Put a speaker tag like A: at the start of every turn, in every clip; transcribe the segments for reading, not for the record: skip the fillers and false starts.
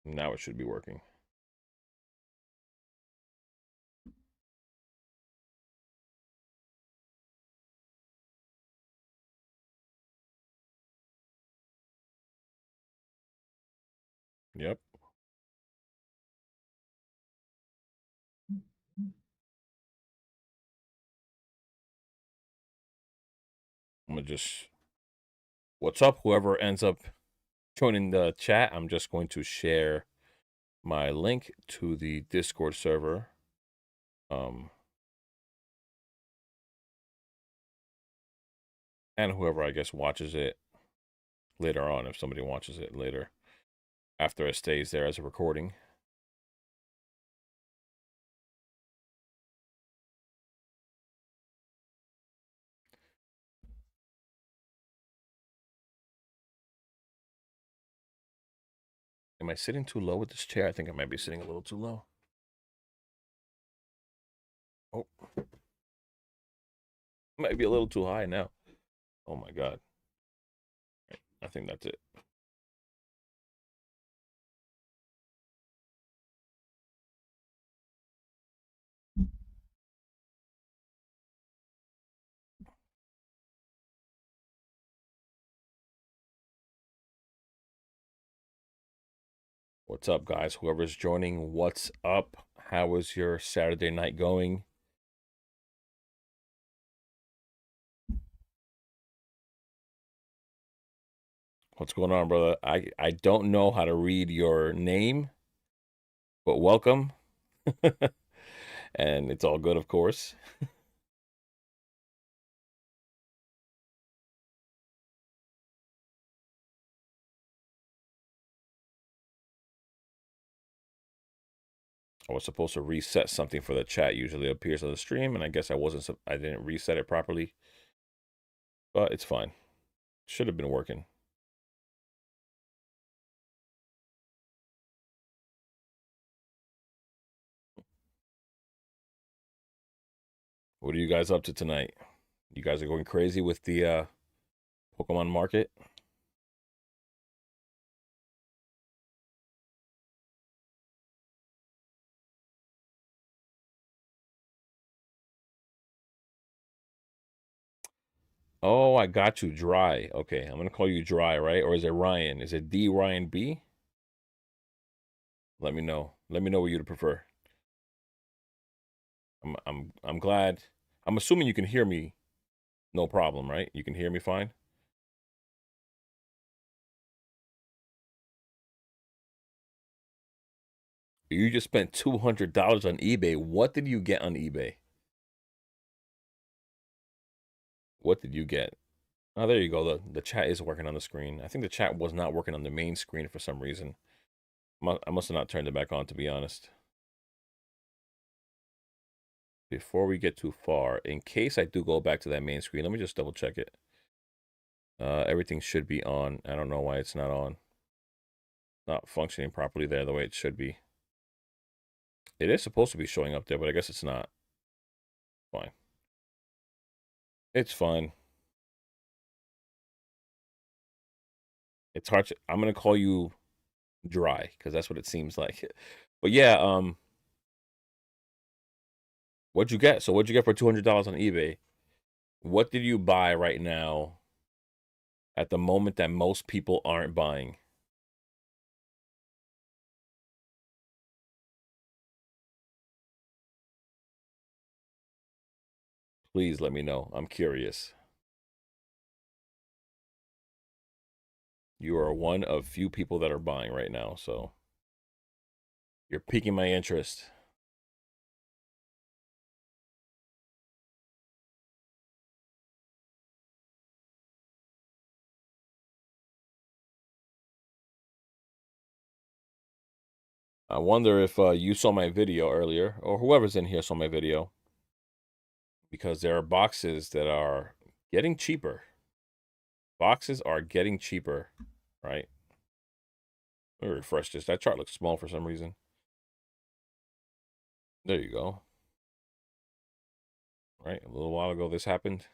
A: Now it should be working. Yep. I'm gonna just, what's up, whoever ends up joining the chat. I'm just going to share my link to the Discord server. And whoever I guess watches it later on, if somebody watches it later after it stays there as a recording. Am I sitting too low with this chair? I think I might be sitting a little too low. Oh, might be a little too high now. Oh my God. I think that's it. What's up, guys? Whoever's joining, what's up? How is your Saturday night going? What's going on, brother? I don't know how to read your name, but welcome. And it's all good, of course. I was supposed to reset something for the chat. Usually it appears on the stream, and I guess I didn't reset it properly, but it's fine. Should have been working. What are you guys up to tonight? You guys are going crazy with the Pokemon market? Oh, I got you, Dry. Okay, I'm gonna call you Dry, right? Or is it Ryan? Is it D Ryan B? Let me know. Let me know what you'd prefer. I'm glad. I'm assuming you can hear me, no problem, right? You can hear me fine. You just spent $200 on eBay. What did you get on eBay? What did you get? Oh, there you go. The chat is working on the screen. I think the chat was not working on the main screen for some reason. I must have not turned it back on, to be honest. Before we get too far, in case I do go back to that main screen, let me just double check it. Everything should be on. I don't know why it's not on. Not functioning properly there the way it should be. It is supposed to be showing up there, but I guess it's not. Fine. It's fine. It's hard to, I'm gonna call you Dry because that's what it seems like. But yeah, what'd you get? So what'd you get for $200 on eBay? What did you buy right now at the moment that most people aren't buying? Please let me know. I'm curious. You are one of few people that are buying right now, so you're piquing my interest. I wonder if you saw my video earlier, or whoever's in here saw my video, because there are boxes that are getting cheaper. Boxes are getting cheaper, right? Let me refresh this. That chart looks small for some reason. There you go. Right, a little while ago this happened.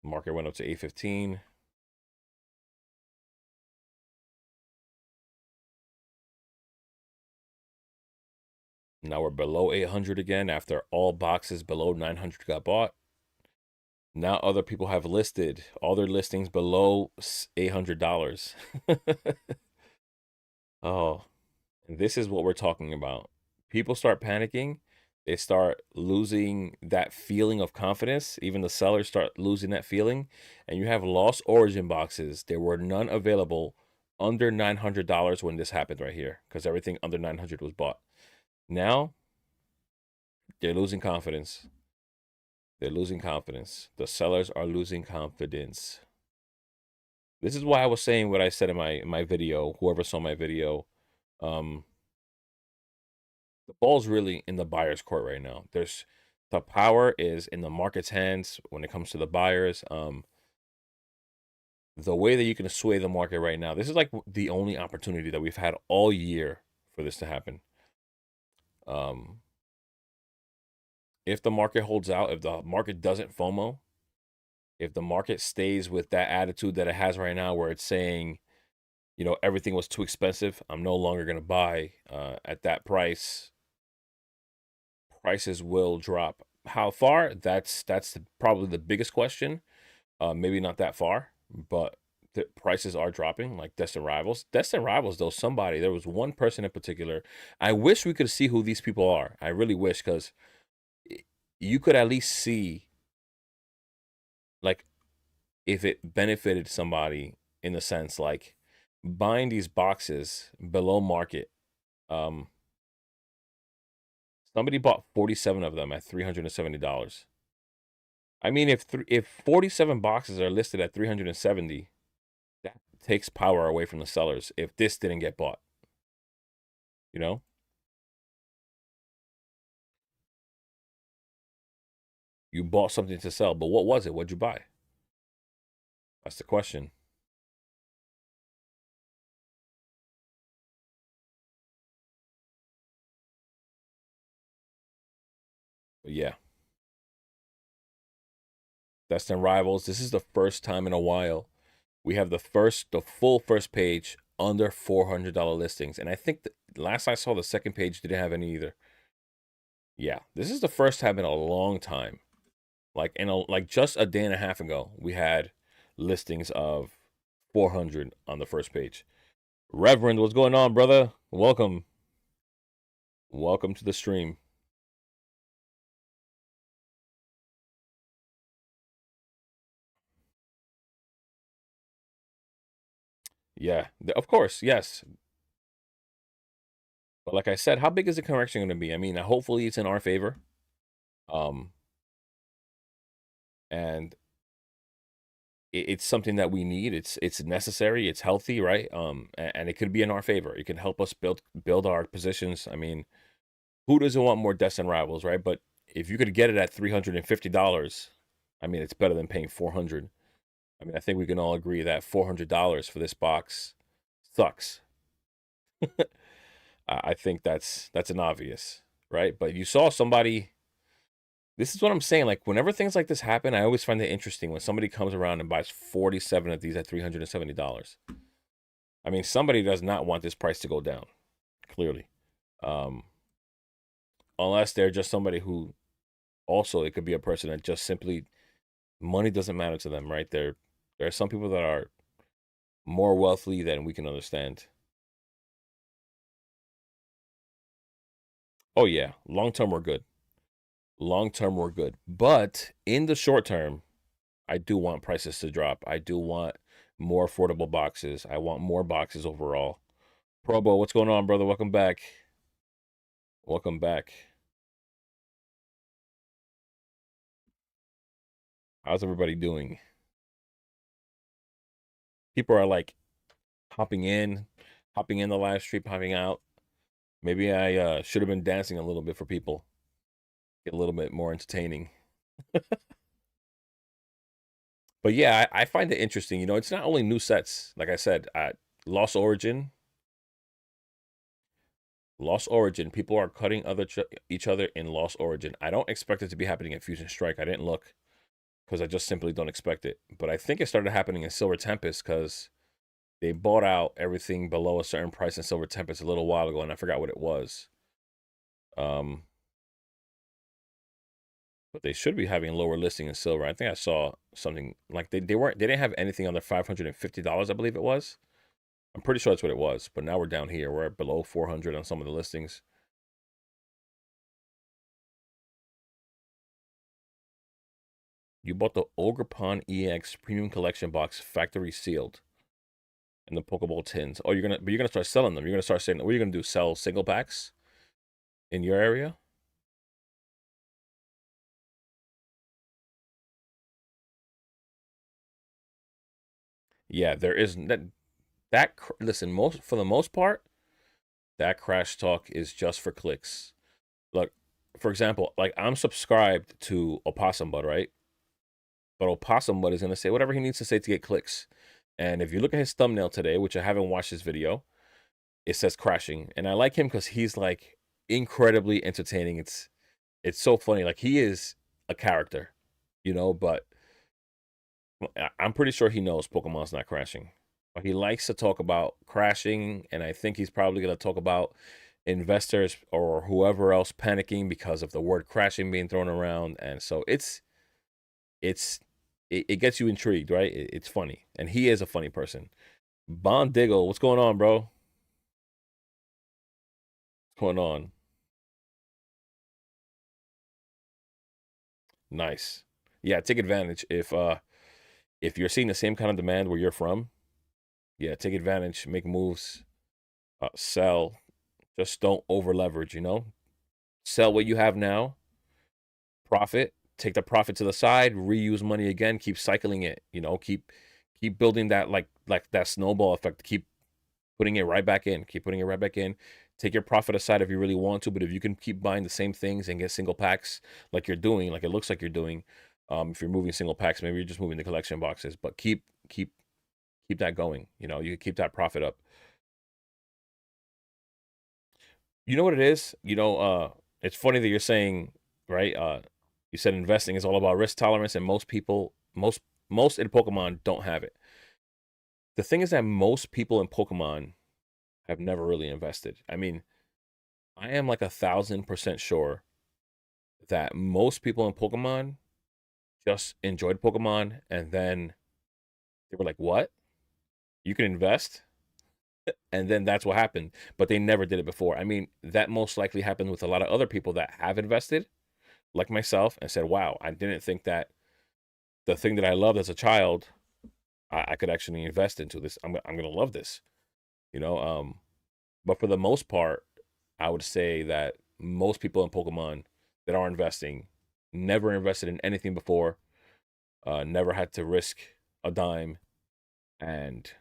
A: Market went up to 815. Now we're below 800 again after all boxes below 900 got bought. Now other people have listed all their listings below $800. Oh, this is what we're talking about. People start panicking. They start losing that feeling of confidence. Even the sellers start losing that feeling. And you have lost origin boxes. There were none available under $900 when this happened right here, because everything under 900 was bought. Now they're losing confidence. They're losing confidence. The sellers are losing confidence. This is why I was saying what I said in my video. Whoever saw my video, the ball's really in the buyer's court right now. The power is in the market's hands when it comes to the buyers. The way that you can sway the market right now, this is like the only opportunity that we've had all year for this to happen. If the market holds out, if the market doesn't FOMO, if the market stays with that attitude that it has right now, where it's saying, you know, everything was too expensive, I'm no longer going to buy at that price, prices will drop. How far? That's probably the biggest question. Maybe not that far, but the prices are dropping, like Destined Rivals. Destined Rivals, though, there was one person in particular. I wish we could see who these people are. I really wish, because you could at least see, like, if it benefited somebody in the sense, like, buying these boxes below market. Somebody bought 47 of them at $370. I mean, if 47 boxes are listed at 370, that takes power away from the sellers if this didn't get bought. You know? You bought something to sell, but what was it? What'd you buy? That's the question. But yeah. Destined Rivals. This is the first time in a while we have the full first page under $400 listings. And I think the last I saw, the second page didn't have any either. Yeah, this is the first time in a long time. Like just a day and a half ago, we had listings of 400 on the first page. Reverend, what's going on, brother? Welcome. Welcome to the stream. Yeah, of course, yes. But like I said, how big is the correction going to be? I mean, hopefully it's in our favor. And it's something that we need. It's necessary. It's healthy, right? And it could be in our favor. It can help us build our positions. I mean, who doesn't want more Destined Rivals, right? But if you could get it at $350, I mean, it's better than paying 400. I mean, I think we can all agree that $400 for this box sucks. I think that's an obvious, right? But you saw somebody. This is what I'm saying. Like, whenever things like this happen, I always find it interesting when somebody comes around and buys 47 of these at $370. I mean, somebody does not want this price to go down, clearly. Unless they're just somebody who, also, it could be a person that just simply, money doesn't matter to them, right? There are some people that are more wealthy than we can understand. Oh, yeah. Long term, we're good. Long term, we're good. But in the short term, I do want prices to drop. I do want more affordable boxes. I want more boxes overall. Probo, what's going on, brother? Welcome back. Welcome back. How's everybody doing? People are like hopping in the live stream, hopping out. Maybe I should have been dancing a little bit for people. Get a little bit more entertaining. But yeah, I find it interesting. You know, it's not only new sets. Like I said, Lost Origin. Lost Origin. People are cutting each other in Lost Origin. I don't expect it to be happening at Fusion Strike. I didn't look because I just simply don't expect it. But I think it started happening in Silver Tempest because they bought out everything below a certain price in Silver Tempest a little while ago, and I forgot what it was. Um, but they should be having lower listing in silver. I think I saw something like they didn't have anything under $550, I believe it was. I'm pretty sure that's what it was. But now we're down here. We're at below 400 on some of the listings. You bought the Ogre Pond EX Premium Collection box, factory sealed, and the Pokeball tins. Oh, but you're gonna start selling them. You're gonna start saying, what are you gonna do? Sell single packs in your area? Yeah, there is that. Listen, most for the most part, that crash talk is just for clicks. Look, for example, like I'm subscribed to Opossum Bud, right? But Opossum Bud is gonna say whatever he needs to say to get clicks. And if you look at his thumbnail today, which I haven't watched his video, it says crashing, and I like him because he's like incredibly entertaining. It's so funny. Like he is a character, but I'm pretty sure he knows Pokemon's not crashing. But he likes to talk about crashing, and I think he's probably going to talk about investors or whoever else panicking because of the word crashing being thrown around. And so it's it gets you intrigued, right? It's funny, and he is a funny person. Bond Diggle, what's going on, bro? What's going on? Nice. Yeah, take advantage if you're seeing the same kind of demand where you're from. Yeah, take advantage, make moves, sell. Just don't over leverage, Sell what you have now, profit, take the profit to the side, reuse money again, keep cycling it, keep building that like that snowball effect, keep putting it right back in, keep putting it right back in. Take your profit aside if you really want to, but if you can keep buying the same things and get single packs like you're doing, like it looks like you're doing, if you're moving single packs, maybe you're just moving the collection boxes, but keep that going. You keep that profit up. You know what it is? It's funny that you're saying, right? You said investing is all about risk tolerance, and most people, most in Pokemon don't have it. The thing is that most people in Pokemon have never really invested. I mean, I am like 1,000% sure that most people in Pokemon just enjoyed Pokemon, and then they were like, "What? You can invest?" And then that's what happened. But they never did it before. I mean, that most likely happened with a lot of other people that have invested, like myself, and said, "Wow, I didn't think that the thing that I loved as a child, I could actually invest into this. I'm gonna love this." You know. But for the most part, I would say that most people in Pokemon that are investing never invested in anything before, never had to risk a dime, and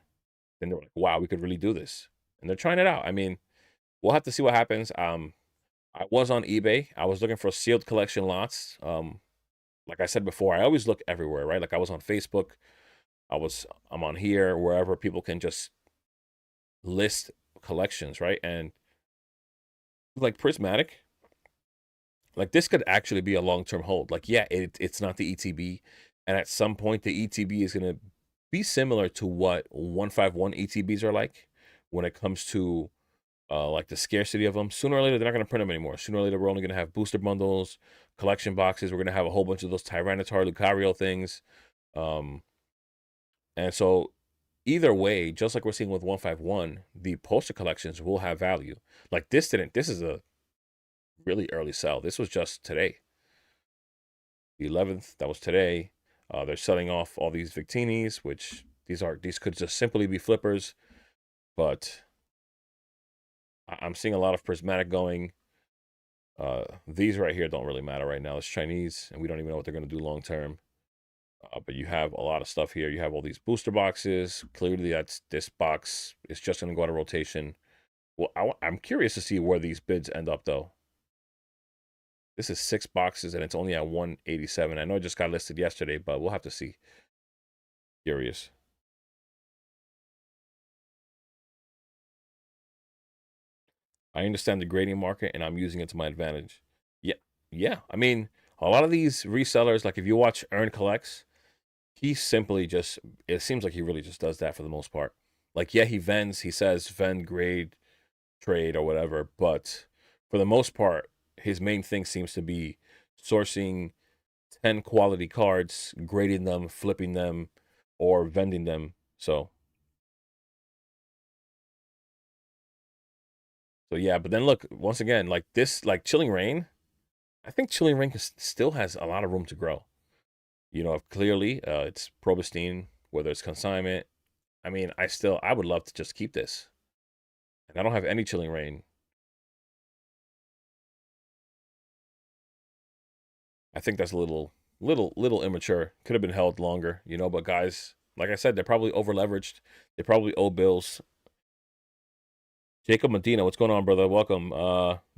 A: then they're like, "Wow, we could really do this," and they're trying it out. I mean, we'll have to see what happens. I was on eBay. I was looking for sealed collection lots. Like I said before, I always look everywhere, right? Like I was on Facebook. I'm on here, wherever people can just list collections, right? And like Prismatic, like this could actually be a long-term hold. Like, yeah, it's not the ETB, and at some point the ETB is gonna be similar to what 151 ETBs are like when it comes to like the scarcity of them. Sooner or later, they're not going to print them anymore. Sooner or later, we're only going to have booster bundles, collection boxes. We're going to have a whole bunch of those Tyranitar, Lucario things. Um, and so, either way, just like we're seeing with 151, the poster collections will have value. Like this didn't. This is a really early sell. This was just today, the 11th. That was today. They're selling off all these Victinis, which these could just simply be flippers, but I'm seeing a lot of prismatic going. These right here don't really matter right now. It's Chinese, and we don't even know what they're going to do long term. But you have a lot of stuff here. You have all these booster boxes. Clearly, this box is just going to go out of rotation. Well, I'm curious to see where these bids end up, though. This is 6 boxes, and it's only at 187. I know it just got listed yesterday, but we'll have to see. Curious. I understand the grading market, and I'm using it to my advantage. Yeah, yeah. I mean, a lot of these resellers, like if you watch Earn Collects, he simply just, it seems like he really just does that for the most part. Like, yeah, he says vend, grade, trade, or whatever, but for the most part, his main thing seems to be sourcing 10 quality cards, grading them, flipping them, or vending them. So yeah, but then look, once again, like this, like Chilling Reign, I think Chilling Reign still has a lot of room to grow. You know, clearly, it's Probestein, whether it's consignment. I mean, I would love to just keep this. And I don't have any Chilling Reign. I think that's a little immature. Could have been held longer, you know, but guys, like I said, they're probably over leveraged. They probably owe bills. Jacob Medina, what's going on, brother? Welcome.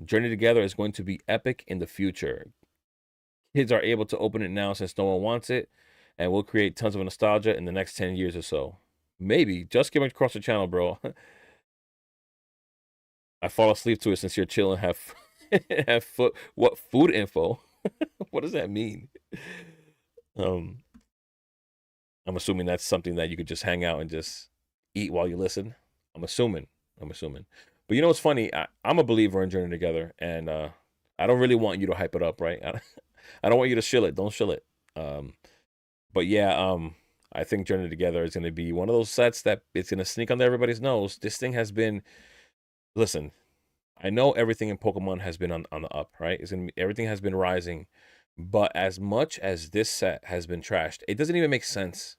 A: Journey Together is going to be epic in the future. Kids are able to open it now since no one wants it, and we'll create tons of nostalgia in the next 10 years or so. Maybe. Just came across the channel, bro. I fall asleep to it since you're chilling. Have what food info? What does that mean? Um, I'm assuming that's something that you could just hang out and just eat while you listen. I'm assuming. I'm assuming. But you know what's funny? I'm a believer in Journey Together, and I don't really want you to hype it up, right? I don't want you to shill it. Don't shill it. But yeah, I think Journey Together is going to be one of those sets that it's going to sneak under everybody's nose. This thing has been, listen, I know everything in Pokemon has been on the up, right? Everything has been rising. But as much as this set has been trashed, it doesn't even make sense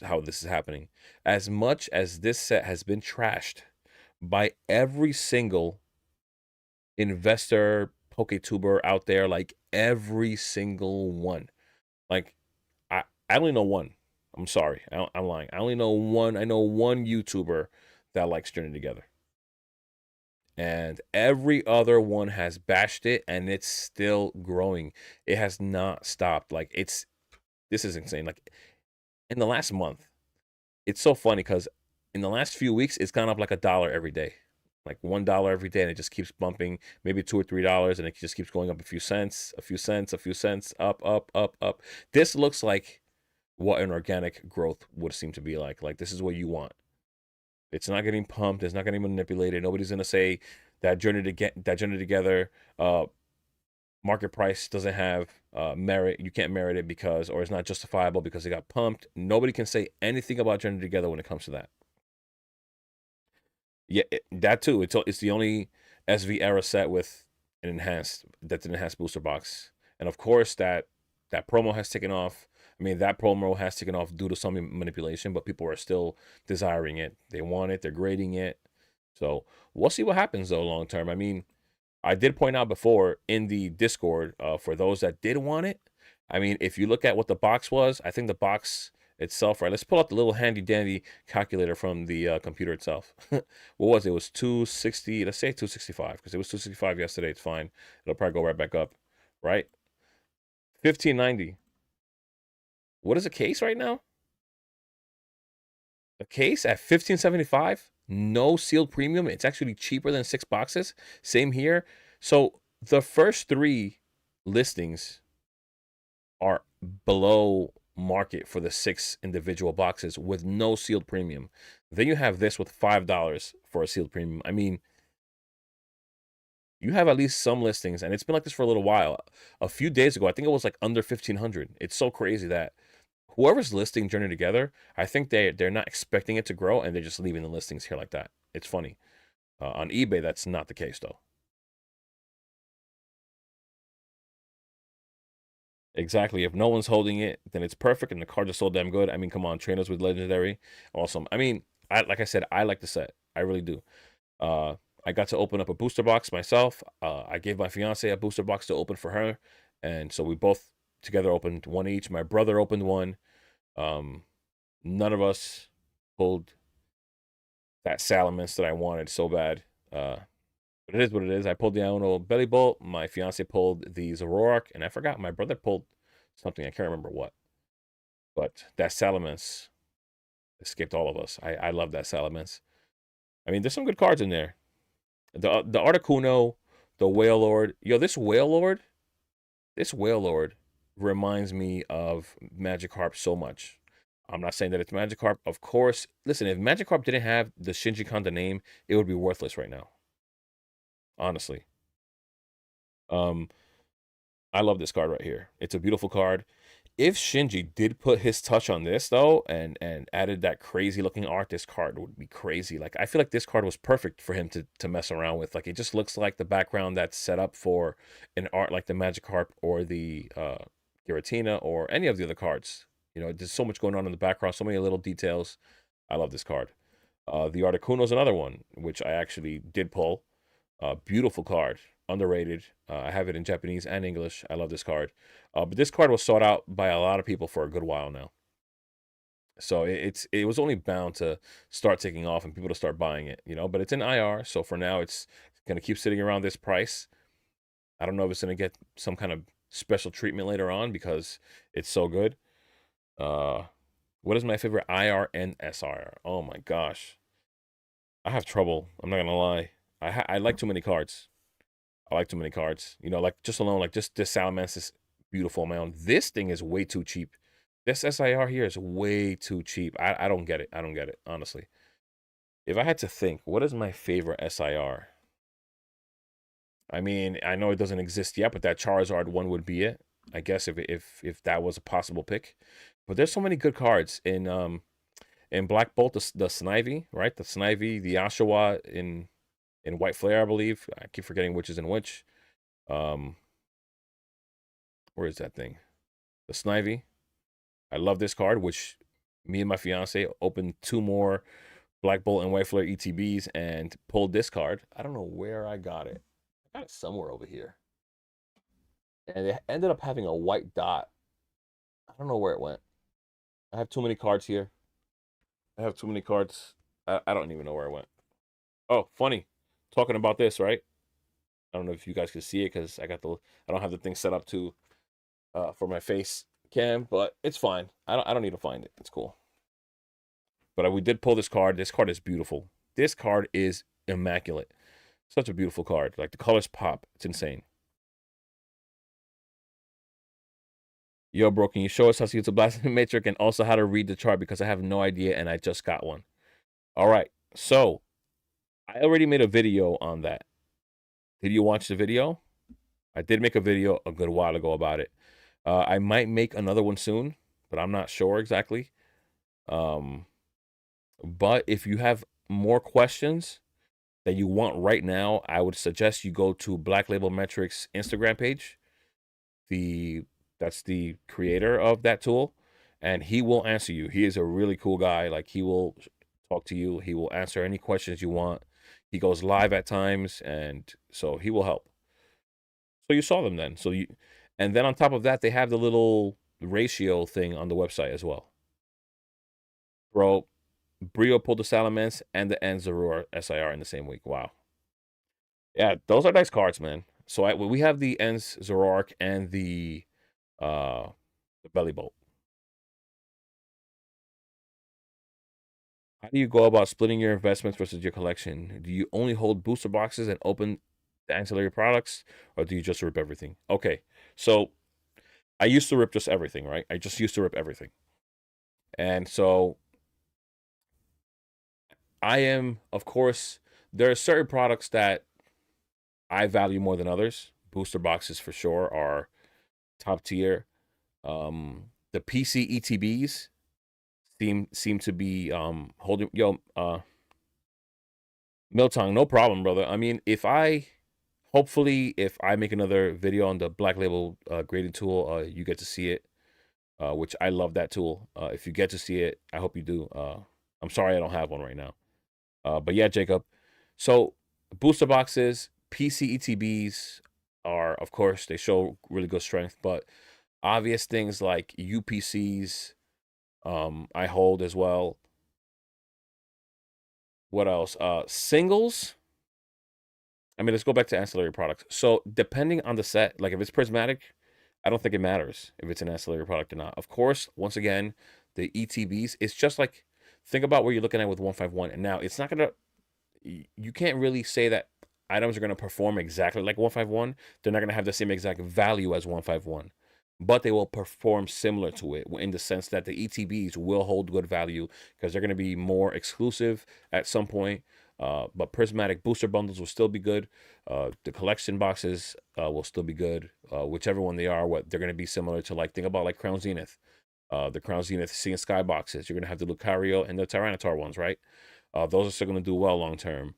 A: how this is happening. As much as this set has been trashed by every single investor PokeTuber out there, like every single one. Like I only know one. I'm sorry, I'm lying. I only know one. I know one YouTuber that likes Journey Together, and every other one has bashed it, and it's still growing. It has not stopped. Like this is insane. Like in the last month, it's so funny because in the last few weeks, it's gone up like $1 every day, like $1 every day, and it just keeps bumping, maybe $2 or $3, and it just keeps going up a few cents, a few cents, a few cents, up, up, up, up. This looks like what an organic growth would seem to be like. Like this is what you want. It's not getting pumped. It's not getting manipulated. Nobody's gonna say that Journey Together market price doesn't have merit. You can't merit it because, or it's not justifiable because it got pumped. Nobody can say anything about Journey Together when it comes to that. Yeah, that too. It's the only SV era set with an enhanced booster box, and of course that promo has taken off. I mean, that promo has taken off due to some manipulation, but people are still desiring it. They want it. They're grading it. So we'll see what happens though long term. I mean, I did point out before in the Discord for those that did want it. I mean, if you look at what the box was, I think the box itself, right? Let's pull out the little handy dandy calculator from the computer itself. What was it? It was 260. Let's say 265 because it was 265 yesterday. It's fine. It'll probably go right back up, right? 1590. What is a case right now? A case at 1575, no sealed premium. It's actually cheaper than 6 boxes. Same here. So the first three listings are below market for the 6 individual boxes with no sealed premium. Then you have this with $5 for a sealed premium. I mean, you have at least some listings, and it's been like this for a little while. A few days ago, I think it was like under 1,500. It's so crazy that whoever's listing Journey Together, I think they're not expecting it to grow, and they're just leaving the listings here like that. It's funny. On eBay, that's not the case though. Exactly. If no one's holding it, then it's perfect, and the cards are so damn good. I mean, come on, trainers with legendary, awesome. I mean, like I said, I like the set. I really do. Uh, I got to open up a booster box myself. I gave my fiance a booster box to open for her, and so we both together opened one each. My brother opened one. Um, None of us pulled that Salamence that I wanted so bad. But it is what it is. I pulled the Iono Belly Bolt. My fiance pulled the Zoroark, and I forgot my brother pulled something. I can't remember what. But that Salamence escaped all of us. I love that Salamence. I mean, there's some good cards in there. The Articuno, the Whale Lord. Yo, this Whale Lord reminds me of Magikarp so much. I'm not saying that it's Magikarp. Of course, listen, if Magikarp didn't have the Shinji Kanda name, it would be worthless right now. Honestly. Um, I love this card right here. It's a beautiful card. If Shinji did put his touch on this though, and added that crazy looking art, this card would be crazy. Like I feel like this card was perfect for him to mess around with. Like it just looks like the background that's set up for an art like the Magikarp or the Giratina or any of the other cards. You know, there's so much going on in the background, so many little details. I love this card. The Articuno is another one, which I actually did pull. Beautiful card, underrated. I have it in Japanese and English. I love this card. But this card was sought out by a lot of people for a good while now. So it was only bound to start taking off and people to start buying it, you know. But it's in IR, so for now it's gonna keep sitting around this price. I don't know if it's gonna get some kind of special treatment later on because it's so good. Uh, what is my favorite IR and SR? Oh my gosh, I have trouble. I'm not gonna lie. I like too many cards. I like too many cards. You know, like just alone, like just this Salamence is beautiful amount. This thing is way too cheap. This SIR here is way too cheap. I don't get it. I don't get it, honestly. If I had to think, what is my favorite SIR? I mean, I know it doesn't exist yet, but that Charizard one would be it. I guess if that was a possible pick. But there's so many good cards in Black Bolt, the Snivy, right? The Snivy, the Oshawa in White Flare, I believe. I keep forgetting which is in which. Um, where is that thing? The Snivy. I love this card, which me and my fiance opened 2 more Black Bolt and White Flare ETBs and pulled this card. I don't know where I got it. I got it somewhere over here. And it ended up having a white dot. I don't know where it went. I have too many cards here. I have too many cards. I don't even know where it went. Oh, funny. Talking about this, right? I don't know if you guys can see it because I don't have the thing set up to for my face cam, but it's fine. I don't need to find it. It's cool. But we did pull this card. This card is beautiful. This card is immaculate. Such a beautiful card. Like the colors pop. It's insane. Yo, bro, can you show us how to use the Blasphemy Matrix and also how to read the chart because I have no idea and I just got one. All right. So I already made a video on that. Did you watch the video? I did make a video a good while ago about it. I might make another one soon, but I'm not sure exactly. But if you have more questions that you want right now, I would suggest you go to Black Label Metrics Instagram page. That's the creator of that tool, and he will answer you. He is a really cool guy. Like he will talk to you. He will answer any questions you want. He goes live at times, and so he will help. So you saw them then. And then on top of that, they have the little ratio thing on the website as well. Bro, Brio pulled the Salamence and the Enzarur SIR in the same week. Wow. Yeah, those are nice cards, man. So we have the Enz Zoroark and the Belly Bolt. How do you go about splitting your investments versus your collection? Do you only hold booster boxes and open the ancillary products, or do you just rip everything? Okay, so I used to rip just everything, right? I just used to rip everything. And so I am, of course, there are certain products that I value more than others. Booster boxes for sure are top tier. The PC ETBs seem to be holding Miltong, no problem, brother. I mean, hopefully if I make another video on the Black Label grading tool, you get to see it, which I love that tool. If you get to see it, I hope you do. I'm sorry I don't have one right now. But yeah, Jacob. So booster boxes, PC ETBs are, of course, they show really good strength, but obvious things like UPCs, I hold as well. What else? Singles. I mean, let's go back to ancillary products. So depending on the set, like if it's prismatic, I don't think it matters if it's an ancillary product or not. Of course, once again, the ETBs, it's just like, think about what you're looking at with 151. And now it's not going to, you can't really say that items are going to perform exactly like 151. They're not going to have the same exact value as 151, but they will perform similar to it in the sense that the ETBs will hold good value because they're going to be more exclusive at some point. But Prismatic booster bundles will still be good. The collection boxes will still be good. Whichever one they are, what they're going to be similar to, like, think about like Crown Zenith. The Crown Zenith Sea and Sky boxes. You're going to have the Lucario and the Tyranitar ones, right? Those are still going to do well long term.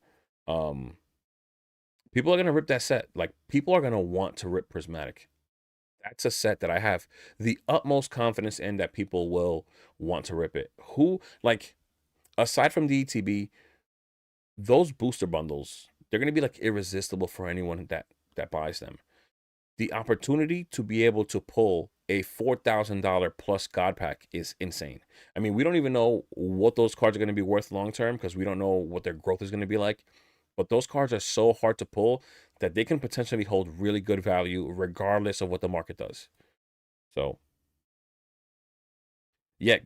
A: People are going to rip that set. Like, people are going to want to rip Prismatic. That's a set that I have the utmost confidence in that people will want to rip it. Who, like, aside from the ETB, those booster bundles, they're going to be like irresistible for anyone that buys them. The opportunity to be able to pull a $4,000 plus God pack is insane. I mean, we don't even know what those cards are going to be worth long term because we don't know what their growth is going to be like. But those cards are so hard to pull that they can potentially hold really good value regardless of what the market does. So, yeah,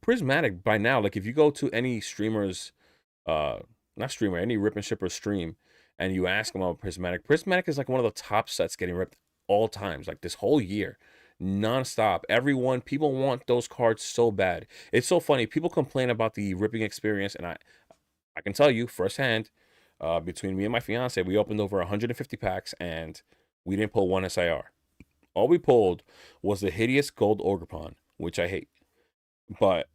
A: Prismatic by now, like if you go to any streamers, not streamer, any rip and shipper stream, and you ask them about Prismatic, Prismatic is like one of the top sets getting ripped all times, like this whole year, nonstop. Everyone, people want those cards so bad. It's so funny. People complain about the ripping experience, and I can tell you firsthand, between me and my fiance, we opened over 150 packs, and we didn't pull one SIR. All we pulled was the hideous gold Ogerpon, which I hate. But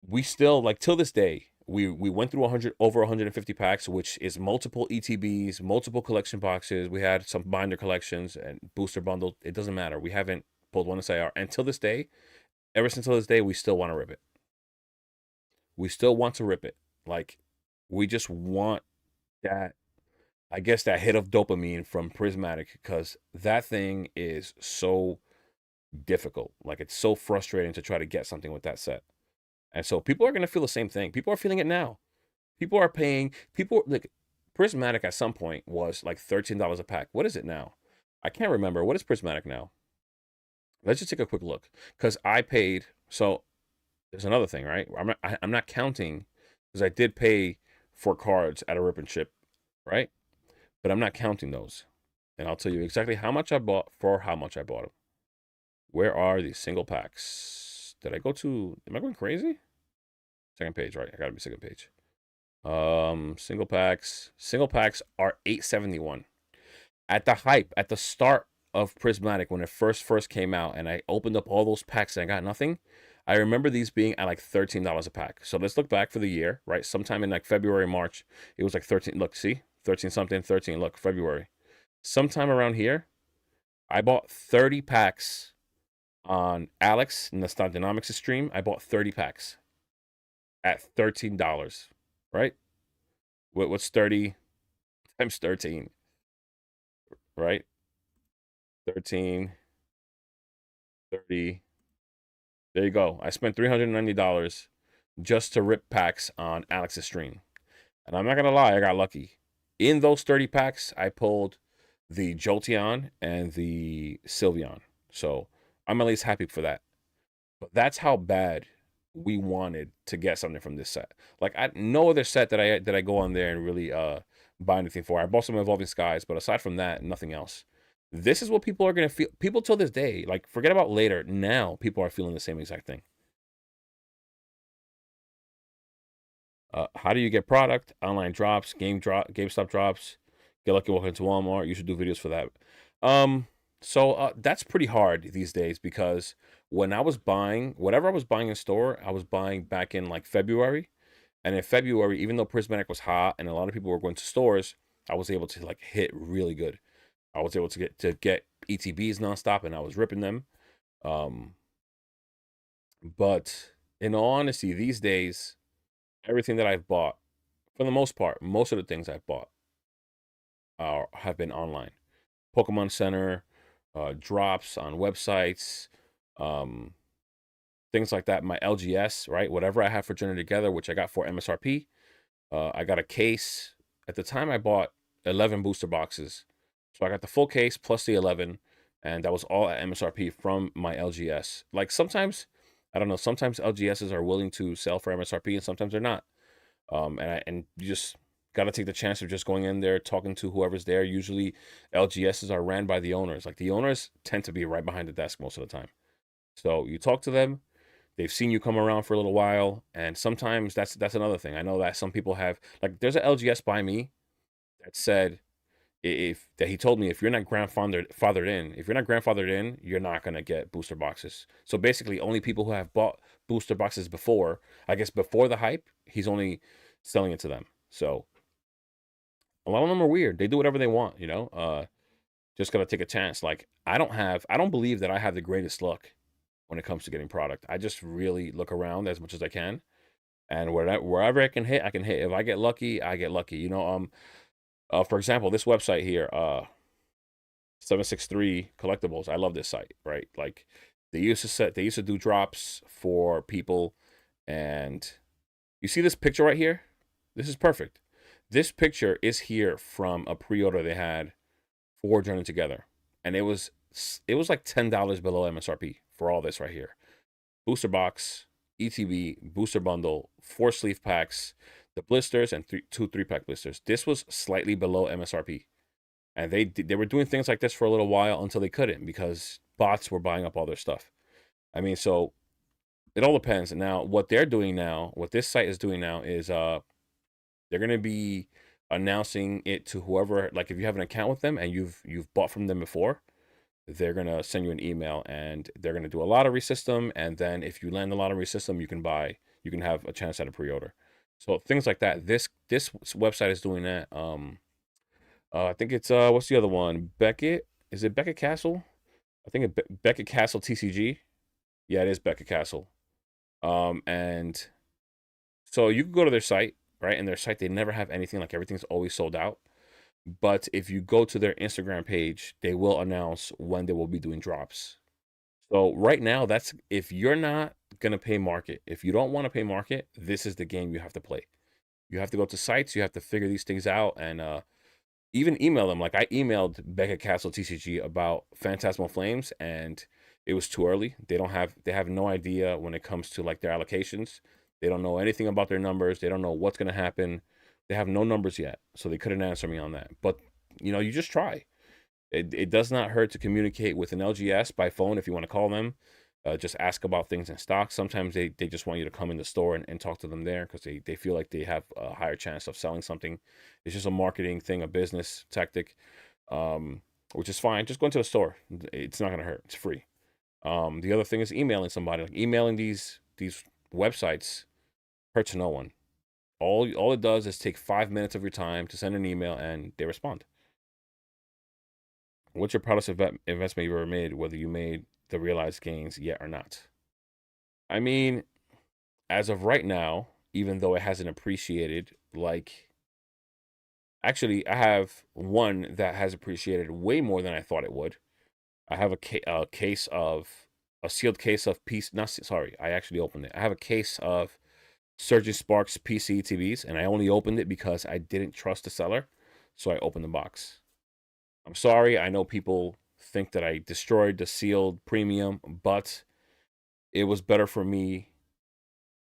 A: we still, like, till this day, we went through 100 over 150 packs, which is multiple ETBs, multiple collection boxes. We had some binder collections and booster bundle. It doesn't matter. We haven't pulled one SIR. And till this day, ever since till this day, we still want to rip it. We still want to rip it. Like, we just want that, I guess, that hit of dopamine from Prismatic, because that thing is so difficult. Like, it's so frustrating to try to get something with that set. And so people are going to feel the same thing. People are feeling it now. People are paying, people, like, Prismatic at some point was like $13 a pack. What is it now? I can't remember. What is Prismatic now? Let's just take a quick look. Because I paid, so there's another thing, right? I'm not counting, because I did pay for cards at a rip and ship, right? But I'm not counting those. And I'll tell you exactly how much I bought for how much I bought them. Where are these single packs? Did I go to, am I going crazy? Second page, right? I gotta be second page. Single packs. Single packs are $8.71. At the hype, at the start of Prismatic, when it first came out, and I opened up all those packs and I got nothing, I remember these being at like $13 a pack. So let's look back for the year, right? Sometime in like February, March, it was like 13. Look, see? 13 something, 13. Look, February. Sometime around here, I bought 30 packs on Alex in the Stock Dynamics stream. I bought 30 packs at $13, right? What's 30 times 13, right? 13, 30. There you go. I spent $390 just to rip packs on Alex's stream. And I'm not going to lie, I got lucky. In those 30 packs, I pulled the Jolteon and the Sylveon. So I'm at least happy for that. But that's how bad we wanted to get something from this set. Like, no other set that I go on there and really buy anything for. I bought some Evolving Skies, but aside from that, nothing else. This is what people are gonna feel. People till this day, like, forget about later. Now people are feeling the same exact thing. How do you get product? Online drops, GameStop drops. Get lucky walking into Walmart. You should do videos for that. So that's pretty hard these days, because when I was buying, whatever I was buying in store, I was buying back in like February. And in February, even though Prismatic was hot and a lot of people were going to stores, I was able to like hit really good. I was able to get ETBs nonstop, and I was ripping them. Um, but in all honesty, these days, everything that I've bought, for the most part, most of the things I've bought have been online. Pokemon Center, drops on websites, things like that. My LGS, right? Whatever I have for Journey Together, which I got for MSRP. I got a case. At the time, I bought 11 booster boxes. So I got the full case plus the 11, and that was all at MSRP from my LGS. Like, sometimes, I don't know, sometimes LGSs are willing to sell for MSRP, and sometimes they're not. And you just got to take the chance of just going in there, talking to whoever's there. Usually LGSs are ran by the owners. Like, the owners tend to be right behind the desk most of the time. So you talk to them, They've seen you come around for a little while, and sometimes that's another thing. I know that some people have, like, there's an LGS by me that said, if that he told me, if you're not grandfathered in, you're not gonna get booster boxes. So basically, only people who have bought booster boxes before, I guess before the hype, he's only selling it to them. So a lot of them are weird. They do whatever they want, you know. Just gotta take a chance. Like, I don't believe that I have the greatest luck when it comes to getting product. I just really look around as much as I can, and wherever I can hit, I can hit. If I get lucky, I get lucky. You know, for example, this website here, 763 collectibles. I love this site, right? Like, they used to do drops for people, and you see this picture right here? This is perfect. This picture is here from a pre-order they had for Journey Together, and it was like $10 below MSRP for all this right here. Booster box, ETB, booster bundle, 4 sleeve packs, the blisters, and two 3-pack blisters. This was slightly below MSRP. And they were doing things like this for a little while until they couldn't, because bots were buying up all their stuff. I mean, so it all depends. And now what they're doing now, what this site is doing now is they're going to be announcing it to whoever, like if you have an account with them and you've bought from them before, they're going to send you an email, and they're going to do a lottery system, and then if you land the lottery system, you can have a chance at a pre-order. So things like that. This website is doing that. I think it's what's the other one? Beckett? Is it Beckett Castle? I think it's Beckett Castle TCG. Yeah, it is Beckett Castle. And so you can go to their site, right? And their site, they never have anything, like everything's always sold out. But if you go to their Instagram page, they will announce when they will be doing drops. So right now, that's if you're not gonna pay market, if you don't want to pay market, this is the game you have to play. You have to go to sites, you have to figure these things out, and even email them. Like, I emailed Beckett Castle TCG about Phantasmal Flames, and it was too early. They have no idea when it comes to like their allocations. They don't know anything about their numbers. They don't know what's gonna happen. They have no numbers yet, so they couldn't answer me on that. But you know, you just try. It does not hurt to communicate with an LGS by phone if you want to call them. Just ask about things in stock. Sometimes they just want you to come in the store and talk to them there, because they feel like they have a higher chance of selling something. It's just a marketing thing, a business tactic, which is fine. Just go into the store. It's not going to hurt. It's free. The other thing is emailing somebody. Like, emailing these websites hurts no one. All it does is take 5 minutes of your time to send an email, and they respond. What's your proudest investment you ever made, whether you made the realized gains yet or not? I mean, as of right now, even though it hasn't appreciated, like, actually, I have one that has appreciated way more than I thought it would. I have a case of a sealed case of piece. Not sorry, I actually opened it. I have a case of Surgeon Sparks PC TVs, and I only opened it because I didn't trust the seller, so I opened the box. I'm sorry. I know people think that I destroyed the sealed premium, but it was better for me,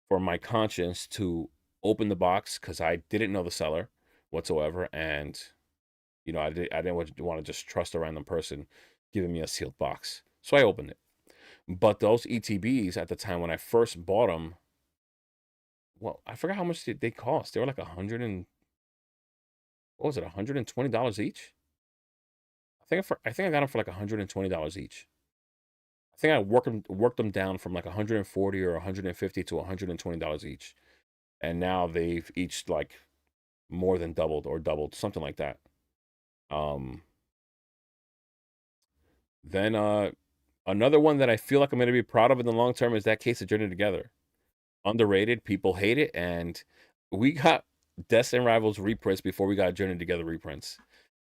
A: for my conscience, to open the box, because I didn't know the seller whatsoever, and you know, I didn't want to just trust a random person giving me a sealed box, so I opened it. But those ETBs at the time when I first bought them, well, I forgot how much they cost. They were like what was it, $120 each? I think I got them for like $120 each. I think I worked them down from like 140 or 150 to $120 each, and now they've each like more than doubled or doubled, something like that. Um, then another one that I feel like I'm gonna be proud of in the long term is that case of Journey Together. Underrated, people hate it, and we got Destined Rivals reprints before we got Journey Together reprints.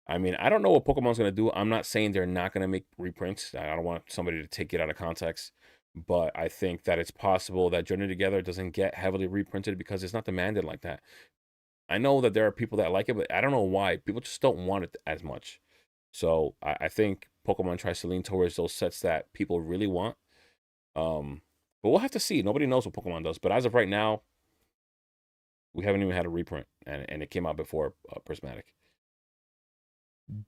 A: I mean, I don't know what Pokemon's gonna do. I'm not saying they're not gonna make reprints. I don't want somebody to take it out of context, but I think that it's possible that Journey Together doesn't get heavily reprinted because it's not demanded like that. I know that there are people that like it, but I don't know why. People just don't want it as much. So I think Pokemon tries to lean towards those sets that people really want. But we'll have to see. Nobody knows what Pokemon does. But as of right now, we haven't even had a reprint, and it came out before Prismatic.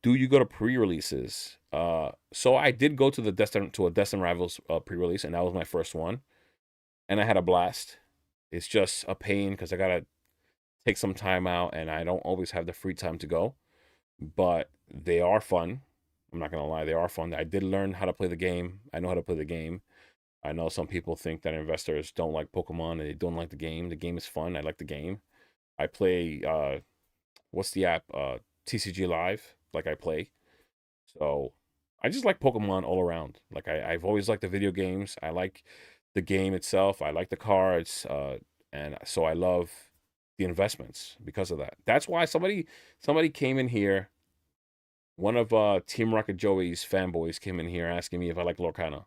A: Do you go to pre-releases? So I did go to a Destined Rivals pre-release, and that was my first one. and I had a blast. It's just a pain because I gotta take some time out, and I don't always have the free time to go. But they are fun. I'm not gonna lie, they are fun. I did learn how to play the game. I know how to play the game. I know some people think that investors don't like Pokemon and they don't like the game. The game is fun. I like the game. I play what's the app? TCG Live. Like I play. So I just like Pokemon all around. Like I've always liked the video games. I like the game itself. I like the cards. And so I love the investments because of that. That's why somebody came in here. One of Team Rocket Joey's fanboys came in here asking me if I like Lorcana.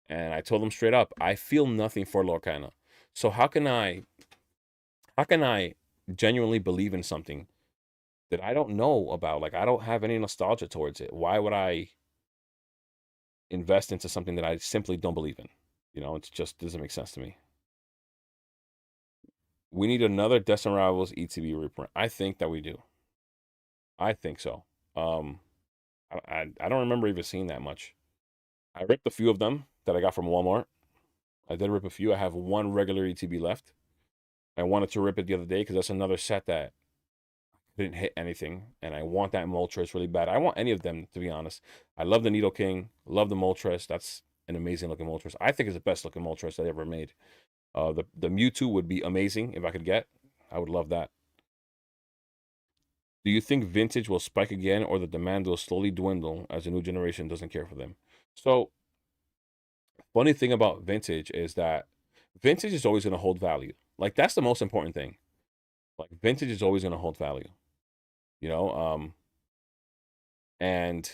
A: And I told him straight up, I feel nothing for Lorcana. So how can I genuinely believe in something that I don't know about? Like I don't have any nostalgia towards it. Why would I invest into something that I simply don't believe in? It just doesn't make sense to me. We need another Destined Rivals ETB reprint. I think that we do. I think so. Um, I don't remember even seeing that much. I ripped a few of them that I got from Walmart. I did rip a few. I have one regular ETB left. I wanted to rip it the other day because that's another set that didn't hit anything, and I want that Moltres really bad. I want any of them, to be honest. I love the Needle King, love the Moltres. That's an amazing looking Moltres. I think it's the best looking Moltres I ever made. The Mewtwo would be amazing if I could get. I would love that. Do you think vintage will spike again, or the demand will slowly dwindle as the new generation doesn't care for them? So, funny thing about vintage is that vintage is always going to hold value. Like that's the most important thing. Like vintage is always going to hold value. You know, and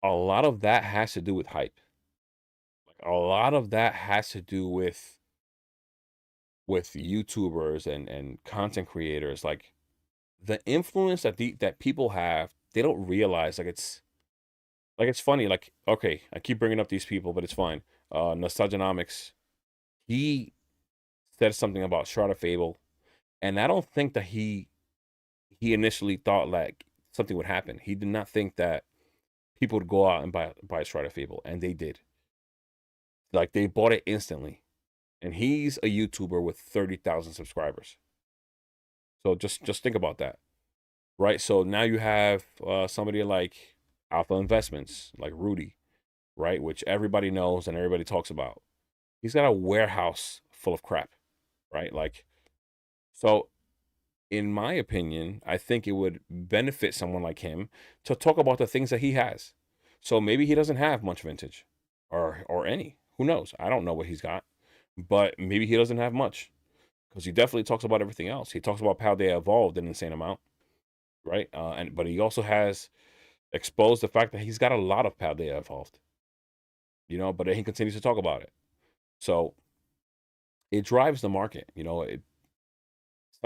A: a lot of that has to do with hype. Like a lot of that has to do with YouTubers and content creators. Like the influence that people have, they don't realize. Like it's funny. Like okay, I keep bringing up these people, but it's fine. Nostalgianomics, he said something about Shroud of Fable, and I don't think that he initially thought like something would happen. He did not think that people would go out and buy Shroud of Fable, and they did. Like they bought it instantly, and he's a YouTuber with 30,000 subscribers. So just think about that, right? So now you have somebody like Alpha Investments, like Rudy, right, which everybody knows and everybody talks about. He's got a warehouse full of crap, right? Like so. In my opinion, I think it would benefit someone like him to talk about the things that he has. So maybe he doesn't have much vintage or any. Who knows? I don't know what he's got. But maybe he doesn't have much because he definitely talks about everything else. He talks about Paldea evolved an insane amount, right? But he also has exposed the fact that he's got a lot of Paldea evolved, but he continues to talk about it. So it drives the market,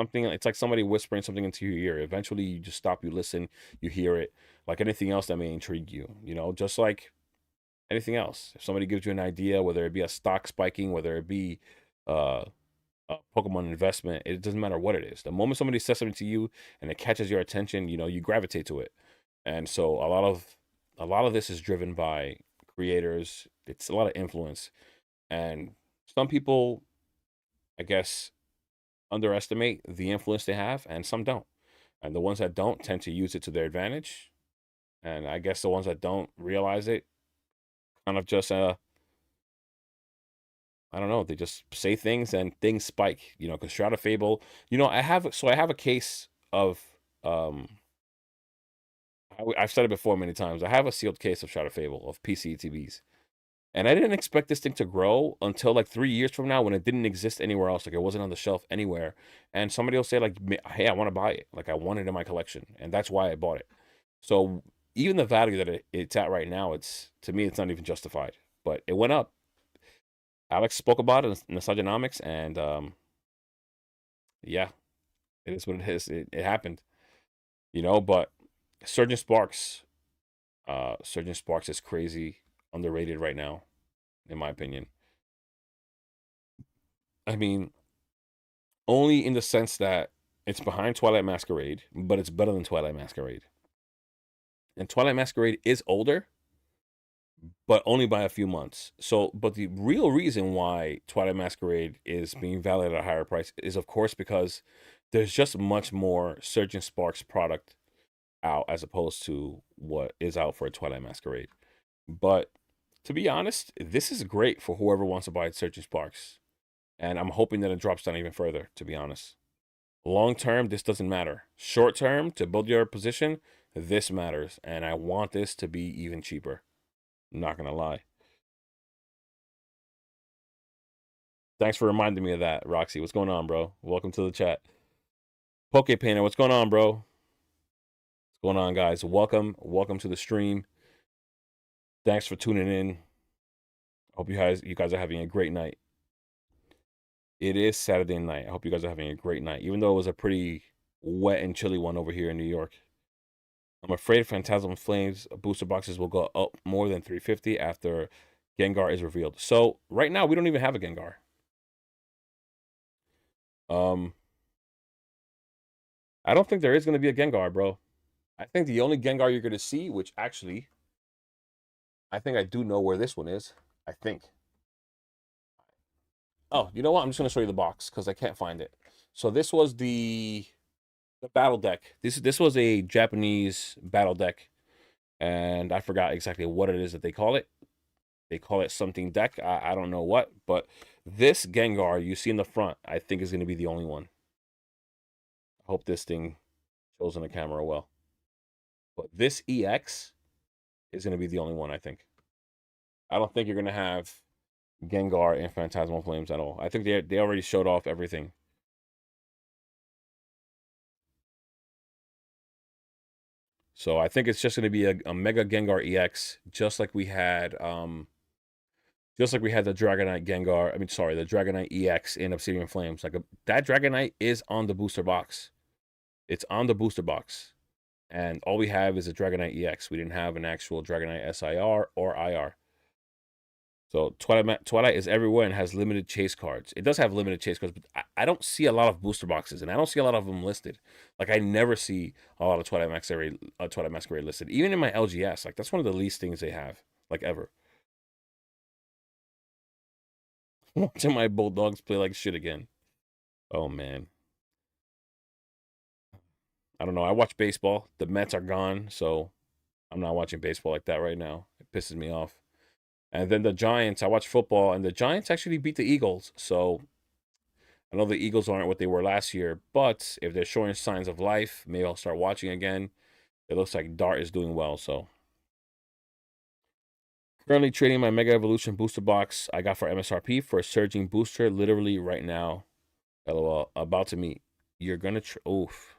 A: it's like somebody whispering something into your ear. Eventually you just stop, you listen, you hear it. Like anything else that may intrigue you, just like anything else. If somebody gives you an idea, whether it be a stock spiking, whether it be uh, a Pokemon investment, it doesn't matter what it is. The moment somebody says something to you and it catches your attention, you gravitate to it. And so a lot of this is driven by creators. It's a lot of influence, and some people, I guess, underestimate the influence they have, and some don't. And the ones that don't tend to use it to their advantage. And I guess the ones that don't realize it kind of just I don't know, they just say things and things spike, because Shroud of Fable, I have a case of I've said it before many times. I have a sealed case of Shroud of Fable of PC TVs. And I didn't expect this thing to grow until like 3 years from now when it didn't exist anywhere else. Like it wasn't on the shelf anywhere. And somebody will say, like, hey, I want to buy it. Like I want it in my collection. And that's why I bought it. So even the value that it's at right now, to me, it's not even justified. But it went up. Alex spoke about it in Nostalgianomics, and yeah, it is what it is. It happened, but Surgeon Sparks, Surgeon Sparks is crazy underrated right now, in my opinion. I mean, only in the sense that it's behind Twilight Masquerade, but it's better than Twilight Masquerade. And Twilight Masquerade is older, but only by a few months. So, but the real reason why Twilight Masquerade is being valued at a higher price is, of course, because there's just much more Surge and Sparks product out as opposed to what is out for a Twilight Masquerade. But to be honest, this is great for whoever wants to buy Surge and Sparks. And I'm hoping that it drops down even further, to be honest. Long term, this doesn't matter. Short term, to build your position, this matters. And I want this to be even cheaper. I'm not going to lie. Thanks for reminding me of that, Roxy. What's going on, bro? Welcome to the chat. Poke Painter, what's going on, bro? What's going on, guys? Welcome to the stream. Thanks for tuning in. Hope you guys are having a great night. It is Saturday night. I hope you guys are having a great night, even though it was a pretty wet and chilly one over here in New York. I'm afraid Phantasm Flames booster boxes will go up more than 350 after Gengar is revealed. So right now we don't even have a Gengar. I don't think there is going to be a Gengar, bro. I think the only Gengar you're going to see, which actually, I think I do know where this one is. I think. Oh, you know what? I'm just going to show you the box because I can't find it. So this was the battle deck. This was a Japanese battle deck, and I forgot exactly what it is that they call it. They call it something deck. I don't know what, but this Gengar you see in the front, I think is going to be the only one. I hope this thing shows on the camera well. But this EX is going to be the only one, I think. I don't think you're going to have Gengar and Phantasmal Flames at all. I think they already showed off everything. So I think it's just going to be a Mega Gengar EX, just like we had the Dragonite Gengar. I mean, sorry, the Dragonite EX in Obsidian Flames. That Dragonite is on the booster box. It's on the booster box. And all we have is a Dragonite EX. We didn't have an actual Dragonite SIR or IR. So Twilight is everywhere and has limited chase cards. It does have limited chase cards, but I don't see a lot of booster boxes, and I don't see a lot of them listed. Like I never see a lot of Twilight Masquerade listed, even in my LGS. Like that's one of the least things they have, like ever. Watching my Bulldogs play like shit again. Oh man, I don't know. I watch baseball. The Mets are gone, so I'm not watching baseball like that right now. It pisses me off. And then the Giants, I watch football, and the Giants actually beat the Eagles. So I know the Eagles aren't what they were last year, but if they're showing signs of life, maybe I'll start watching again. It looks like Dart is doing well. So currently trading my Mega Evolution booster box I got for MSRP for a surging booster literally right now. LOL. About to meet. You're gonna oof.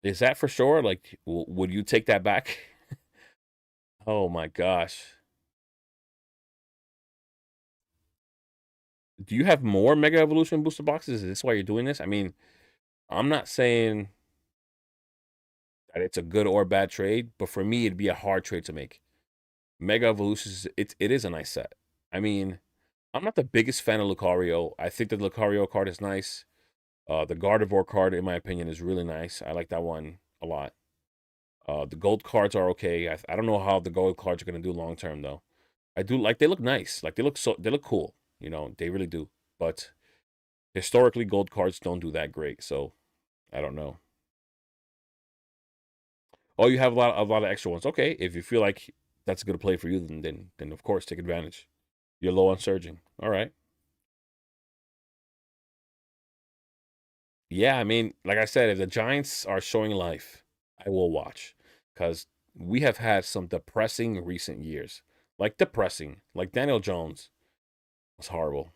A: Is that for sure? Like, would you take that back? Oh my gosh. Do you have more Mega Evolution booster boxes? Is this why you're doing this? I mean, I'm not saying that it's a good or bad trade, but for me, it'd be a hard trade to make. Mega Evolutions, it is a nice set. I mean, I'm not the biggest fan of Lucario. I think the Lucario card is nice. The Gardevoir card, in my opinion, is really nice. I like that one a lot. The gold cards are okay. I don't know how the gold cards are gonna do long term though. I do like they look nice. Like they look cool. You know, they really do. But historically, gold cards don't do that great. So I don't know. Oh, you have a lot of extra ones. Okay, if you feel like that's a good play for you, then of course take advantage. You're low on surging. All right. Yeah, I mean, like I said, if the Giants are showing life, I will watch because we have had some depressing recent years. Like depressing, like Daniel Jones was horrible.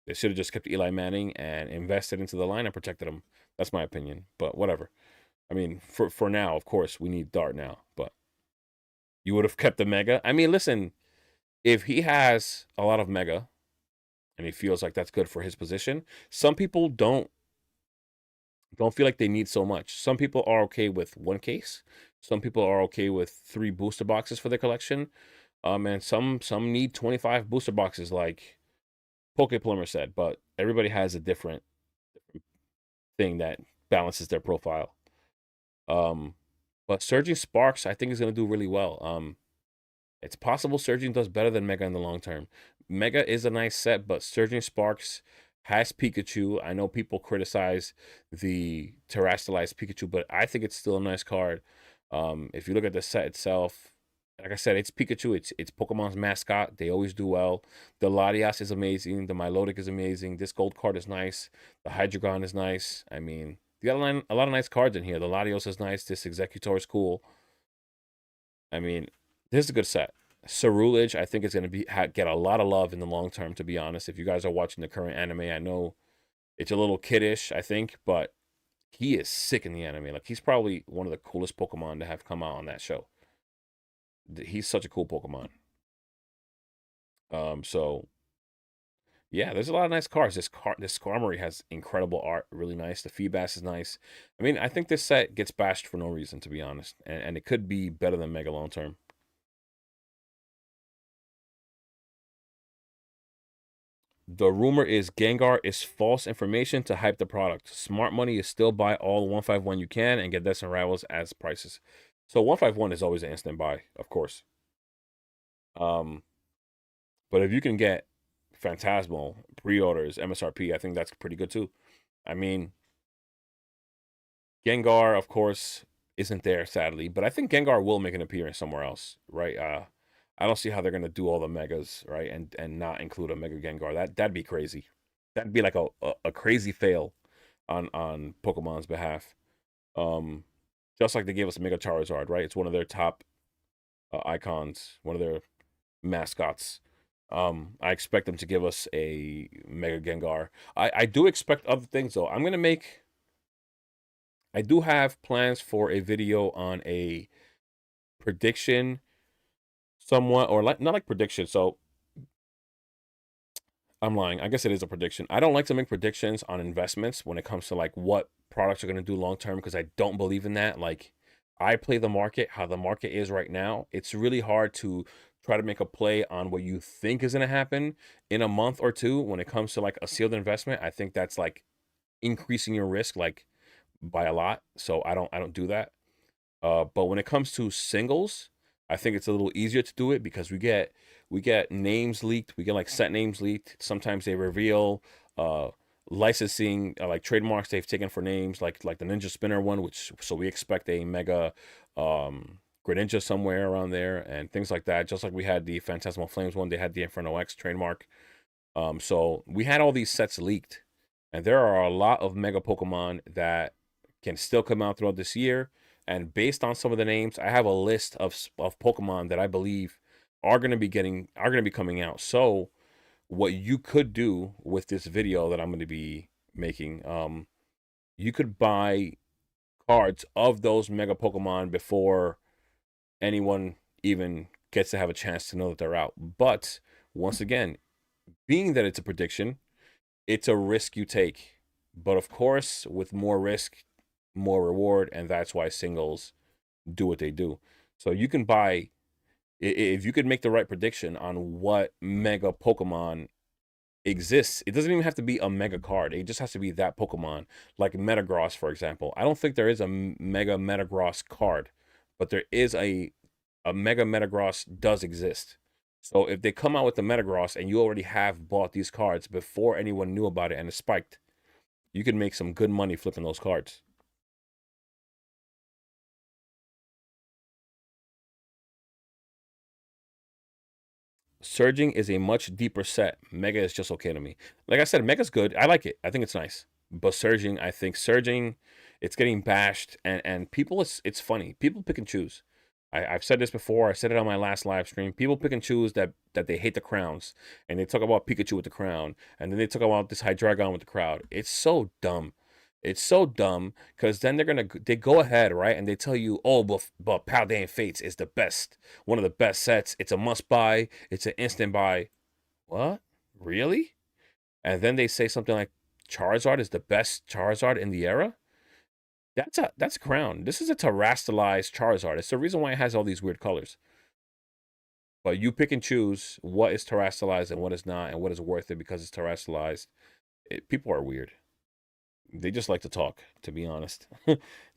A: They should have just kept Eli Manning and invested into the line and protected him. That's my opinion, but whatever. I mean, for now, of course, we need Dart now, but you would have kept the Mega. I mean, listen, if he has a lot of Mega and he feels like that's good for his position, some people don't feel like they need so much. Some people are okay with one case. Some people are okay with 3 booster boxes for their collection. And some need 25 booster boxes, like Poke Plumber said. But everybody has a different thing that balances their profile. Um, But Surging Sparks, I think, is going to do really well. It's possible Surging does better than Mega in the long term. Mega is a nice set, but Surging Sparks has Pikachu. I know people criticize the terrestrialized Pikachu, but I think it's still a nice card. If you look at the set itself, like I said, it's Pikachu. It's Pokemon's mascot. They always do well. The Latias is amazing. The Milotic is amazing. This gold card is nice. The Hydreigon is nice. I mean, you got a lot of nice cards in here. The Latios is nice. This Executor is cool. I mean, this is a good set. Cerulege, I think, is going to get a lot of love in the long term, to be honest. If you guys are watching the current anime, I know it's a little kiddish, I think, but he is sick in the anime. Like, he's probably one of the coolest Pokemon to have come out on that show. He's such a cool Pokemon. So yeah, there's a lot of nice cards. This Skarmory has incredible art, really nice. The Feebas is nice. I mean, I think this set gets bashed for no reason, to be honest, and it could be better than Mega long term. The rumor is Gengar is false information to hype the product. Smart money is still buy all 151 you can and get Destined Rivals as prices. So 151 is always an instant buy, of course. Um, but if you can get Phantasmal pre-orders, MSRP, I think that's pretty good too. I mean, Gengar, of course, isn't there sadly, but I think Gengar will make an appearance somewhere else, right? I don't see how they're gonna do all the megas, right, and not include a Mega Gengar. That'd be crazy. That'd be like a crazy fail on Pokemon's behalf. Um, just like they gave us Mega Charizard, right? It's one of their top icons, one of their mascots. I expect them to give us a Mega Gengar. I do expect other things though. I do have plans for a video on a prediction, somewhat, or like not like prediction. So I'm lying. I guess it is a prediction. I don't like to make predictions on investments when it comes to like what products are going to do long term because I don't believe in that. Like I play the market how the market is right now. It's really hard to try to make a play on what you think is going to happen in a month or two when it comes to like a sealed investment. I think that's like increasing your risk like by a lot. So I don't do that. But when it comes to singles, I think it's a little easier to do it because we get names leaked. We get like set names leaked. Sometimes they reveal uh licensing like trademarks they've taken for names like the Ninja Spinner one, which so we expect a mega Greninja somewhere around there and things like that. Just like we had the Phantasmal Flames one, they had the Inferno X trademark. So we had all these sets leaked, and there are a lot of mega Pokemon that can still come out throughout this year. And based on some of the names, I have a list of Pokemon that I believe are gonna be coming out. So what you could do with this video that I'm going to be making, you could buy cards of those mega Pokemon before anyone even gets to have a chance to know that they're out. But once again, being that it's a prediction, it's a risk you take. But of course, with more risk, more reward, and that's why singles do what they do. So you can buy if you could make the right prediction on what mega Pokemon exists. It doesn't even have to be a mega card. It just has to be that Pokemon, like Metagross, for example. I don't think there is a mega Metagross card, but there is a mega Metagross does exist. So if they come out with the Metagross and you already have bought these cards before anyone knew about it and it spiked, you can make some good money flipping those cards. Surging is a much deeper set. Mega is just okay to me. Like I said, Mega's good. I like it. I think it's nice. But Surging, I think Surging, it's getting bashed, and people, it's funny. People pick and choose. I've said this before. I said it on my last live stream. People pick and choose that they hate the crowns, and they talk about Pikachu with the crown, and then they talk about this Hydreigon with the crowd. It's so dumb. It's so dumb because then they go ahead, right, and they tell you, oh, but Paldean Fates is the best, one of the best sets. It's a must buy. It's an instant buy. What? Really? And then they say something like Charizard is the best Charizard in the era. That's a crown. This is a terrestrialized Charizard. It's the reason why it has all these weird colors. But you pick and choose what is terrestrialized and what is not, and what is worth it because it's terrestrialized. People are weird. They just like to talk, to be honest.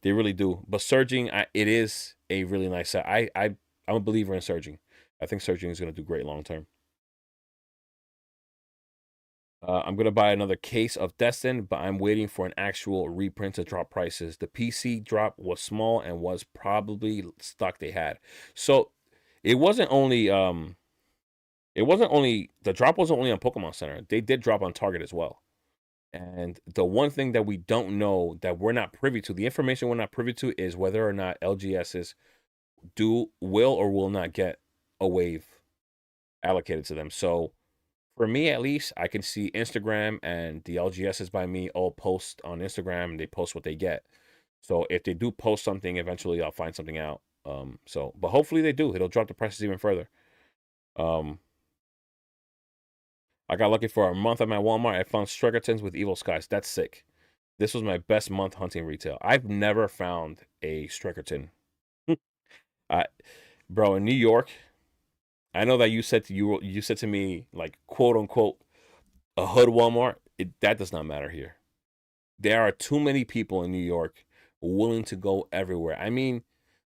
A: They really do. But Surging, it is a really nice set. I'm a believer in Surging. I think Surging is going to do great long term. I'm going to buy another case of Destined, but I'm waiting for an actual reprint to drop prices. The PC drop was small and was probably stock they had. So it wasn't only the drop wasn't only on Pokemon Center. They did drop on Target as well. And the one thing that we don't know, that we're not privy to, the information we're not privy to, is whether or not LGSs will or will not get a wave allocated to them. So for me, at least, I can see Instagram and the LGSs by me all post on Instagram, and they post what they get. So if they do post something, eventually I'll find something out. But hopefully they do. It'll drop the prices even further. Um, I got lucky for a month at my Walmart. I found Strikertons with Evil Skies. That's sick. This was my best month hunting retail. I've never found a Strikerton. I, bro, in New York, I know that you said to me, like, quote unquote, a hood Walmart. That does not matter here. There are too many people in New York willing to go everywhere. I mean,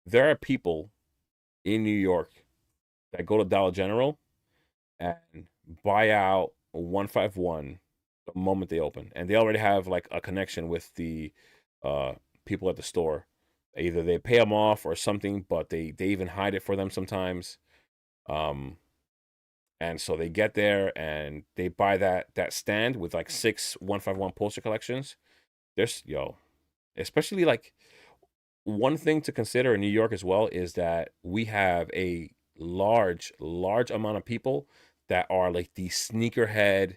A: there are people in New York that go to Dollar General and buy out 151 the moment they open, and they already have like a connection with the uh, people at the store. Either they pay them off or something, but they even hide it for them sometimes. Um, and so they get there and they buy that stand with like 6 151 poster collections. There's especially like one thing to consider in New York as well is that we have a large amount of people that are like the sneakerhead,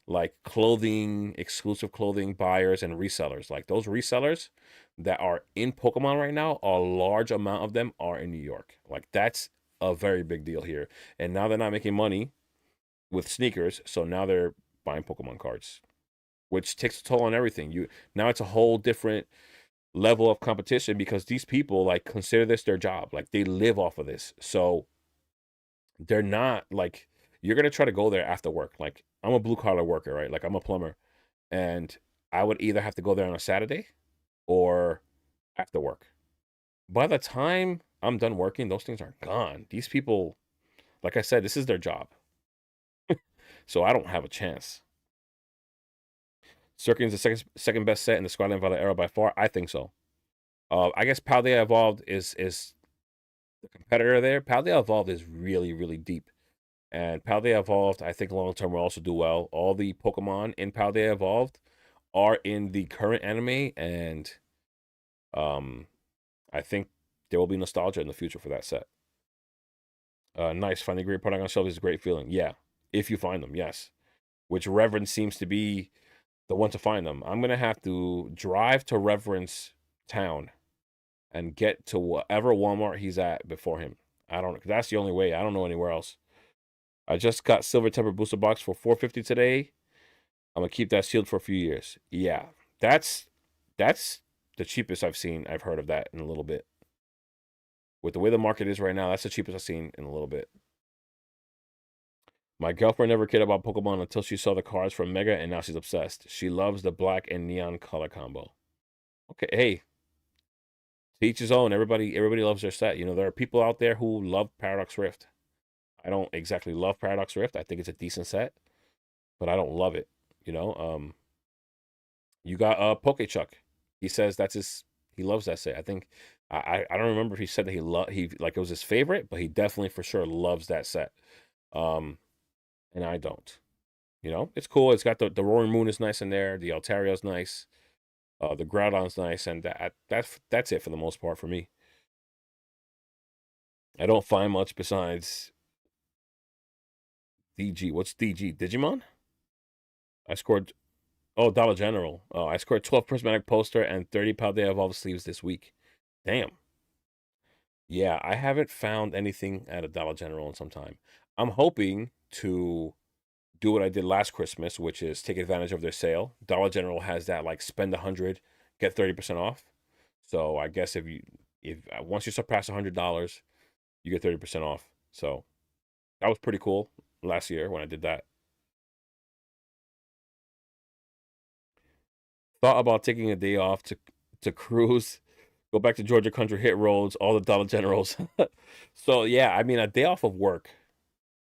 A: like clothing, exclusive clothing buyers and resellers. Like those resellers that are in Pokemon right now, a large amount of them are in New York. Like that's a very big deal here. And now they're not making money with sneakers, so now they're buying Pokemon cards, which takes a toll on everything. Now it's a whole different level of competition because these people like consider this their job. Like they live off of this. So they're not like you're gonna try to go there after work. Like I'm a blue collar worker, right? Like I'm a plumber. And I would either have to go there on a Saturday or after work. By the time I'm done working, those things are gone. These people, like I said, this is their job. So I don't have a chance. Circling is the second best set in the Skyline Valley era by far. I think so. I guess Paldea Evolved is the competitor there. Paldea Evolved is really deep, and Paldea Evolved I think long term will also do well. All the Pokemon in Paldea Evolved are in the current anime, and um, I think there will be nostalgia in the future for that set. Nice, finding a great product on shelf is a great feeling. Yeah, if you find them, yes. Which Reverend seems to be the one to find them. I'm gonna have to drive to Reverend's town and get to whatever Walmart he's at before him. I don't. That's the only way. I don't know anywhere else. I just got Silver Temper booster box for 450 today. I'm gonna keep that sealed for a few years. Yeah, that's that's the cheapest I've seen. I've heard of that in a little bit. With the way the market is right now, that's the cheapest I've seen in a little bit. My girlfriend never cared about Pokemon until she saw the cards from Mega, and now she's obsessed. She loves the black and neon color combo. Okay, hey, to each his own. Everybody loves their set. You know, there are people out there who love Paradox Rift. I don't exactly love Paradox Rift. I think it's a decent set, but I don't love it. You know, you got Pokechuck. He says that's his. He loves that set. I think I don't remember if he said that he like it was his favorite, but he definitely for sure loves that set. Um, and I don't. You know, it's cool. It's got the Roaring Moon is nice in there. The Altario's nice. The Groudon's nice, and that's it for the most part for me. I don't find much besides DG. What's DG? Digimon? I scored. Oh, Dollar General. Oh, I scored 12 prismatic poster and 30 Paldea Evolved sleeves this week. Damn. Yeah, I haven't found anything at a Dollar General in some time. I'm hoping to do what I did last Christmas, which is take advantage of their sale. Dollar General has that like spend 100, get 30% off. So I guess if once you surpass $100, you get 30% off. So that was pretty cool last year when I did that. Thought about taking a day off to cruise, go back to Georgia country, hit roads, all the Dollar Generals. So yeah, I mean a day off of work,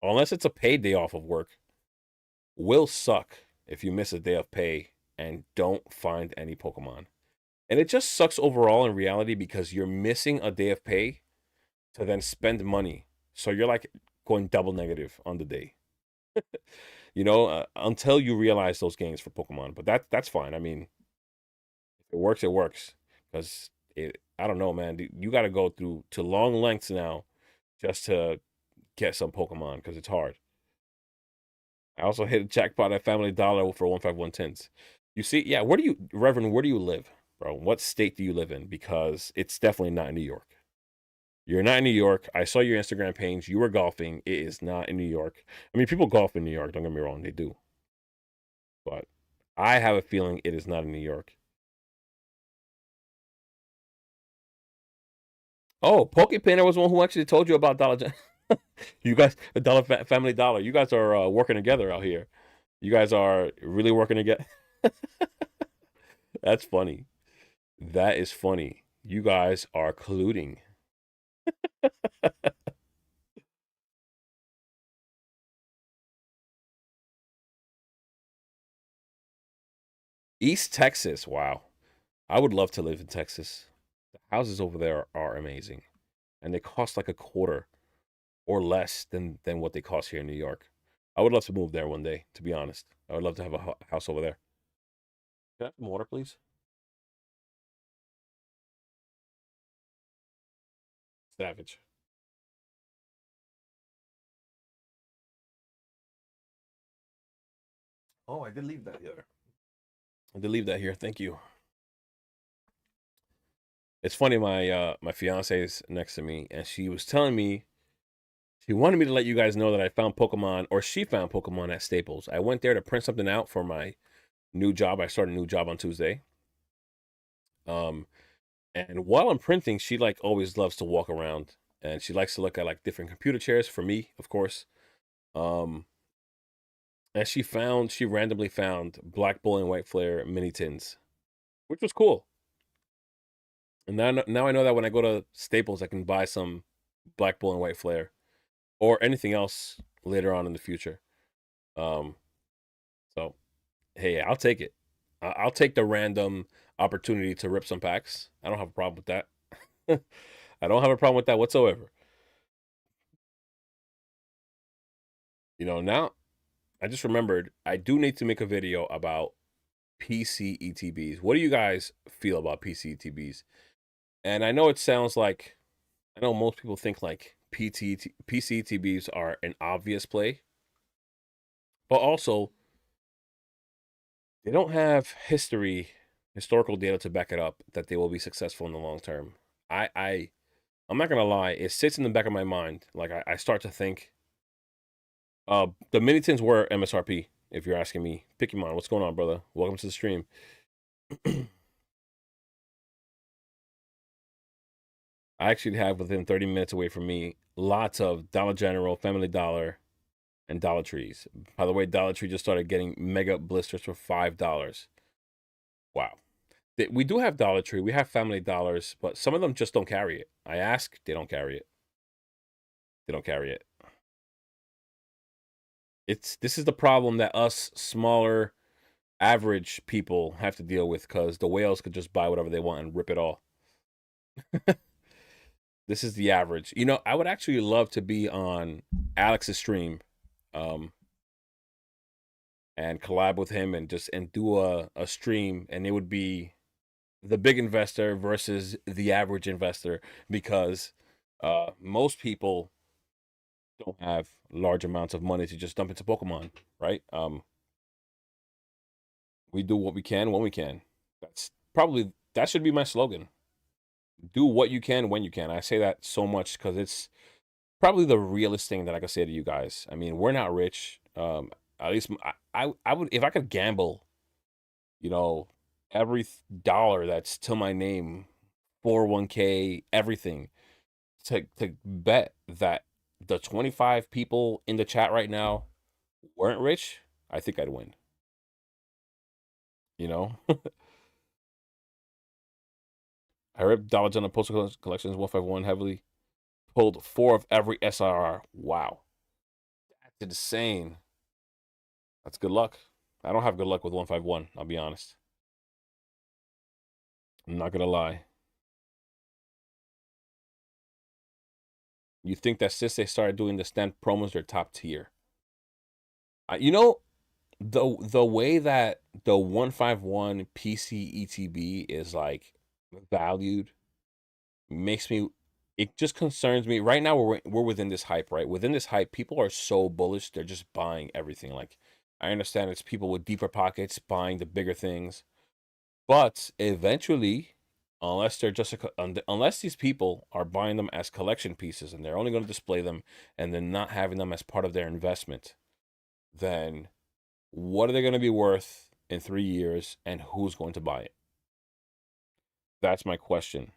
A: unless it's a paid day off of work, will suck if you miss a day of pay and don't find any Pokemon. And it just sucks overall in reality because you're missing a day of pay to then spend money. So you're like going double negative on the day, until you realize those gains for Pokemon. But that's fine. I mean, if it works, it works. Because I don't know, man. You got to go through to long lengths now just to get some Pokemon because it's hard. I also hit a jackpot at Family Dollar for 151 cents. You see, yeah. Reverend? Where do you live, bro? What state do you live in? Because it's definitely not in New York. You're not in New York. I saw your Instagram page. You were golfing. It is not in New York. I mean, people golf in New York. Don't get me wrong, they do. But I have a feeling it is not in New York. Oh, Poke Painter was one who actually told you about Dollar General. You guys, the Family Dollar. You guys are working together out here. You guys are really working together. That's funny. That is funny. You guys are colluding. East Texas. Wow. I would love to live in Texas. The houses over there are amazing, and they cost like a quarter or less than what they cost here in New York. I would love to move there one day. To be honest, I would love to have a house over there. Can I have some water, please? Savage. Oh, I did leave that here. I did leave that here. Thank you. It's funny. My fiance is next to me, and she was telling me she wanted me to let you guys know that I found Pokemon, or she found Pokemon at Staples. I went there to print something out for my new job. I started a new job on Tuesday. Um, and while I'm printing, she like always loves to walk around, and she likes to look at like different computer chairs for me, of course. Um, and she randomly found Black Bull and White Flare mini tins, which was cool. And now I know that when I go to Staples, I can buy some Black Bull and White Flare or anything else later on in the future. Um, so hey, I'll take it. I'll take the random opportunity to rip some packs. I don't have a problem with that. I don't have a problem with that whatsoever. Now I just remembered I do need to make a video about PC ETBs. What do you guys feel about PC ETBs? And I know it sounds like I know most people think like PC ETBs are an obvious play, but also they don't have historical data to back it up that they will be successful in the long term. I'm not gonna lie, it sits in the back of my mind. Like I start to think, the mini tins were MSRP. If you're asking me, Pokemon, what's going on, brother? Welcome to the stream. I actually have within 30 minutes away from me lots of Dollar General, Family Dollar, and Dollar Trees. By the way, Dollar Tree just started getting mega blisters for $5. Wow. We do have Dollar Tree, we have Family Dollars, but some of them just don't carry it. I ask, they don't carry it. They don't carry it. This is the problem that us smaller average people have to deal with because the whales could just buy whatever they want and rip it all. This is the average. I would actually love to be on Alex's stream, um, and collab with him and do a stream, and it would be the big investor versus the average investor because most people don't have large amounts of money to just dump into Pokemon, right? We do what we can when we can. That should be my slogan. Do what you can when you can. I say that so much because it's probably the realest thing that I could say to you guys. I mean, we're not rich. At least I would if I could gamble, you know, every dollar that's to my name, 401k, everything to bet that the 25 people in the chat right now weren't rich, I think I'd win. You know? I ripped Dollar General Postal Collections 151 heavily. Pulled 4 of every SRR. Wow. That's insane. That's good luck. I don't have good luck with 151, I'll be honest. I'm not gonna lie. You think that since they started doing the stand promos, they're top tier. You know, the way that the 151 PC ETB is like valued makes me, it just concerns me. Right now we're within this hype, right? Within this hype, people are so bullish, they're just buying everything. Like, I understand it's people with deeper pockets buying the bigger things, but eventually, unless they're just unless these people are buying them as collection pieces and they're only going to display them and then not having them as part of their investment, then what are they going to be worth in 3 years, and who's going to buy it? That's my question.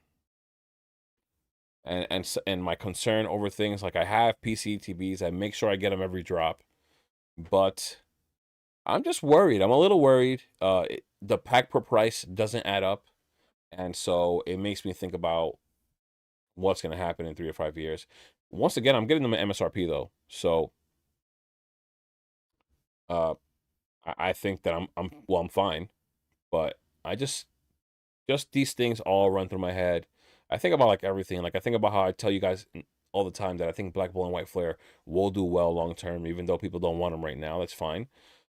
A: And my concern over things like, I have PCTBs, I make sure I get them every drop, but I'm just worried. I'm a little worried. The pack per price doesn't add up, and so it makes me think about what's going to happen in 3 or 5 years. Once again, I'm getting them at MSRP though, so uh, I think that I'm fine, but I just these things all run through my head. I think about like everything. Like, I think about how I tell you guys all the time that I think Black Bull and White Flare will do well long term, even though people don't want them right now. That's fine.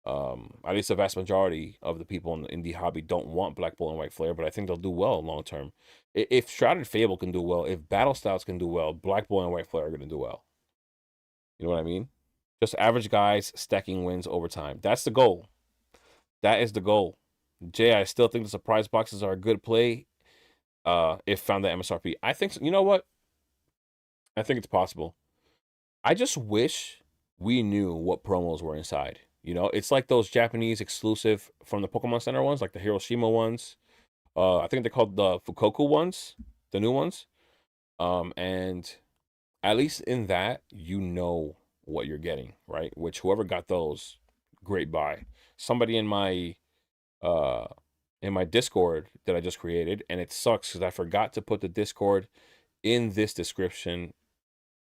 A: At least the vast majority of the people in the hobby don't want Black Bull and White Flare, but I think they'll do well long term. If Shrouded Fable can do well, if Battle Styles can do well, Black Bull and White Flare are going to do well. You know what I mean? Just average guys stacking wins over time. That's the goal. That is the goal. Jay, I still think the surprise boxes are a good play. If found at MSRP, I think so. You know what? I think it's possible. I just wish we knew what promos were inside. You know, it's like those Japanese exclusive from the Pokemon Center ones, like the Hiroshima ones. I think they're called the Fukoku ones, the new ones. And at least in that, you know what you're getting, right? Which whoever got those, great buy. Somebody uh in my Discord that I just created, and it sucks because I forgot to put the Discord in this description,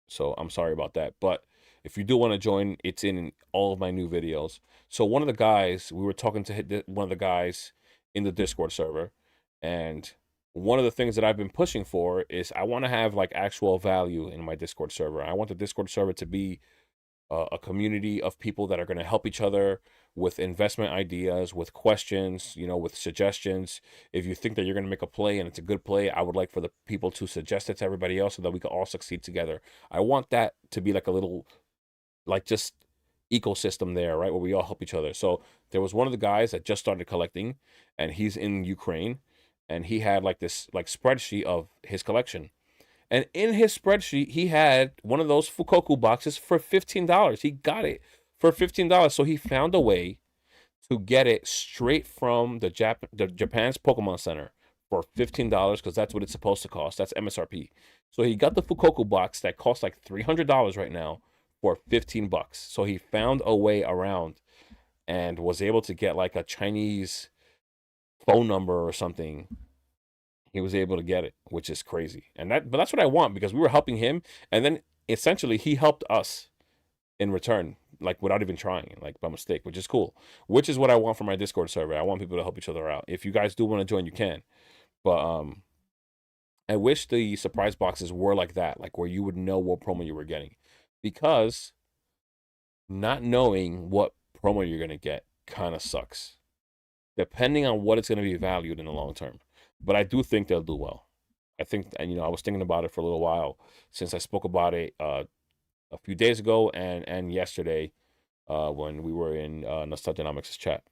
A: so I'm sorry about that. But if you do want to join, it's in all of my new videos. So one of the guys, we were talking to one of the guys in the Discord server, and one of the things that I've been pushing for is I want to have like actual value in my Discord server. I want the Discord server to be a community of people that are going to help each other with investment ideas, with questions, you know, with suggestions. If you think that you're going to make a play and it's a good play, I would like for the people to suggest it to everybody else so that we can all succeed together. I want that to be like a little, like, just ecosystem there, right, where we all help each other. So there was one of the guys that just started collecting, and he's in Ukraine, and he had like this like spreadsheet of his collection, and in his spreadsheet, he had one of those Fukoku boxes for $15. He got it for $15. So he found a way to get it straight from the Japan's Pokemon Center for $15, because that's what it's supposed to cost. That's MSRP. So he got the Fukoku box that costs like $300 right now for 15 bucks. So he found a way around and was able to get like a Chinese phone number or something. He was able to get it, which is crazy. But that's what I want, because we were helping him, and then essentially he helped us in return, like without even trying, like by mistake, which is cool. Which is what I want for my Discord server. I want people to help each other out. If you guys do want to join, you can. But I wish the surprise boxes were like that, like where you would know what promo you were getting, because not knowing what promo you're gonna get kind of sucks, depending on what it's gonna be valued in the long term. But I do think they'll do well. I think, and you know, I was thinking about it for a little while since I spoke about it a few days ago and yesterday when we were in Nostalgianomics' chat.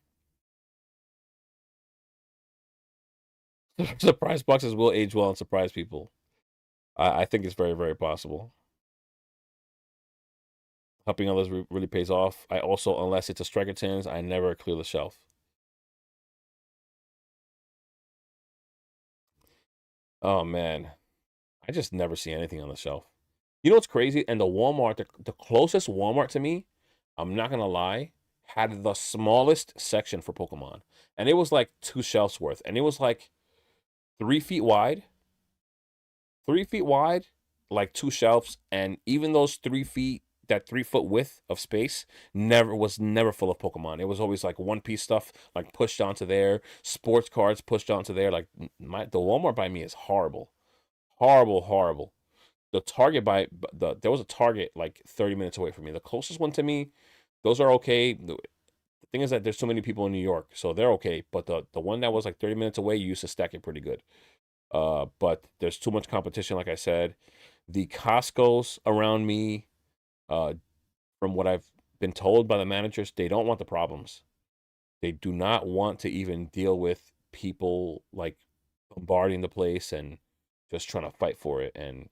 A: Surprise boxes will age well and surprise people. I think it's very, very possible. Helping others really pays off. I also, unless it's a Striker Tins, I never clear the shelf. Oh man, I just never see anything on the shelf. You know what's crazy? And the Walmart, the closest Walmart to me, I'm not gonna lie, had the smallest section for Pokemon, and it was like 2 shelves worth, and it was like 3 feet wide, 3 feet wide, like 2 shelves, and even those 3 feet, that 3 foot width of space, never full of Pokemon. It was always like one piece stuff like pushed onto there, sports cards pushed onto there. Like the Walmart by me is horrible, horrible, horrible. The Target there was a Target like 30 minutes away from me. The closest one to me, those are okay. The thing is that there's so many people in New York, so they're okay. But the one that was like 30 minutes away, you used to stack it pretty good. But there's too much competition, like I said. The Costco's around me, uh, from what I've been told by the managers, they don't want the problems. They do not want to even deal with people like bombarding the place and just trying to fight for it. And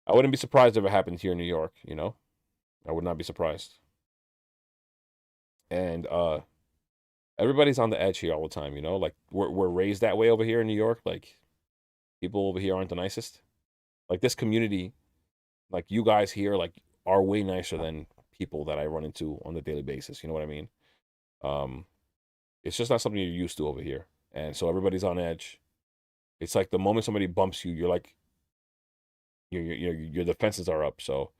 A: I wouldn't be surprised if it happened here in New York, you know? I would not be surprised. And everybody's on the edge here all the time, you know? Like we're raised that way over here in New York. Like people over here aren't the nicest. Like this community, like you guys here, like are way nicer than people that I run into on the daily basis. You know what I mean? Um, it's just not something you're used to over here, and so everybody's on edge. It's like the moment somebody bumps you, you're like your defenses are up. So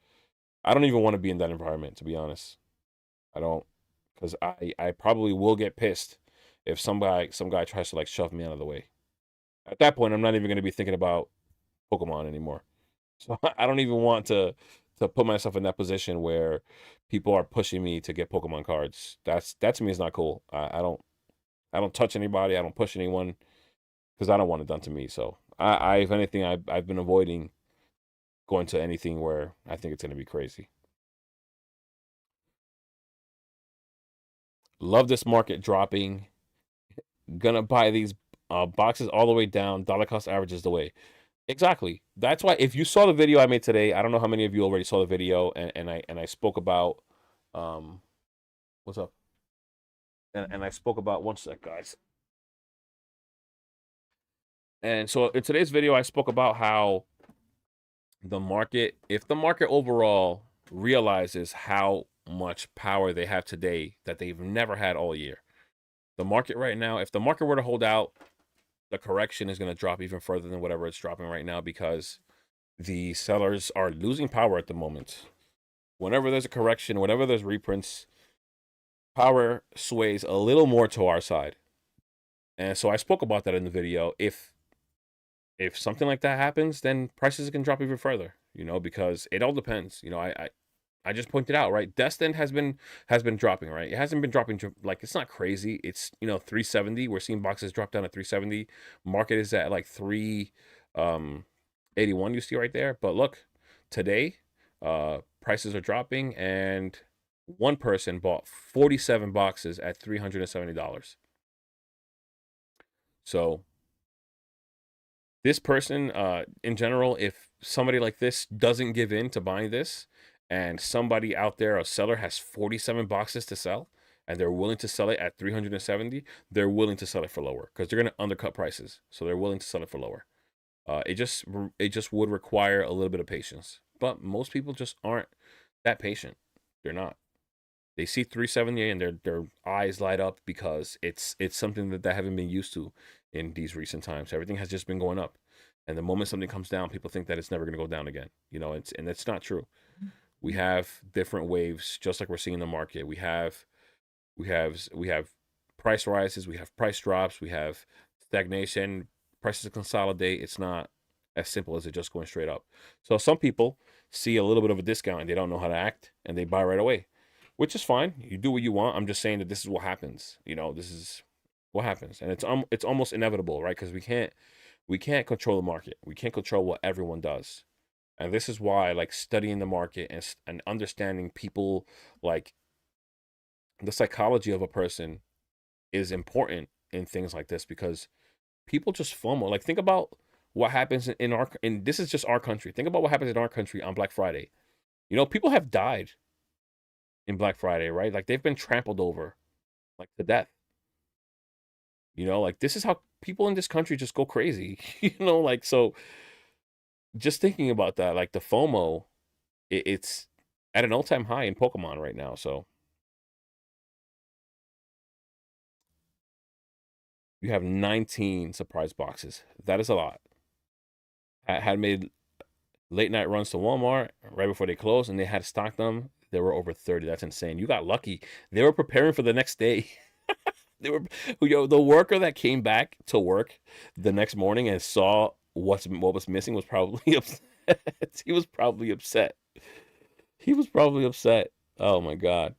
A: I don't even want to be in that environment, to be honest. I don't, because I probably will get pissed if some guy tries to like shove me out of the way. At that point, I'm not even going to be thinking about Pokemon anymore. So I don't even want to put myself in that position where people are pushing me to get Pokemon cards. That to me is not cool. I don't touch anybody. I don't push anyone because I don't want it done to me. So I if anything, I've been avoiding going to anything where I think it's gonna be crazy. Love this market dropping. Gonna buy these boxes all the way down. Dollar cost average is the way. Exactly. That's why if you saw the video I made today, I don't know how many of you already saw the video, and I spoke about um what's up? And I spoke about one sec, guys. And so in today's video, I spoke about how the market, if the market overall realizes how much power they have today that they've never had all year. The market right now, if the market were to hold out, the correction is going to drop even further than whatever it's dropping right now because the sellers are losing power at the moment. Whenever there's a correction, whenever there's reprints, power sways a little more to our side. And so I spoke about that in the video. If something like that happens, then prices can drop even further, you know, because it all depends. You know, I just pointed out, right? Destined has been dropping, right? It hasn't been dropping like it's not crazy. It's 370. We're seeing boxes drop down at 370. Market is at like 381 you see right there. But look, today prices are dropping and one person bought 47 boxes at $370. So this person, in general, if somebody like this doesn't give in to buying this, and somebody out there, a seller, has 47 boxes to sell, and they're willing to sell it at 370, they're willing to sell it for lower because they're going to undercut prices. So they're willing to sell it for lower. It just would require a little bit of patience, but most people just aren't that patient. They're not. They see 370 and their eyes light up because it's something that they haven't been used to in these recent times. Everything has just been going up. And the moment something comes down, people think that it's never going to go down again. It's not true. We have different waves just like we're seeing in the market. We have price rises, we have price drops, we have stagnation, prices consolidate. It's not as simple as it just going straight up. So some people see a little bit of a discount and they don't know how to act and they buy right away, which is fine. You do what you want. I'm just saying that this is what happens. This is what happens, and it's almost inevitable, right? Because we can't control the market. We can't control what everyone does, and this is why like studying the market and understanding people, like the psychology of a person, is important in things like this because people just FOMO. Like think about what happens in this is just our country. Think about what happens in our country on Black Friday. People have died in Black Friday, right? Like they've been trampled over, like to death. Like this is how people in this country just go crazy. Like so. Just thinking about that, like the FOMO, it's at an all-time high in Pokemon right now. So you have 19 surprise boxes. That is a lot. had made late night runs to Walmart right before they closed, and they had stocked them. They were over 30. That's insane. You got lucky. They were preparing for the next day. They were, the worker that came back to work the next morning and saw what was missing was probably upset. He was probably upset. He was probably upset. Oh my god.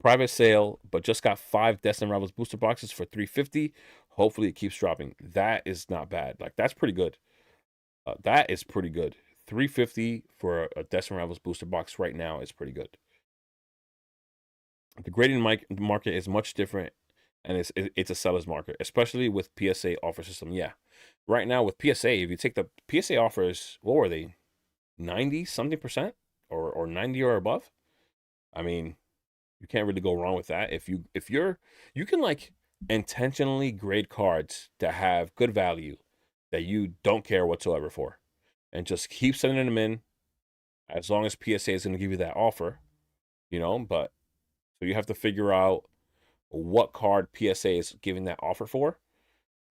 A: Private sale, but just got 5 Destined Rivals booster boxes for 350. Hopefully it keeps dropping. That is not bad. Like that's pretty good. That is pretty good. 350 for a Destined Rivals booster box right now is pretty good. The grading market is much different, and it's a seller's market, especially with PSA offer system. Yeah, right now with PSA, if you take the PSA offers, what were they, 90 something percent, or 90 or above? I mean, you can't really go wrong with that. You can like intentionally grade cards that have good value that you don't care whatsoever for, and just keep sending them in as long as PSA is going to give you that offer, But so you have to figure out what card PSA is giving that offer for,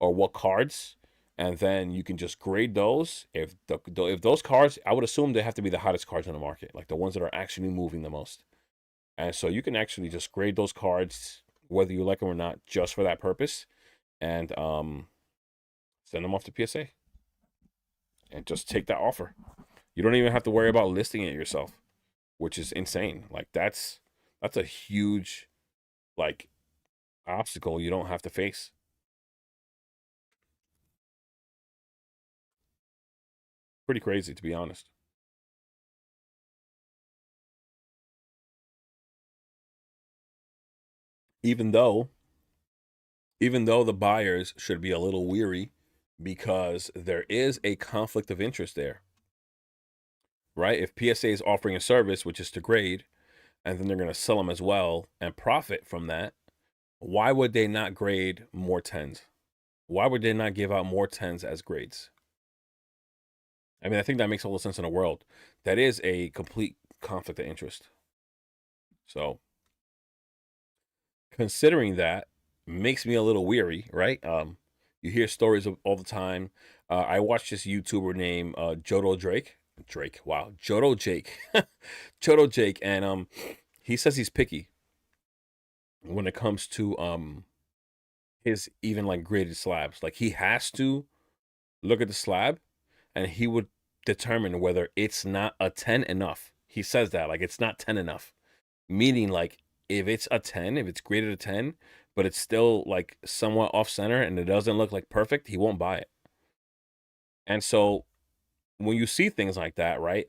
A: or what cards, and then you can just grade those. If those cards, I would assume they have to be the hottest cards on the market, like the ones that are actually moving the most. And so you can actually just grade those cards whether you like them or not, just for that purpose, and send them off to PSA and just take that offer. You don't even have to worry about listing it yourself, which is insane. Like that's a huge like obstacle you don't have to face. Pretty crazy, to be honest. Even though, even though the buyers should be a little weary because there is a conflict of interest there, right? If PSA is offering a service, which is to grade, and then they're going to sell them as well and profit from that, why would they not grade more tens? Why would they not give out more tens as grades? I mean, I think that makes all the sense in the world. That is a complete conflict of interest. So considering that makes me a little weary, right? You hear stories of all the time. I watched this YouTuber named Jodo Drake. Drake, wow, Jodo Jake, Jodo Jake, and he says he's picky when it comes to his even like graded slabs. Like he has to look at the slab, and he would determine whether it's not a 10 enough. He says that like it's not 10 enough, meaning like if it's a 10, if it's graded a 10, but it's still like somewhat off center and it doesn't look like perfect, he won't buy it. And so when you see things like that, right?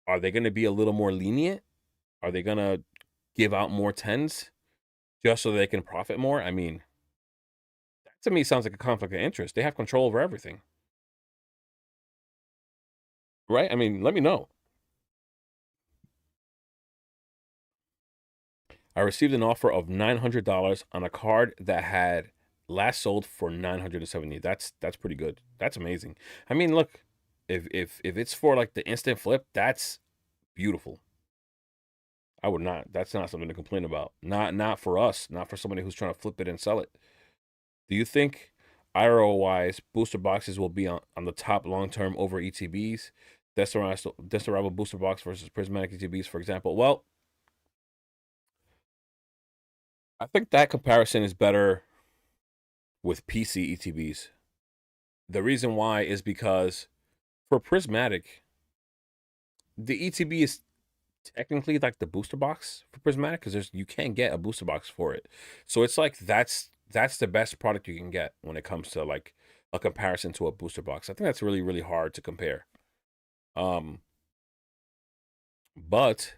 A: Are they going to be a little more lenient? Are they going to give out more tens just so they can profit more? I mean, that to me sounds like a conflict of interest. They have control over everything, right? I mean, let me know. I received an offer of $900 on a card that had last sold for 970. That's pretty good. That's amazing. I mean, look, if it's for like the instant flip, that's beautiful. I would not. That's not something to complain about. Not for us. Not for somebody who's trying to flip it and sell it. Do you think IRO wise booster boxes will be on the top long term over ETBs? Destined booster box versus prismatic ETBs, for example. Well, I think that comparison is better with PC ETBs. The reason why is because for prismatic, the ETB is technically like the booster box for prismatic because you can't get a booster box for it. So it's like that's the best product you can get when it comes to like a comparison to a booster box. I think that's really really hard to compare. Um, but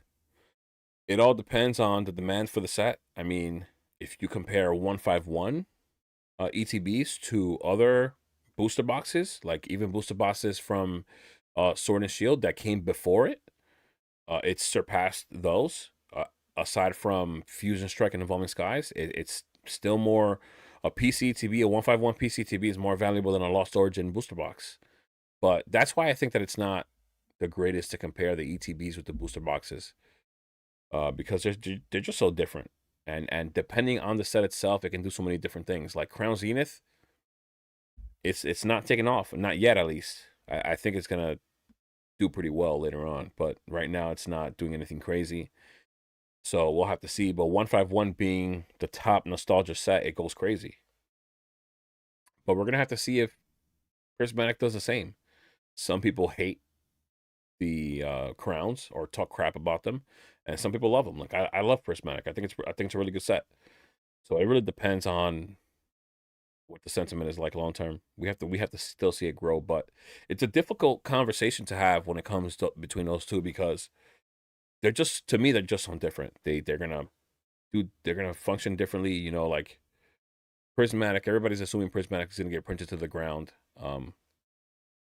A: it all depends on the demand for the set. I mean, if you compare 151 ETBs to other booster boxes, like even booster boxes from Sword and Shield that came before it, it's surpassed those. Aside from Fusion Strike and Evolving Skies, it's still more a PCTB, a 151 PCTB is more valuable than a Lost Origin booster box. But that's why I think that it's not the greatest to compare the ETBs with the booster boxes, because they're just so different. And depending on the set itself, it can do so many different things. Like Crown Zenith, it's not taken off, not yet at least. I think it's gonna do pretty well later on, but right now it's not doing anything crazy. So we'll have to see. But 151 being the top nostalgia set, it goes crazy. But we're gonna have to see if Prismatic does the same. Some people hate the crowns or talk crap about them, and some people love them. Like I love Prismatic. I think it's a really good set. So it really depends on what the sentiment is like long term. We have to still see it grow, but it's a difficult conversation to have when it comes to between those two because they're just to me they're just so different. They're gonna function differently. You know, like Prismatic. Everybody's assuming Prismatic is gonna get printed to the ground.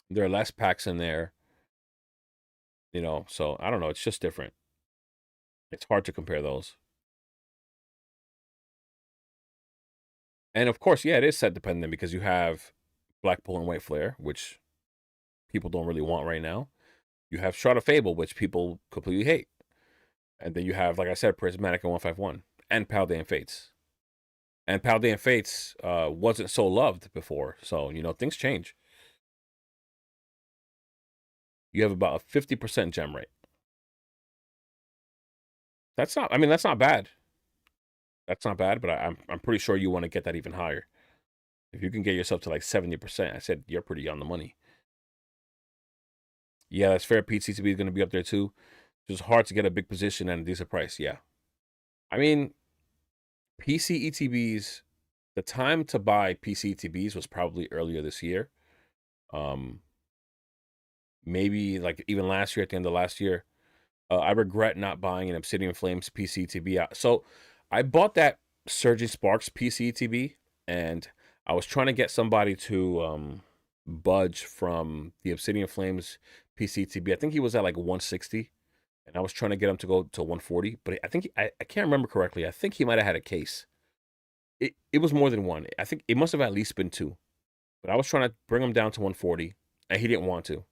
A: There are less packs in there. You know, so I don't know. It's just different. It's hard to compare those. And of course, yeah, it is set dependent because you have Black Bull and White Flare, which people don't really want right now. You have Shroud of Fable, which people completely hate. And then you have, like I said, Prismatic and 151 and Paldean Fates. And Paldean Fates wasn't so loved before. So, you know, things change. You have about a 50% gem rate. That's not bad. That's not bad, but I'm pretty sure you want to get that even higher. If you can get yourself to like 70%, I said you're pretty on the money. Yeah, that's fair. PCTB is going to be up there too. It's hard to get a big position at a decent price. Yeah. I mean, PC ETBs, the time to buy PC ETBs was probably earlier this year. Um, Maybe like even last year, at the end of last year. I regret not buying an Obsidian Flames PC ETB. So I bought that Surging Sparks PC ETB, and I was trying to get somebody to budge from the Obsidian Flames PC ETB. I think he was at like 160, and I was trying to get him to go to 140, but I think I can't remember correctly. I think he might have had a case. It was more than one. I think it must have at least been two. But I was trying to bring him down to 140, and he didn't want to.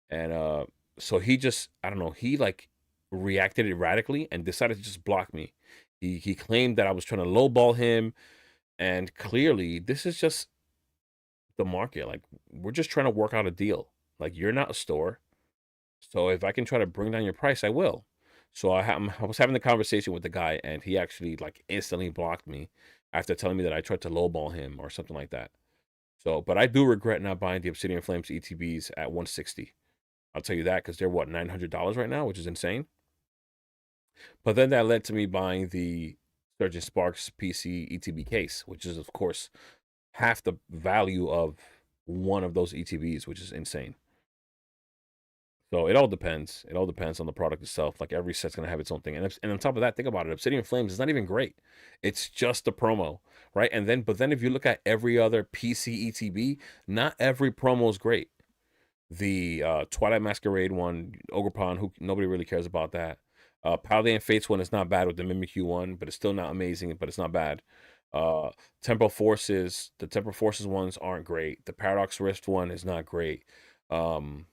A: And so he just I don't know, he like reacted erratically and decided to just block me. He claimed that I was trying to lowball him, and clearly this is just the market. Like we're just trying to work out a deal. Like you're not a store. So if I can try to bring down your price, I will. So I was having the conversation with the guy, and he actually like instantly blocked me after telling me that I tried to lowball him or something like that. So, but I do regret not buying the Obsidian Flames ETBs at 160. I'll tell you that because they're what $900 right now, which is insane. But then that led to me buying the Surgeon Sparks PC ETB case, which is of course half the value of one of those ETBs, which is insane. So it all depends. It all depends on the product itself. Like every set's gonna have its own thing. And on top of that, think about it. Obsidian Flames is not even great. It's just a promo, right? But then if you look at every other PC ETB, not every promo is great. The Twilight Masquerade one, Ogerpon, who nobody really cares about that. Paldean Fates one is not bad with the Mimikyu one, but it's still not amazing, but it's not bad. Uh, the Temporal Forces ones aren't great. The Paradox Rift one is not great. Um,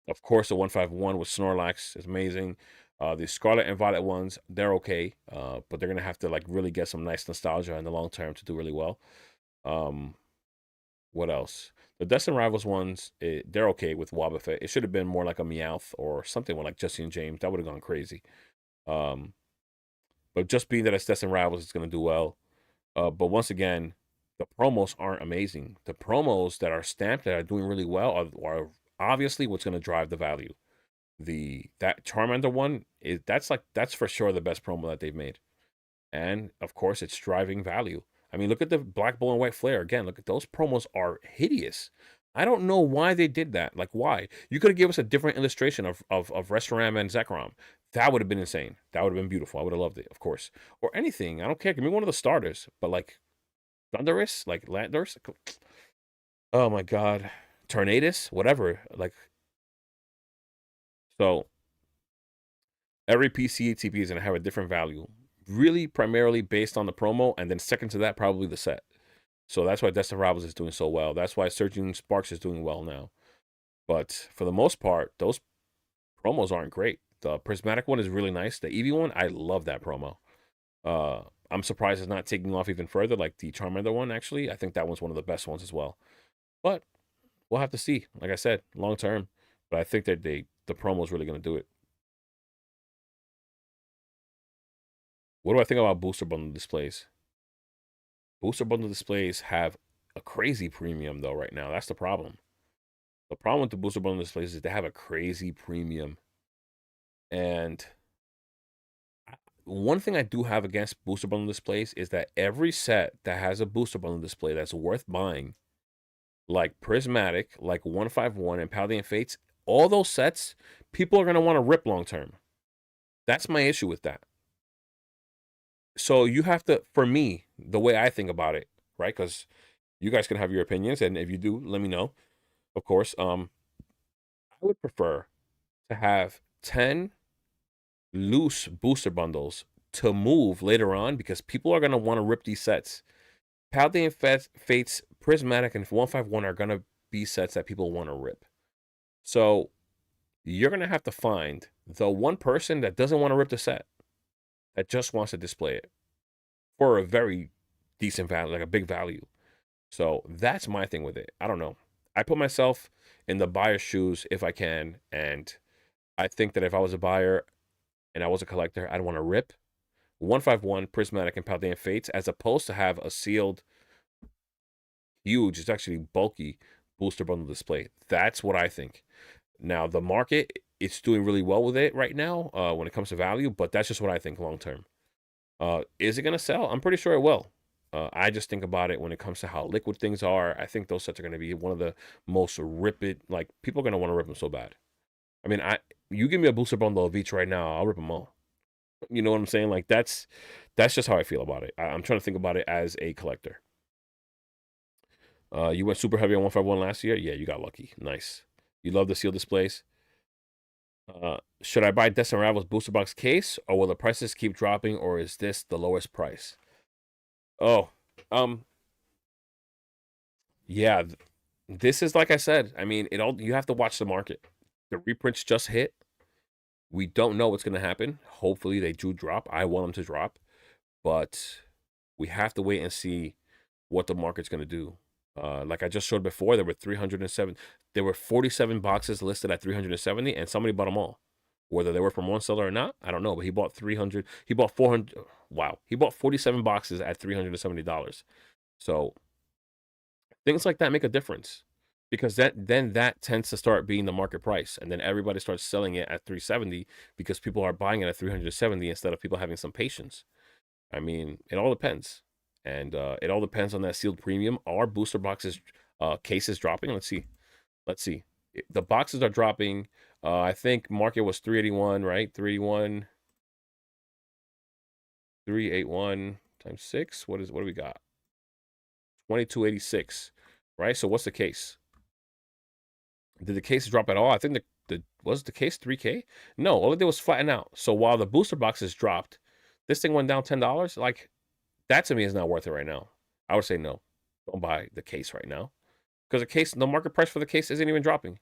A: of course, the 151 with Snorlax is amazing. The Scarlet and Violet ones, they're okay, but they're gonna have to like really get some nice nostalgia in the long term to do really well. Um, what else? The Destined Rivals ones, they're okay with Wobbuffet. It should have been more like a Meowth or something with like Jesse and James. That would have gone crazy. Um, but just being that it's Destined Rivals, it's going to do well. But once again, the promos aren't amazing. The promos that are stamped that are doing really well are obviously what's going to drive the value. That Charmander one that's for sure the best promo that they've made, and of course it's driving value. I mean, look at the Black Bull and White Flare again. Look at those promos are hideous. I don't know why they did that. Like, why? You could have given us a different illustration of Reshiram and Zekrom. That would have been insane. That would have been beautiful. I would have loved it, of course. Or anything. I don't care. Give me one of the starters. But like Thunderous, like Landorus. Oh my God. Tornadus, whatever. Like, so every PC ATP is going to have a different value. Really, primarily based on the promo. And then second to that, probably the set. So that's why Destined Rivals is doing so well. That's why Surging Sparks is doing well now. But for the most part, those promos aren't great. The Prismatic one is really nice. The Eevee one, I love that promo. I'm surprised it's not taking off even further, like the Charmander one, actually. I think that one's one of the best ones as well. But we'll have to see. Like I said, long term, but I think that the promo is really going to do it. What do I think about booster bundle displays? Booster bundle displays have a crazy premium though right now. That's the problem. The problem with the booster bundle displays is they have a crazy premium. And one thing I do have against booster bundle displays is that every set that has a booster bundle display that's worth buying, like Prismatic, like 151 and Paldean Fates, all those sets, people are going to want to rip long term. That's my issue with that. So you have to, for me, the way I think about it, right? Because you guys can have your opinions, and if you do, let me know. Of course, I would prefer to have 10 loose booster bundles to move later on because people are going to want to rip these sets. Paldean Fates, Prismatic, and 151 are going to be sets that people want to rip. So you're going to have to find the one person that doesn't want to rip the set, that just wants to display it for a very decent value, like a big value. So that's my thing with it. I don't know. I put myself in the buyer's shoes if I can, and I think that if I was a buyer and I was a collector, I'd want to rip 151 Prismatic and Paldean Fates as opposed to have a sealed, huge, it's actually bulky booster bundle display. That's what I think. Now the market, it's doing really well with it right now when it comes to value, but that's just what I think long term. Is it going to sell? I'm pretty sure it will. I just think about it when it comes to how liquid things are. I think those sets are going to be one of the most like people are going to want to rip them so bad. I mean, you give me a booster bundle of each right now, I'll rip them all. You know what I'm saying? Like that's just how I feel about it. I'm trying to think about it as a collector. You went super heavy on 151 last year. Yeah, you got lucky. Nice. You love the seal displays. Should I buy Destined Rivals booster box case, or will the prices keep dropping, or is this the lowest price? Oh, yeah. This is like I said. I mean, it all you have to watch the market. The reprints just hit. We don't know what's going to happen. Hopefully, they do drop. I want them to drop, but we have to wait and see what the market's going to do. Like I just showed before, there were 307. There were 47 boxes listed at 370, and somebody bought them all. Whether they were from one seller or not, I don't know. But he bought 300. He bought 400. Wow, he bought 47 boxes at $370. So things like that make a difference because that tends to start being the market price, and then everybody starts selling it at 370 because people are buying it at 370 instead of people having some patience. I mean, it all depends, and it all depends on that sealed premium. Are booster boxes cases dropping? Let's see. The boxes are dropping. I think market was 381, right? 381, 381 times 6. What do we got? 2286, right? So what's the case? Did the case drop at all? I think the was the case 3K? No, all it did was flatten out. So while the booster boxes dropped, this thing went down $10. Like that to me is not worth it right now. I would say no. Don't buy the case right now. Because the market price for the case isn't even dropping.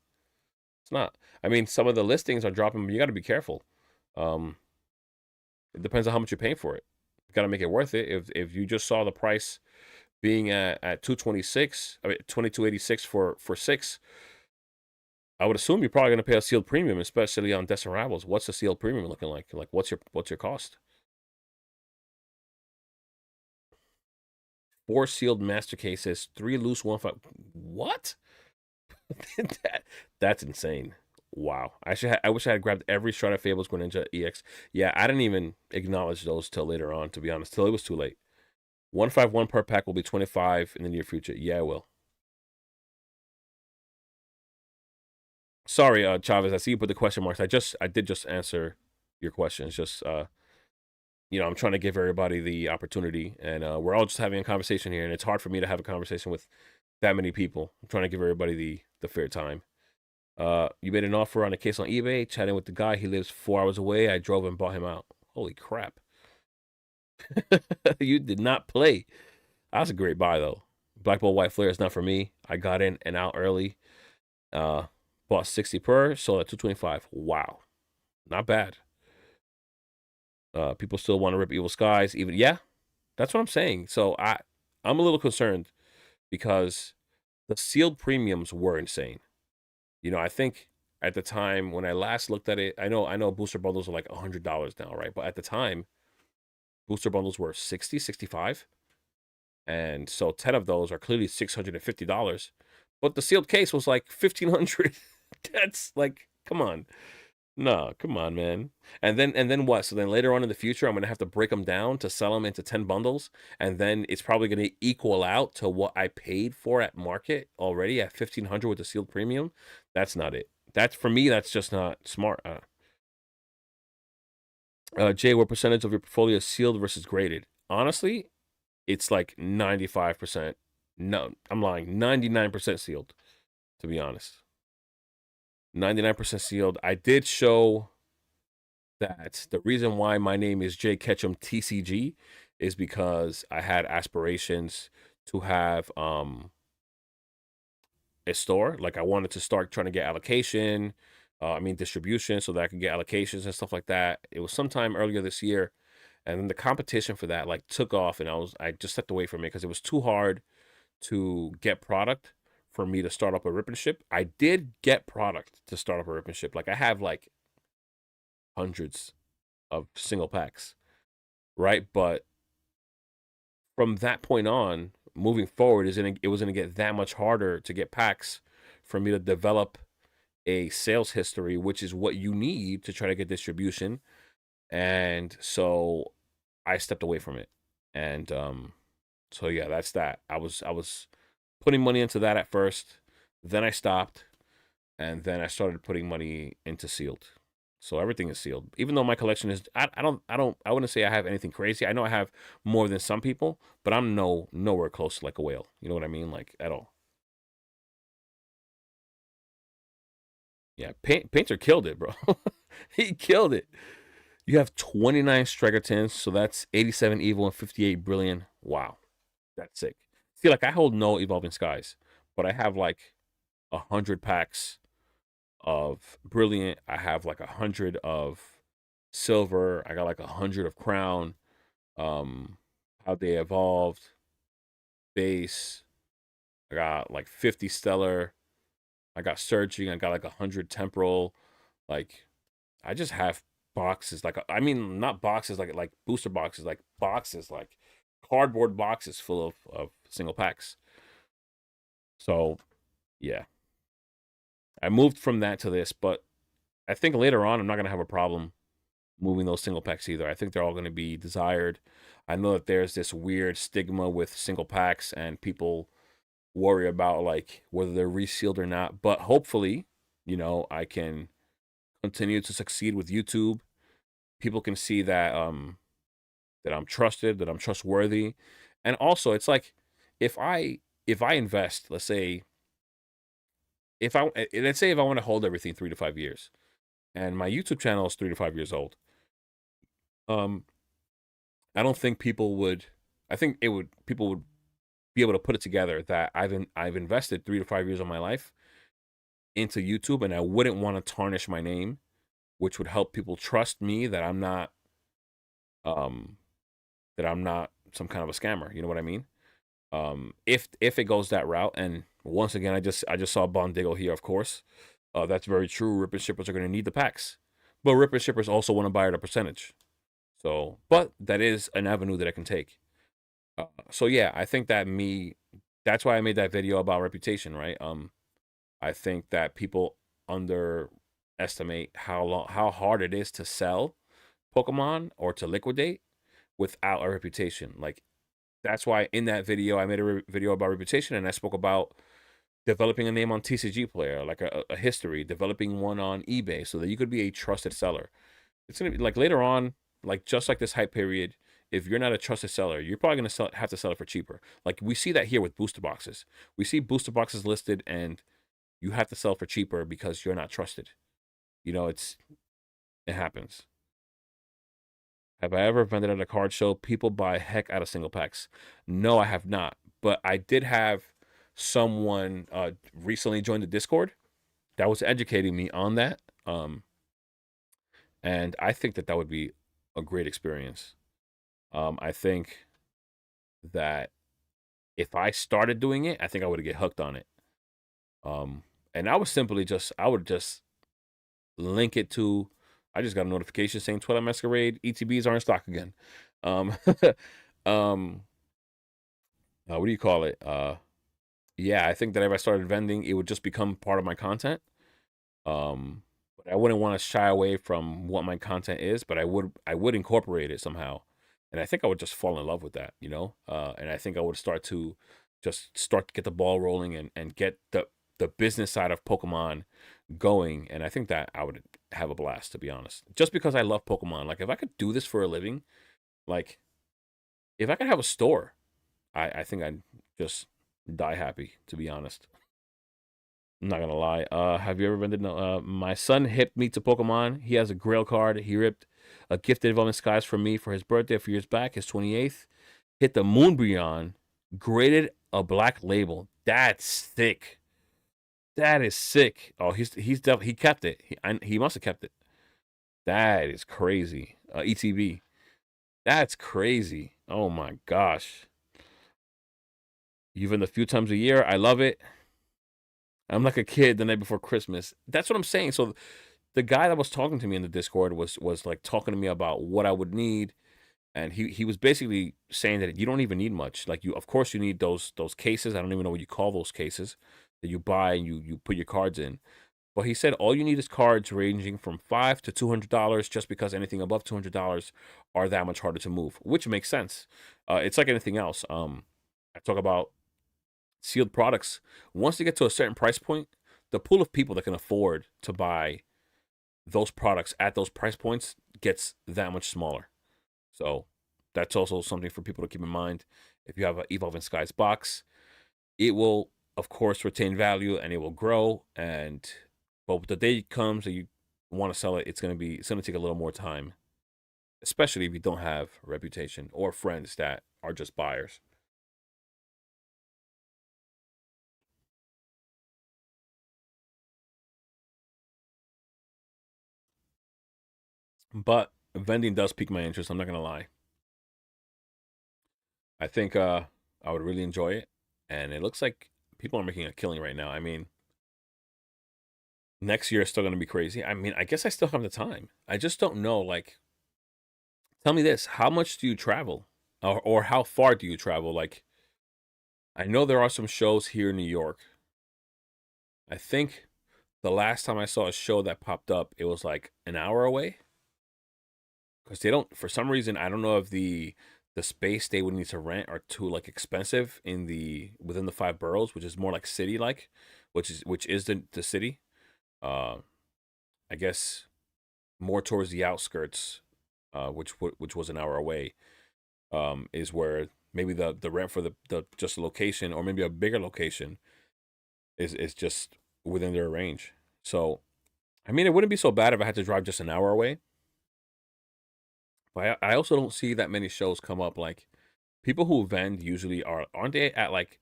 A: It's not. I mean, some of the listings are dropping, but you got to be careful. It depends on how much you're paying for it. You got to make it worth it. If you just saw the price being at 226, I mean 2286 for 6, I would assume you're probably going to pay a sealed premium, especially on Destined Rivals. What's the sealed premium looking like? Like what's your cost? 4 sealed master cases, 3 loose, 1 5. What? That's insane. Wow. I wish I had grabbed every Shard of Fables Greninja EX. Yeah, I didn't even acknowledge those till later on, to be honest. Till it was too late. 151 per pack will be 25 in the near future. Yeah, I will. Sorry, Chavez. I see you put the question marks. I did just answer your question. It's just I'm trying to give everybody the opportunity, and we're all just having a conversation here, and it's hard for me to have a conversation with that many people. I'm trying to give everybody the fair time. You made an offer on a case on eBay, chatting with the guy. He lives 4 hours away. I drove and bought him out. Holy crap. You did not play. That's a great buy, though. Black Ball White Flare is not for me. I got in and out early. Bought 60 per, sold at 225. Wow. Not bad. People still want to rip Evil Skies. Yeah, that's what I'm saying. So I'm a little concerned because the sealed premiums were insane. You know, I think at the time when I last looked at it, I know booster bundles are like $100 now, right? But at the time, booster bundles were 60, 65. And so 10 of those are clearly $650. But the sealed case was like 1,500. That's like, come on. No, come on, man. And then what? So then later on in the future, I'm gonna have to break them down to sell them into 10 bundles, and then it's probably gonna equal out to what I paid for at market already at 1,500 with the sealed premium. That's not it. That's for me. That's just not smart. Jay, what percentage of your portfolio is sealed versus graded? Honestly, it's like 95%. No, I'm lying. 99% sealed. To be honest, 99% sealed. I did show that the reason why my name is Jay Ketchum TCG is because I had aspirations to have a store. Like I wanted to start trying to get allocation, distribution, so that I could get allocations and stuff like that. It was sometime earlier this year, and then the competition for that like took off, and I just stepped away from it because it was too hard to get product for me to start up a rip and ship. I did get product to start up a rip and ship. Like I have like hundreds of single packs, right? But from that point on, moving forward, it was gonna get that much harder to get packs for me to develop a sales history, which is what you need to try to get distribution. And so I stepped away from it. And so yeah, that's that. I was putting money into that at first, then I stopped, and then I started putting money into sealed. So everything is sealed. Even though my collection is, I wouldn't say I have anything crazy. I know I have more than some people, but I'm nowhere close to like a whale. You know what I mean? Like at all. Yeah, Painter killed it, bro. He killed it. You have 29 striker tins, so that's 87 evil and 58 brilliant. Wow, that's sick. See, like I hold no evolving skies, but I have like 100 packs of brilliant. I have like 100 of silver. I got like 100 of crown. How they evolved, base. I got like 50 stellar. I got surging. I got like 100 temporal. Like I just have boxes. Like not boxes like booster boxes. Like boxes like cardboard boxes full of single packs. So yeah, I moved from that to this, but I think later on I'm not gonna have a problem moving those single packs either. I think they're all going to be desired. I know that there's this weird stigma with single packs and people worry about like whether they're resealed or not, but hopefully, I can continue to succeed with YouTube. People can see that I'm trusted, that I'm trustworthy. And also, it's like if I invest, let's say if I want to hold everything 3 to 5 years and my YouTube channel is 3 to 5 years old. Um I don't think people would. I think it would. People would be able to put it together that I've invested 3 to 5 years of my life into YouTube, and I wouldn't want to tarnish my name, which would help people trust me um that I'm not some kind of a scammer. You know what I mean? If it goes that route, and once again, I just saw Bondigo here, of course. That's very true. Rip and shippers are going to need the packs, but rip and shippers also want to buy at a percentage. So, but that is an avenue that I can take. So yeah, I think that's why I made that video about reputation, right? I think that people underestimate how hard it is to sell Pokemon or to liquidate without a reputation. Like that's why in that video I made a video about reputation, and I spoke about developing a name on TCG Player, like a history, developing one on eBay, so that you could be a trusted seller. It's gonna be like later on, like just like this hype period. If you're not a trusted seller, you're probably gonna have to sell it for cheaper. Like we see that here with booster boxes. We see booster boxes listed, and you have to sell for cheaper because you're not trusted. It happens. Have I ever vended at a card show? People buy heck out of single packs. No, I have not. But I did have someone recently join the Discord that was educating me on that. And I think that would be a great experience. I think that if I started doing it, I think I would get hooked on it. And I was simply just I would just link it to. I just got a notification saying Twilight Masquerade ETBs are in stock again. Um, um, what do you call it? Yeah, I think that if I started vending, it would just become part of my content. But I wouldn't want to shy away from what my content is, but I would incorporate it somehow, and I think I would just fall in love with that, you know. And I think I would start to get the ball rolling and get the business side of Pokemon going, and I think that I would have a blast, to be honest. Just because I love Pokemon, like if I could do this for a living, like if I could have a store, I think I'd just die happy, to be honest. I'm not gonna lie. Have you ever been to? My son hipped me to Pokemon. He has a Grail card. He ripped a gifted Evolving Skies from me for his birthday a few years back, his 28th. Hit the Moonbreon, graded a black label. That's sick. That is sick. Oh, he kept it. He must have kept it. That is crazy. ETB. That's crazy. Oh my gosh. Even a few times a year. I love it. I'm like a kid the night before Christmas. That's what I'm saying. So the guy that was talking to me in the Discord was like talking to me about what I would need, and he was basically saying that you don't even need much. Like you, of course, you need those cases. I don't even know what you call those cases that you buy and you put your cards in. But he said all you need is cards ranging from $5 to $200, just because anything above $200 are that much harder to move, which makes sense. It's like anything else. I talk about sealed products. Once they get to a certain price point, the pool of people that can afford to buy those products at those price points gets that much smaller. So that's also something for people to keep in mind. If you have an Evolving Skies box, it will, of course, retain value and it will grow. And but the day comes that you want to sell it, it's gonna take a little more time, especially if you don't have a reputation or friends that are just buyers. But vending does pique my interest. I'm not gonna lie. I think I would really enjoy it, and it looks like people are making a killing right now. I mean, next year is still going to be crazy. I mean, I guess I still have the time. I just don't know. Like, tell me this: how much do you travel, or how far do you travel? Like, I know there are some shows here in New York. I think the last time I saw a show that popped up, it was like an hour away. Because they don't, for some reason, I don't know if the space they would need to rent are too like expensive in the within the five boroughs, which is more like city like, which is the city. Uh, I guess more towards the outskirts, which was an hour away, is where maybe the rent for the just location or maybe a bigger location is just within their range. So I mean, it wouldn't be so bad if I had to drive just an hour away. But I also don't see that many shows come up. Like people who vend usually aren't they at like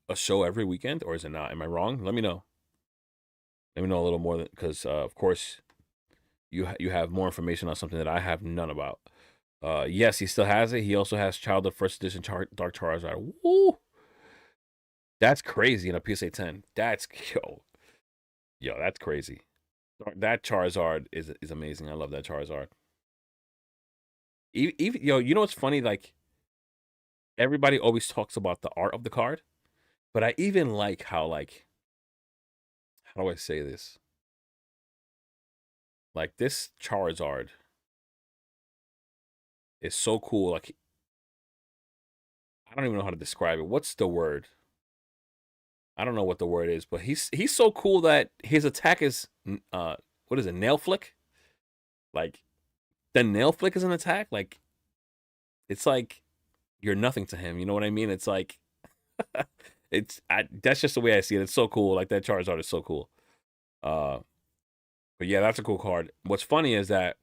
A: a show every weekend, or is it not? Am I wrong? Let me know. Let me know a little more because of course you have more information on something that I have none about. Yes, he still has it. He also has Childhood First Edition Dark Charizard. Woo, that's crazy in a PSA 10. That's yo, that's crazy. That Charizard is amazing. I love that Charizard. Even yo, you know what's funny? Like everybody always talks about the art of the card, but I even like how do I say this? Like this Charizard is so cool. Like I don't even know how to describe it. What's the word? I don't know what the word is, but he's so cool that his attack is what is it? Nail flick? Like the nail flick is an attack? Like it's like you're nothing to him. You know what I mean? It's like that's just the way I see it. It's so cool. Like that Charizard is so cool. Uh but yeah, that's a cool card. What's funny is that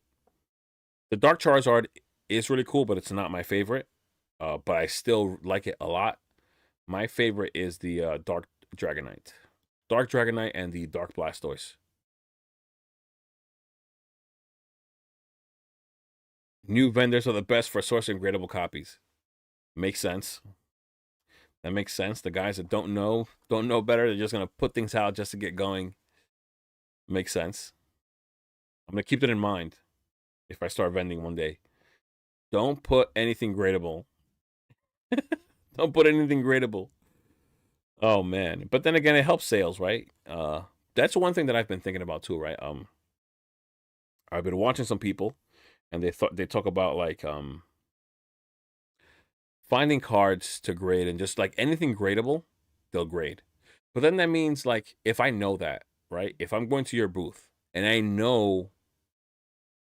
A: the Dark Charizard is really cool, but it's not my favorite. But I still like it a lot. My favorite is the Dragonite. Dark Dragonite and the Dark Blastoise. New vendors are the best for sourcing gradable copies. Makes sense. That makes sense. The guys that don't know better, they're just gonna put things out just to get going. Makes sense. I'm gonna keep that in mind if I start vending one day. Don't put anything gradable. Don't put anything gradable. Oh man. But then again, it helps sales, right? That's one thing that I've been thinking about too, right? I've been watching some people and they talk about like finding cards to grade and just like anything gradable, they'll grade. But then that means like if I know that, right? If I'm going to your booth and I know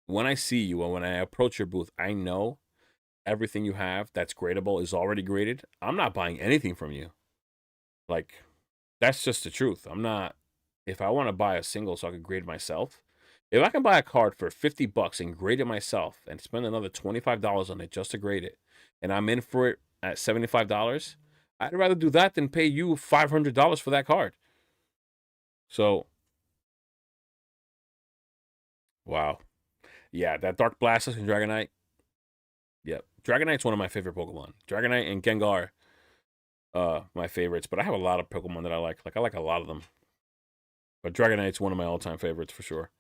A: when I see you and when I approach your booth, I know everything you have that's gradable is already graded. I'm not buying anything from you. Like that's just the truth. I'm not if I want to buy a single so I can grade myself, if I can buy a card for $50 and grade it myself and spend another $25 on it just to grade it, and I'm in for it at $75, I'd rather do that than pay you $500 for that card. So, wow. Yeah, that Dark Blastoise and Dragonite. Yep. Dragonite's one of my favorite Pokemon. Dragonite and Gengar, my favorites. But I have a lot of Pokemon that I like. Like I like a lot of them. But Dragonite's one of my all-time favorites for sure.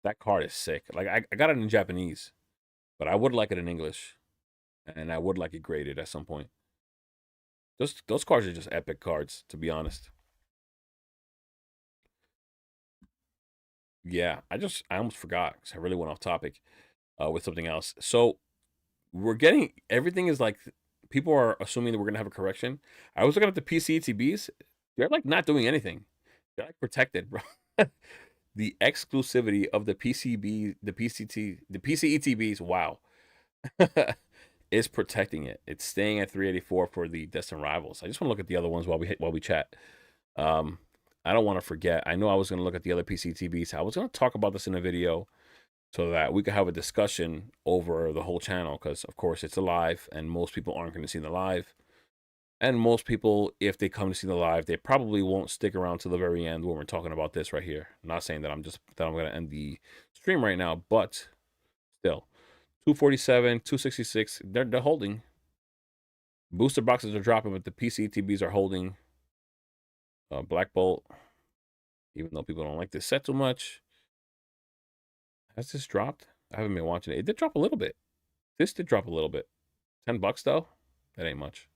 A: That card is sick. Like I got it in Japanese, but I would like it in English, and I would like it graded at some point. Those cards are just epic cards, to be honest. Yeah, I almost forgot because I really went off topic with something else. So we're getting everything is like people are assuming that we're gonna have a correction. I was looking at the PCETBs; they're like not doing anything. They're like protected, bro. The exclusivity of the PCB, the PCETBs. Wow, is protecting it. It's staying at 384 for the Destined Rivals. I just want to look at the other ones while we chat. Um, I don't want to forget. I know I was going to look at the other PCTBs. I was going to talk about this in a video so that we could have a discussion over the whole channel because, of course, it's a live and most people aren't going to see the live. And most people, if they come to see the live, they probably won't stick around to the very end when we're talking about this right here. I'm not saying that I'm going to end the stream right now, but still, 247, 266, they're holding. Booster boxes are dropping, but the PCTBs are holding. Black Bolt, even though people don't like this set too much. Has this dropped? I haven't been watching it. It did drop a little bit. This did drop a little bit. $10 though? That ain't much.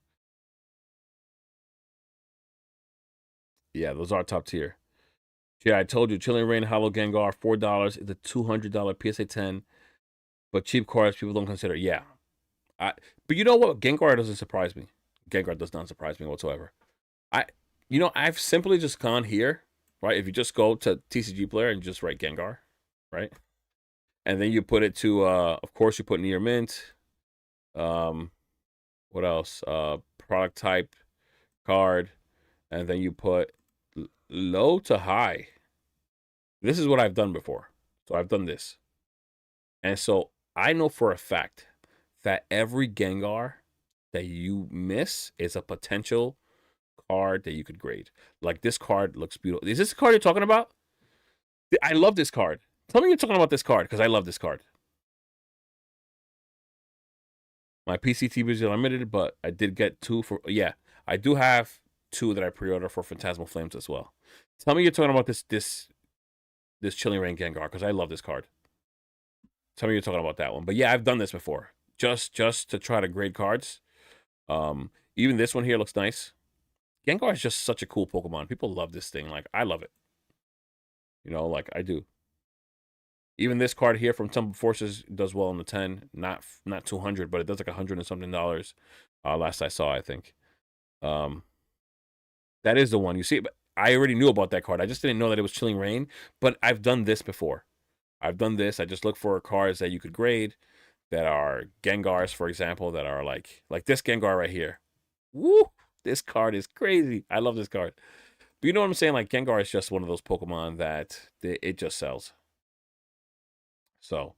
A: Yeah, those are top tier. Yeah, I told you, Chilling Rain Hollow Gengar, $4 is a $200 PSA 10. But cheap cards people don't consider. Yeah. But you know what? Gengar doesn't surprise me. Gengar does not surprise me whatsoever. I've simply just gone here, right? If you just go to TCG Player and just write Gengar, right? And then you put it to, of course, you put near mint. What else? Product type, card, and then you put low to high. This is what I've done before. So I've done this. And so I know for a fact that every Gengar that you miss is a potential card that you could grade. Like this card looks beautiful. Is this the card you're talking about? I love this card. Tell me you're talking about this card because I love this card. My PCTB is limited, but I did get two for I do have two that I pre-order for Phantasmal Flames as well. Tell me you're talking about this Chilling Rain Gengar because I love this card. Tell me you're talking about that one. But yeah, I've done this before. Just to try to grade cards. Even this one here looks nice. Gengar is just such a cool Pokemon. People love this thing. Like I love it. Like I do. Even this card here from Temple Forces does well in the 10. Not 200, but it does like $100 and something. Last I saw, I think. That is the one. You see, but I already knew about that card. I just didn't know that it was Chilling Rain. But I've done this before. I've done this. I just look for cards that you could grade that are Gengars, for example, that are like this Gengar right here. Woo! This card is crazy. I love this card. But you know what I'm saying? Like Gengar is just one of those Pokemon that it just sells. So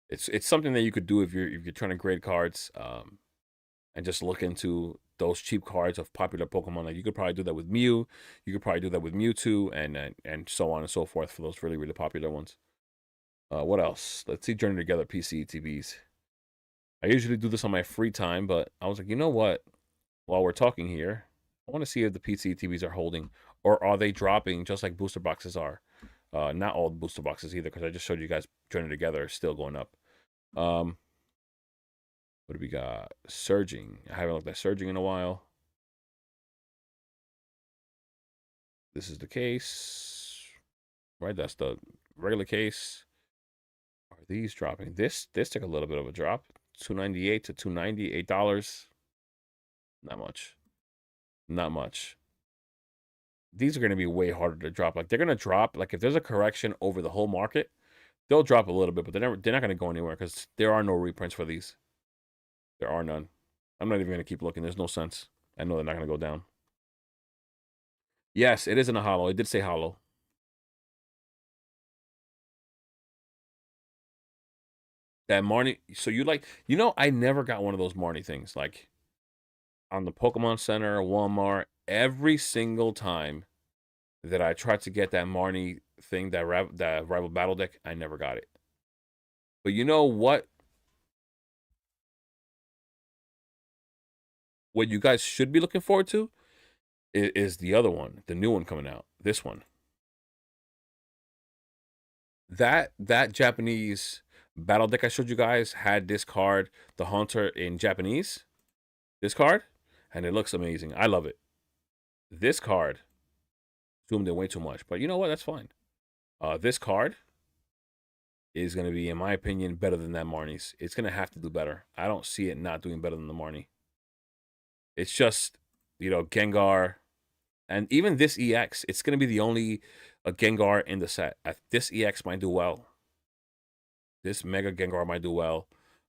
A: it's something that you could do if you're trying to grade cards, and just look into those cheap cards of popular Pokemon. Like you could probably do that with Mew. You could probably do that with Mewtwo, and so on and so forth for those really really popular ones. What else? Let's see. Journey Together PCTBs. I usually do this on my free time, but I was like, you know what? while we're talking here, I want to see if the PCTVs are holding, or are they dropping just like booster boxes are. Not all booster boxes either, because I just showed you guys joining together, still going up. What do we got? Surging. I haven't looked at surging in a while. This is the case, right? That's the regular case. Are these dropping? This took a little bit of a drop. 298 to 290, $8. Not much. Not much. These are going to be way harder to drop. Like, they're going to drop. Like, if there's a correction over the whole market, they'll drop a little bit, but they're not going to go anywhere because there are no reprints for these. There are none. I'm not even going to keep looking. There's no sense. I know they're not going to go down. Yes, it isn't a hollow. It did say hollow. That Marnie. So I never got one of those Marnie things. Like, on the Pokemon Center, Walmart, every single time that I tried to get that Marnie thing, that rival battle deck, I never got it. But you know what? What you guys should be looking forward to is the other one, the new one coming out. This one. That Japanese battle deck I showed you guys had this card, the Haunter in Japanese. This card, and it looks amazing. I love it. This card zoomed in way too much, but you know what? That's fine. This card is going to be, in my opinion, better than that Marnie's. It's going to have to do better. I don't see it not doing better than the Marnie. It's just, Gengar, and even this EX, it's going to be the only Gengar in the set. This EX might do well. This Mega Gengar might do well.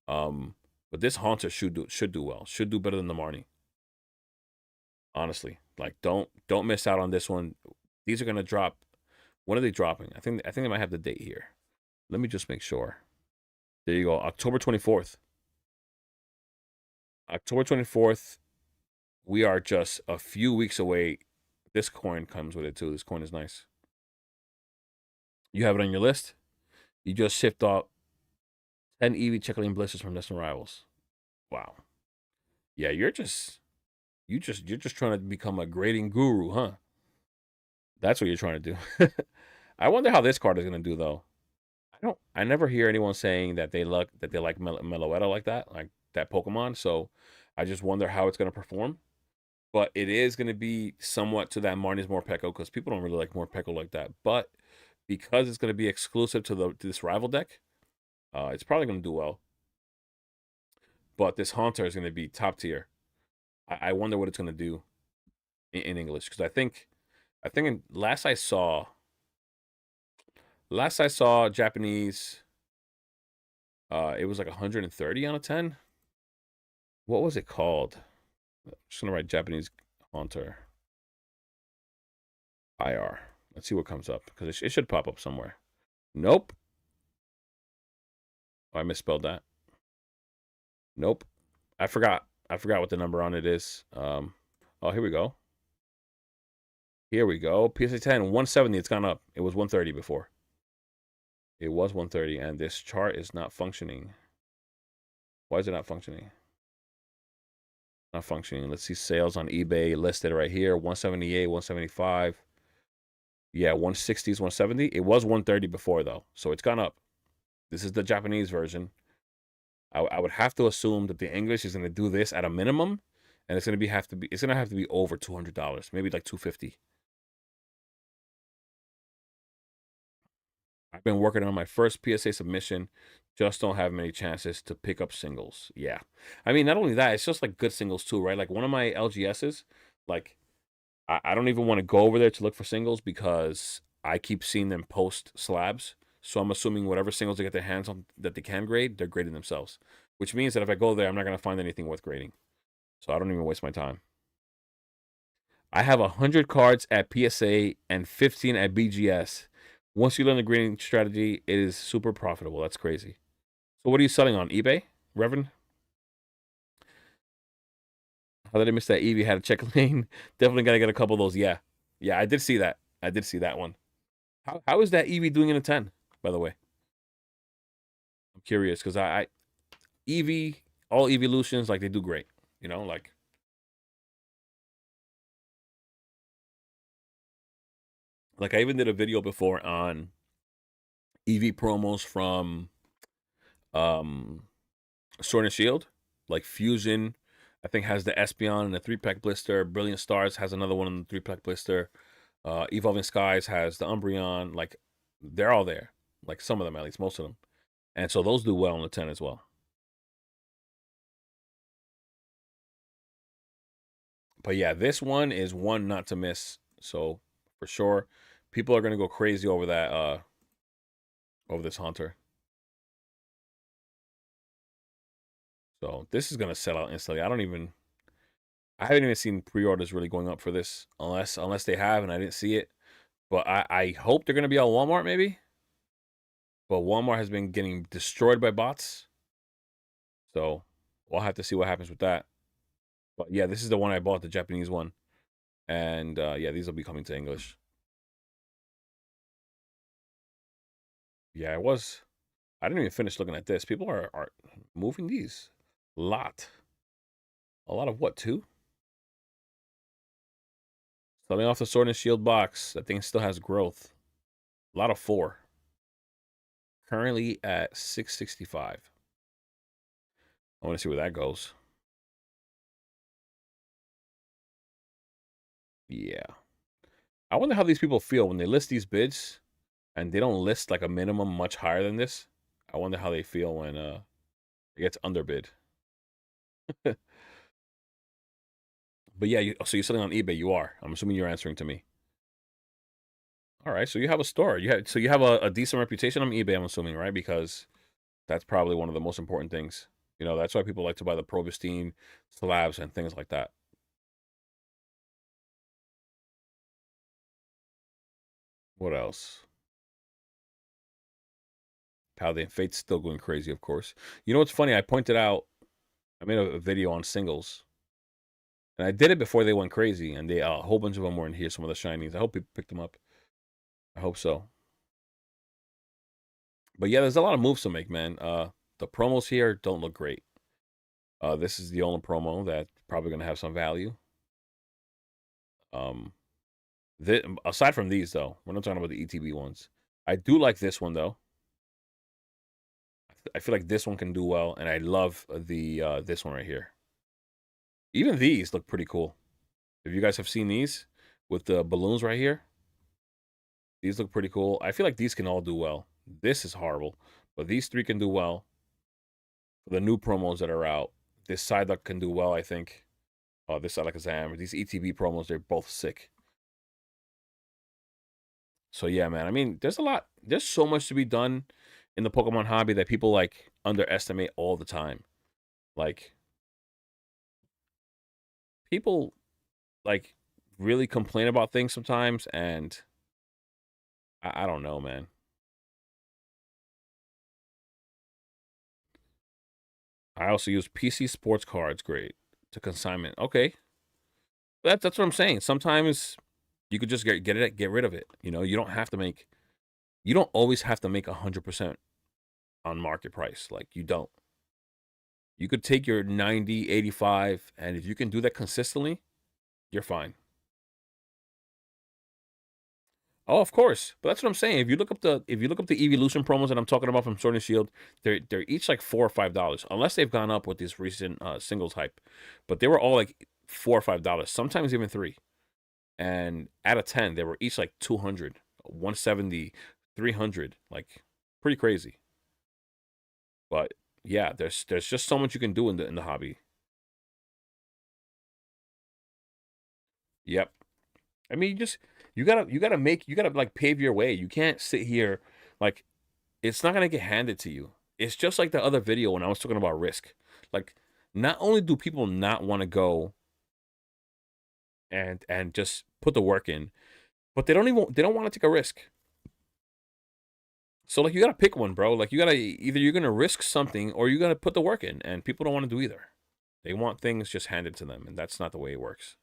A: But this Haunter should do well. Should do better than the Marnie. Honestly, like, don't miss out on this one. These are going to drop. When are they dropping? I think they might have the date here. Let me just make sure. There you go. October 24th. October 24th. We are just a few weeks away. This coin comes with it too. This coin is nice. You have it on your list. You just shipped off 10 EV Checkling Blisters from Destined Rivals. Wow. Yeah, you're just trying to become a grading guru, huh? That's what you're trying to do. I wonder how this card is going to do though. I never hear anyone saying that they like Meloetta like that Pokemon, so I just wonder how it's going to perform. But it is going to be somewhat to that Marnie's Morpeko, because people don't really like Morpeko like that. But because it's going to be exclusive to this rival deck, it's probably going to do well. But this Haunter is going to be top tier. I wonder what it's going to do in English, because I think last I saw Japanese, it was like 130 on a 10. What was it called? I'm just gonna write Japanese Haunter IR. Let's see what comes up, because it should pop up somewhere. Nope. Oh, I misspelled that. Nope. I forgot what the number on it is. Oh, here we go. Here we go. PSA 10, 170. It's gone up. It was 130 before. It was 130, and this chart is not functioning. Why is it not functioning? Not functioning. Let's see sales on eBay listed right here. 178, 175. Yeah, 160s, 170. It was 130 before though, so it's gone up. This is the Japanese version. I would have to assume that the English is going to do this at a minimum, and it's going to have to be over $200, maybe like 250. I've been working on my first PSA submission. Just don't have many chances to pick up singles. Yeah. I mean, not only that, it's just like good singles too, right? Like one of my LGSs, like I don't even want to go over there to look for singles because I keep seeing them post slabs. So I'm assuming whatever singles they get their hands on that they can grade, they're grading themselves. Which means that if I go there, I'm not going to find anything worth grading. So I don't even waste my time. I have 100 cards at PSA and 15 at BGS. Once you learn the grading strategy, it is super profitable. That's crazy. So what are you selling on eBay, Reverend? How did I miss that? Eevee had a check lane. Definitely got to get a couple of those. Yeah. Yeah, I did see that. I did see that one. How is that Eevee doing in a 10, by the way? I'm curious because I Eevee, all evolutions, like they do great. Like Like I even did a video before on EV promos from um Sword and Shield, like Fusion, I think has the Espeon and the 3-pack blister. Brilliant Stars has another one in the 3-pack blister. Evolving Skies has the Umbreon. Like they're all there. Like some of them at least, most of them. And so those do well on the 10 as well. But yeah, this one is one not to miss. So for sure, people are gonna go crazy over that over this Haunter. So this is gonna sell out instantly. I haven't even seen pre-orders really going up for this, unless they have and I didn't see it. But I hope they're gonna be on Walmart maybe. But Walmart has been getting destroyed by bots. So we'll have to see what happens with that. But yeah, this is the one I bought, the Japanese one. And yeah, these will be coming to English. Yeah, it was. I didn't even finish looking at this. People are moving these. A lot. A lot of what, two? Starting off the Sword and Shield box. That thing still has growth. A lot of 4. Currently at 665. I want to see where that goes. Yeah. I wonder how these people feel when they list these bids and they don't list like a minimum much higher than this. I wonder how they feel when it gets underbid. But yeah, so you're selling on eBay. You are. I'm assuming you're answering to me. All right, so you have a store. You have a decent reputation on eBay. I'm assuming, right? Because that's probably one of the most important things. You know, that's why people like to buy the Probestein slabs and things like that. What else? Paldean Fate's still going crazy, of course. You know what's funny? I pointed out. I made a video on singles, and I did it before they went crazy, and they a whole bunch of them were in here. Some of the shinings. I hope people picked them up. I hope so. But yeah, there's a lot of moves to make, man. The promos here don't look great. This is the only promo that's probably gonna have some value. Um, aside from these though, we're not talking about the ETB ones. I do like this one though. I feel like this one can do well, and I love the this one right here. Even these look pretty cool. If you guys have seen these with the balloons right here, these look pretty cool. I feel like these can all do well. This is horrible, but these three can do well. The new promos that are out, this Psyduck can do well, I think. This Alakazam, these ETB promos, they're both sick. So yeah, man. I mean, there's a lot. There's so much to be done in the Pokemon hobby that people like underestimate all the time. Like people like really complain about things sometimes, and I don't know, man. I also use PC sports cards, great to consignment. Okay, that's what I'm saying. Sometimes you could just get rid of it. You know, you don't have to make. You don't always have to make 100% on market price. Like you don't. You could take your 90, 85, and if you can do that consistently, you're fine. Oh, of course. But that's what I'm saying. If you look up the evolution promos that I'm talking about from Sword and Shield, they're each like $4 or $5. Unless they've gone up with this recent singles hype. But they were all like $4 or $5, sometimes even 3. And out of 10, they were each like 200, 170, 300. Like pretty crazy. But yeah, there's just so much you can do in the hobby. Yep. I mean, you gotta like pave your way. You can't sit here like it's not gonna get handed to you. It's just like the other video when I was talking about risk. Like, not only do people not want to go and just put the work in, but they don't want to take a risk. So like you gotta pick one, bro. Like you gotta either you're gonna risk something or you're gonna put the work in, and people don't want to do either. They want things just handed to them, and that's not the way it works.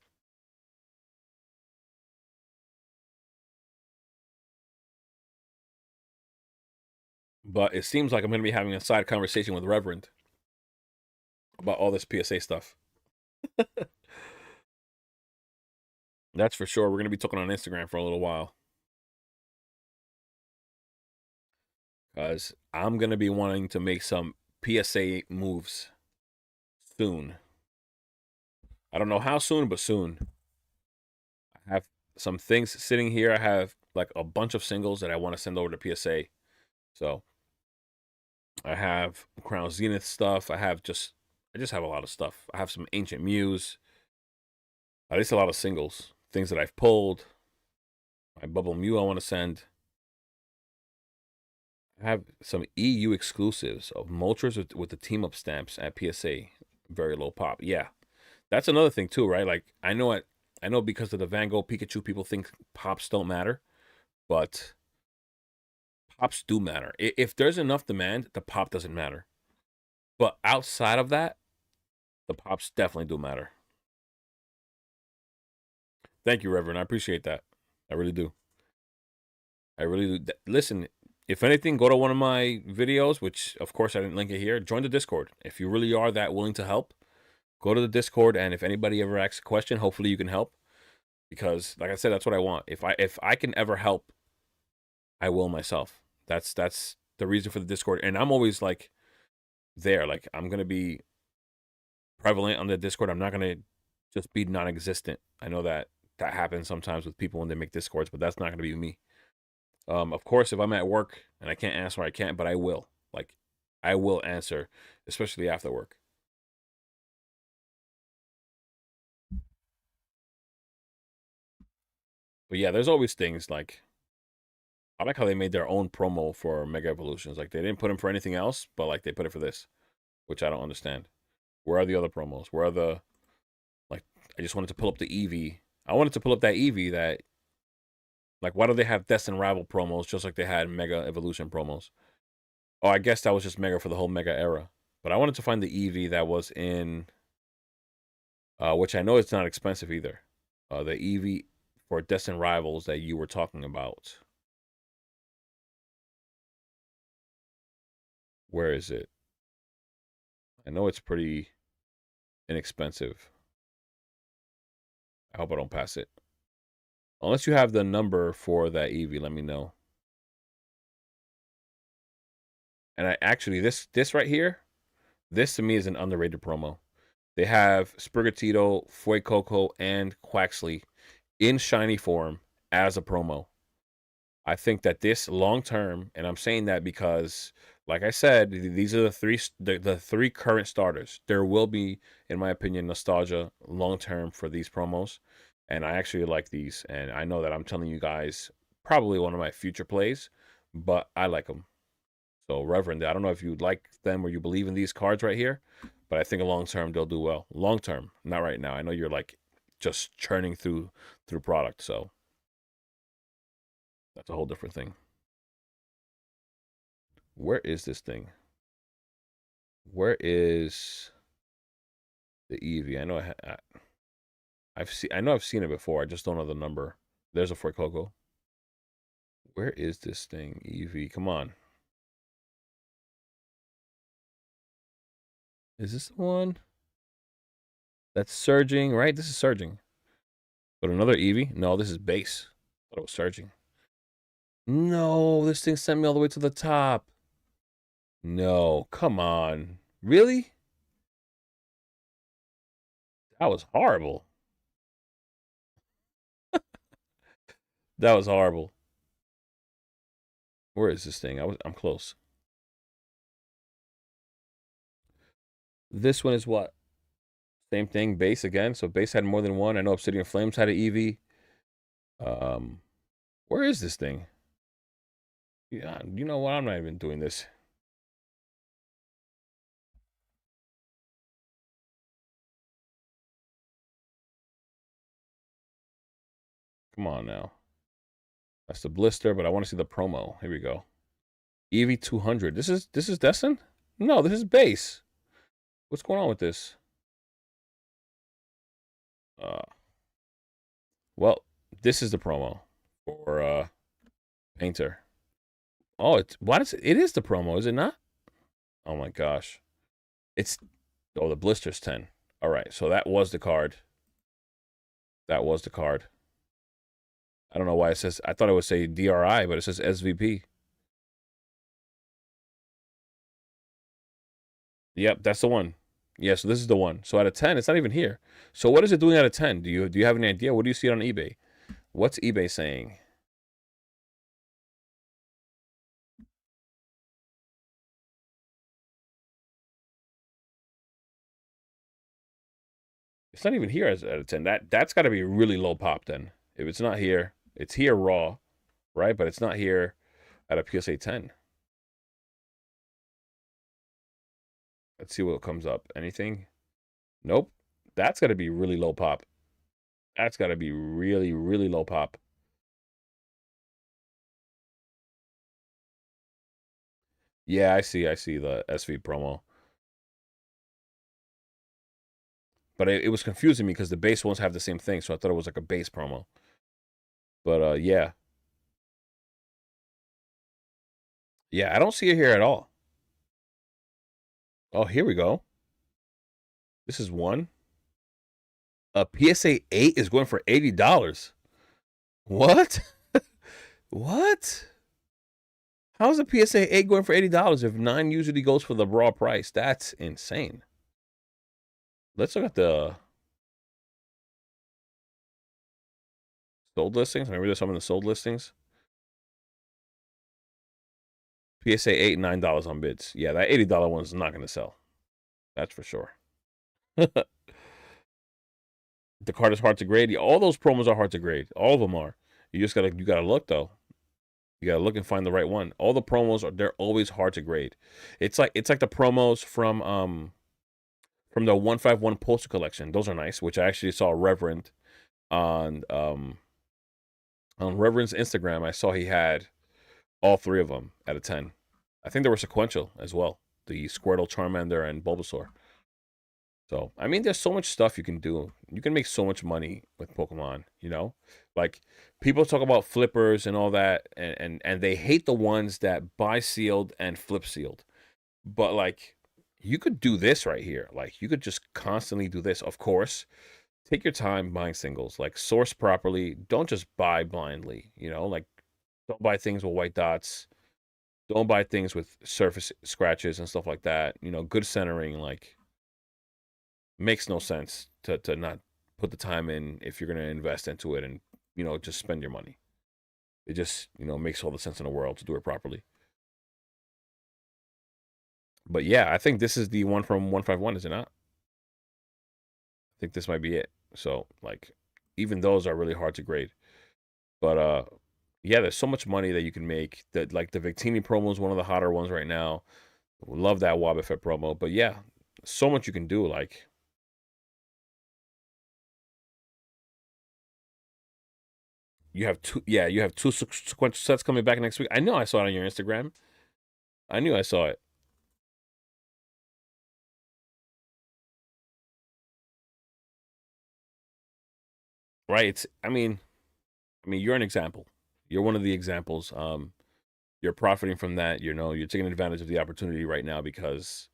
A: But it seems like I'm gonna be having a side conversation with Reverend about all this PSA stuff. That's for sure. We're gonna be talking on Instagram for a little while. because I'm going to be wanting to make some PSA moves soon. I don't know how soon, but soon. I have some things sitting here. I have like a bunch of singles that I want to send over to PSA. So I have Crown Zenith stuff. I just have a lot of stuff. I have some Ancient Muse. At least a lot of singles. Things that I've pulled. My Bubble Mew I want to send. I have some EU exclusives of Moltres with the team up stamps at PSA. Very low pop. Yeah. That's another thing too, right? Like I know because of the Van Gogh Pikachu, people think pops don't matter, but pops do matter. If there's enough demand, the pop doesn't matter. But outside of that, the pops definitely do matter. Thank you, Reverend. I appreciate that. I really do. I really do. Listen, if anything, go to one of my videos, which of course I didn't link it here. Join the Discord. If you really are that willing to help, go to the Discord, and if anybody ever asks a question, hopefully you can help. Because, like I said, that's what I want. If I can ever help, I will myself. That's the reason for the Discord, and I'm always like there. Like I'm gonna be prevalent on the Discord. I'm not gonna just be non-existent. I know that happens sometimes with people when they make Discords, but that's not gonna be me. Of course, if I'm at work and I can't answer, I can't, but I will. Like, I will answer, especially after work. But yeah, there's always things like I like how they made their own promo for Mega Evolutions. Like they didn't put them for anything else, but like they put it for this, which I don't understand. Where are the other promos? Where are the like? I just wanted to pull up the Eevee. I wanted to pull up that Eevee that like. Why do they have Destined Rival promos just like they had Mega Evolution promos? Oh, I guess that was just Mega for the whole Mega era. But I wanted to find the Eevee that was in, which I know it's not expensive either. The Eevee for Destined Rivals that you were talking about. Where is it? I know it's pretty inexpensive. I hope I don't pass it. Unless you have the number for that Eevee, let me know. And I actually, this right here, this to me is an underrated promo. They have Sprigatito, Fuecoco, and Quaxley in shiny form as a promo. I think that this long term, and I'm saying that because, like I said, these are the three current starters. There will be, in my opinion, nostalgia long term for these promos, and I actually like these. And I know that I'm telling you guys probably one of my future plays, but I like them. So, Reverend, I don't know if you like them or you believe in these cards right here, but I think long term they'll do well. Long term, not right now. I know you're like just churning through product, so that's a whole different thing. Where is this thing? Where is the Eevee? I know I've seen it before. I just don't know the number. There's a Fuecoco. Where is this thing? Eevee, come on. Is this the one? That's surging, right? This is surging. But another Eevee? No, this is base. Thought it was surging. No, this thing sent me all the way to the top. No, come on. Really? That was horrible. That was horrible. Where is this thing? I'm close. This one is what? Same thing, base again. So base had more than one. I know Obsidian Flames had an Eevee. Where is this thing? Yeah, you know what? I'm not even doing this. Come on now. That's the blister, but I want to see the promo. Here we go. Eevee 200. This is Destin? No, this is base. What's going on with this? Well, this is the promo for Painter. Oh, it is the promo, is it not? Oh my gosh. It's the blister's 10. All right, so that was the card. That was the card. I don't know why it says I thought it would say DRI, but it says SVP. Yep, that's the one. Yeah, so this is the one. So out of 10, it's not even here. So what is it doing out of 10? Do you have any idea? What do you see it on eBay? What's eBay saying? It's not even here as out of 10. That's got to be really low pop then. If it's not here, it's here raw, right? But it's not here at a PSA 10. Let's see what comes up. Anything? Nope. That's got to be really low pop. That's got to be really, really low pop. Yeah, I see the SV promo. But it was confusing me because the base ones have the same thing, so I thought it was like a base promo. But yeah. Yeah, I don't see it here at all. Oh, here we go. This is one. A PSA 8 is going for $80. What? What? How's a PSA 8 going for $80 if 9 usually goes for the raw price? That's insane. Let's look at the sold listings. Maybe there's some in the sold listings. PSA 8, $9 on bids. Yeah, that $80 one's not going to sell. That's for sure. The card is hard to grade. Yeah, all those promos are hard to grade. All of them are. You gotta look though. You gotta look and find the right one. All the promos they're always hard to grade. It's like the promos from the 151 poster collection. Those are nice, which I actually saw Reverend on Reverend's Instagram. I saw he had all three of them out of 10. I think they were sequential as well. The Squirtle, Charmander, and Bulbasaur. So, I mean, there's so much stuff you can do. You can make so much money with Pokemon, you know? Like, people talk about flippers and all that, and they hate the ones that buy sealed and flip sealed. But, like, you could do this right here. Like, you could just constantly do this. Of course, take your time buying singles. Like, source properly. Don't just buy blindly, you know? Like, don't buy things with white dots. Don't buy things with surface scratches and stuff like that. You know, good centering, like makes no sense to not put the time in if you're going to invest into it and just spend your money. It just makes all the sense in the world to do it properly. But yeah, I think this is the one from 151, is it not? I think this might be it. So like even those are really hard to grade. But yeah, there's so much money that you can make. That like the Victini promo is one of the hotter ones right now. Love that Wobbuffet promo. But yeah, so much you can do. Like you have two sequential sets coming back next week. I know I saw it on your Instagram. I knew I saw it. Right? I mean, you're an example. You're one of the examples. You're profiting from that. You're taking advantage of the opportunity right now because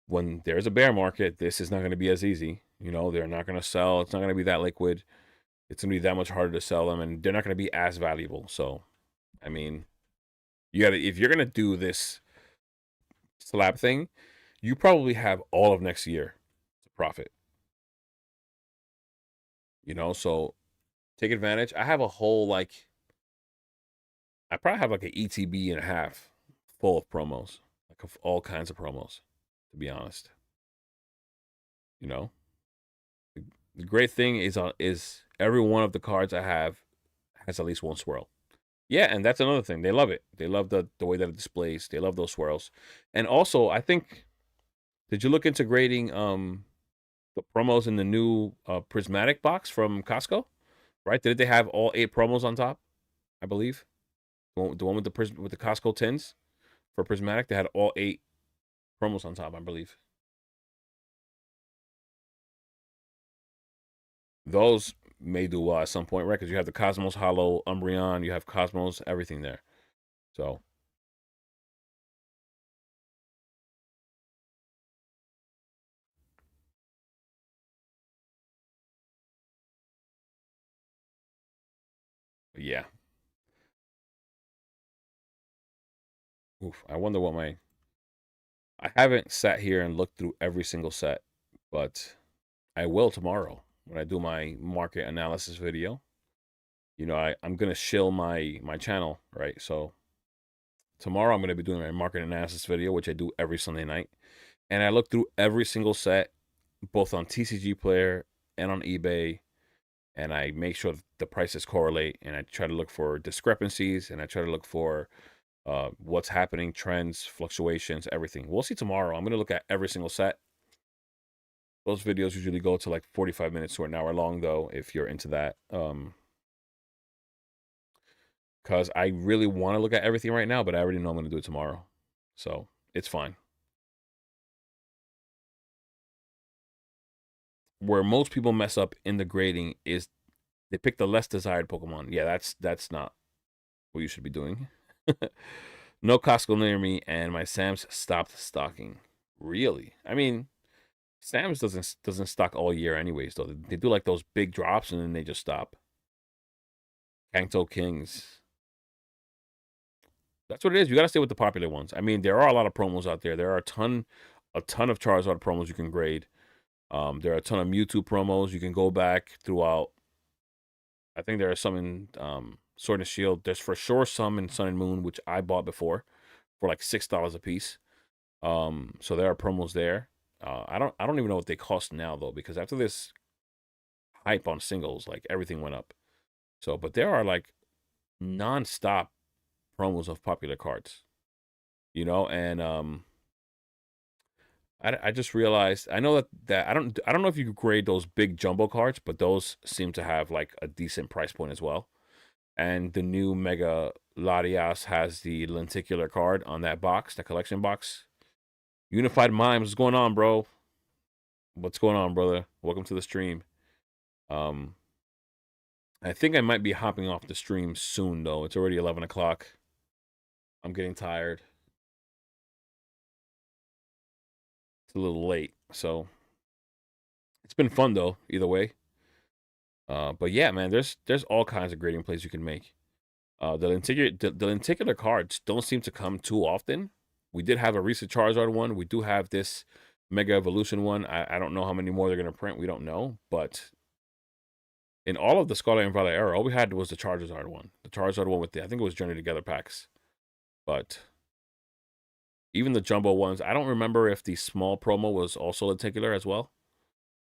A: when there's a bear market, this is not going to be as easy. They're not going to sell. It's not going to be that liquid. It's going to be that much harder to sell them, and they're not going to be as valuable. So, I mean, you got to if you're going to do this slab thing, you probably have all of next year to profit. So take advantage. I have a whole I probably have like an ETB and a half full of promos, like of all kinds of promos. To be honest, you know, the great thing is every one of the cards I have has at least one swirl. Yeah, and that's another thing. They love it. They love the way that it displays. They love those swirls. And also, I think did you look into grading the promos in the new Prismatic box from Costco? Right? Did they have all 8 promos on top? I believe the one with the Costco tins for Prismatic. They had all 8 promos on top. I believe those may do well at some point, right? Because you have the Cosmos Hollow Umbreon, you have Cosmos, everything there. So yeah. Oof. I wonder what my I haven't sat here and looked through every single set, but I will tomorrow when I do my market analysis video. You know, I'm gonna shill my channel, right? So tomorrow I'm gonna be doing my market analysis video, which I do every Sunday night. And I look through every single set, both on TCG Player and on eBay, and I make sure the prices correlate, and I try to look for discrepancies, and I try to look for what's happening, trends, fluctuations, everything. We'll see tomorrow. I'm going to look at every single set. Those videos usually go to like 45 minutes to an hour long, though, if you're into that. Because I really want to look at everything right now, but I already know I'm going to do it tomorrow. So it's fine. Where most people mess up in the grading is they pick the less desired Pokemon. Yeah, that's not what you should be doing. No Costco near me, and my Sam's stopped stocking. Really? I mean, Sam's doesn't stock all year anyways, though. They do like those big drops and then they just stop. Kanto Kings. That's what it is. You got to stay with the popular ones. I mean, there are a lot of promos out there. There are a ton of Charizard promos you can grade. There are a ton of Mewtwo promos you can go back throughout. I think there are some in Sword and Shield. There's for sure some in Sun and Moon, which I bought before for like $6 a piece. So there are promos there. I don't even know what they cost now though, because after this hype on singles, like everything went up. So, but there are like non-stop promos of popular cards, you know, and I just realized I know that I don't know if you could grade those big jumbo cards, but those seem to have like a decent price point as well. And the new Mega Latias has the lenticular card on that box, the collection box. Unified Mimes, what's going on, bro? What's going on, brother? Welcome to the stream. Um, I think I might be hopping off the stream soon, though. It's already 11 o'clock. I'm getting tired. It's a little late, so it's been fun though. Either way. But yeah, man, there's all kinds of grading plays you can make. The lenticular cards don't seem to come too often. We did have a recent Charizard one. We do have this Mega Evolution one. I don't know how many more they're gonna print. We don't know, but in all of the Scarlet and Violet era, all we had was the Charizard one. The Charizard one with I think it was Journey Together packs. But even the jumbo ones, I don't remember if the small promo was also lenticular as well,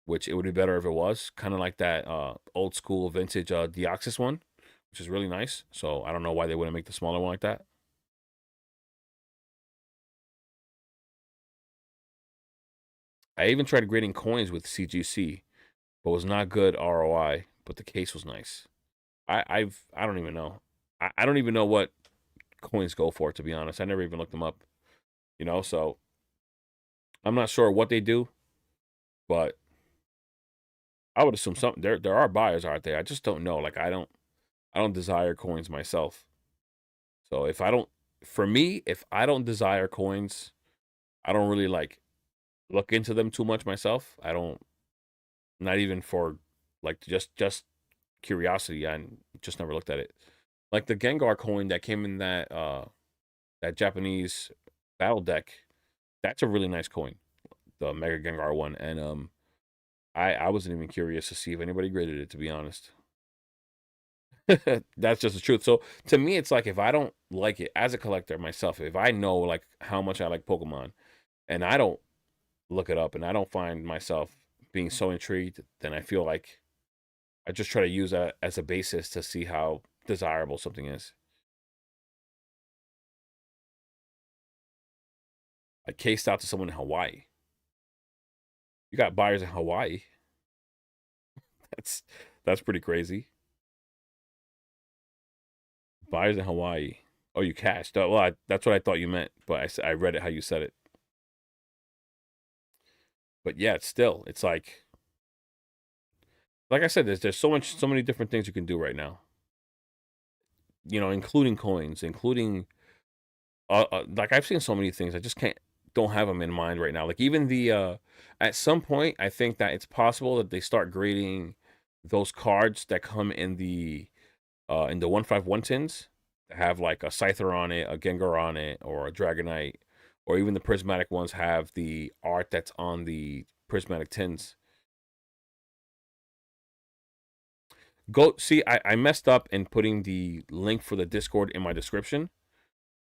A: which it would be better if it was. Kind of like that old school vintage Deoxys one, which is really nice. So I don't know why they wouldn't make the smaller one like that. I even tried grading coins with CGC, but was not good ROI. But the case was nice. I don't even know. I don't even know what coins go for, to be honest. I never even looked them up. You know, so I'm not sure what they do, but I would assume something. There are buyers out there. I just don't know. Like I don't desire coins myself. So if I don't, for me, if I don't desire coins, I don't really like look into them too much myself. I don't, not even for like just curiosity. I just never looked at it. Like the Gengar coin that came in that Japanese battle deck, that's a really nice coin, the Mega Gengar one. And I wasn't even curious to see if anybody graded it, to be honest. That's just the truth. So to me, it's like if I don't like it as a collector myself, if I know like how much I like Pokemon, and I don't look it up, and I don't find myself being so intrigued, then I feel like I just try to use that as a basis to see how desirable something is. I cased out to someone in Hawaii. You got buyers in Hawaii. That's that's pretty crazy. Buyers in Hawaii. Oh, you cashed. Well, that's what I thought you meant, but I read it how you said it. But yeah, it's still, it's like I said, there's so many different things you can do right now. You know, including coins, including like I've seen so many things. I just don't have them in mind right now. Like even the at some point, I think that it's possible that they start grading those cards that come in the 151 tins that have like a Scyther on it, a Gengar on it, or a Dragonite, or even the prismatic ones have the art that's on the prismatic tins. Go see. I messed up in putting the link for the Discord in my description.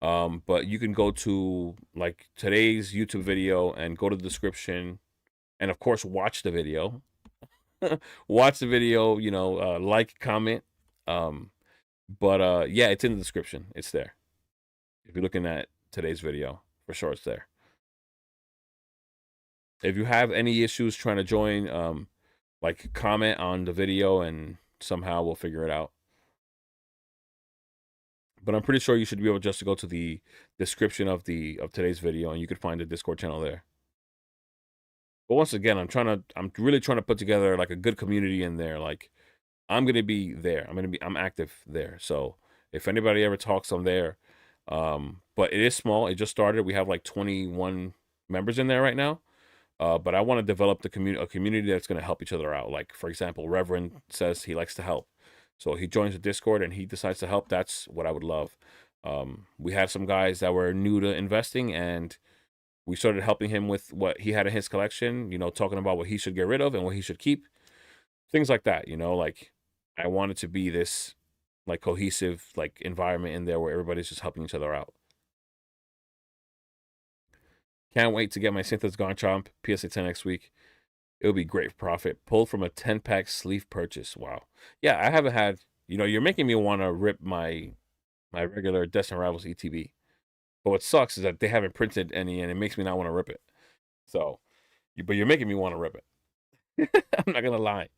A: But you can go to like today's YouTube video and go to the description, and of course watch the video. Watch the video. Like, comment. Um, but yeah, it's in the description. It's there. If you're looking at today's video, for sure it's there. If you have any issues trying to join, like comment on the video and somehow we'll figure it out. But I'm pretty sure you should be able just to go to the description of today's video and you could find the Discord channel there. But once again, I'm really trying to put together like a good community in there. Like I'm gonna be there. I'm active there. So if anybody ever talks, I'm there. But it is small. It just started. We have like 21 members in there right now. But I want to develop a community that's going to help each other out. Like, for example, Reverend says he likes to help. So he joins the Discord and he decides to help. That's what I would love. We had some guys that were new to investing and we started helping him with what he had in his collection, talking about what he should get rid of and what he should keep. Things like that, like I want it to be this like cohesive like environment in there where everybody's just helping each other out. Can't wait to get my Synthesis Garchomp PSA 10 next week. It'll be great profit. Pulled from a 10-pack sleeve purchase. Wow. Yeah, I haven't had, you're making me want to rip my regular Destined Rivals ETB. But what sucks is that they haven't printed any and it makes me not want to rip it. So, but you're making me want to rip it. I'm not going to lie.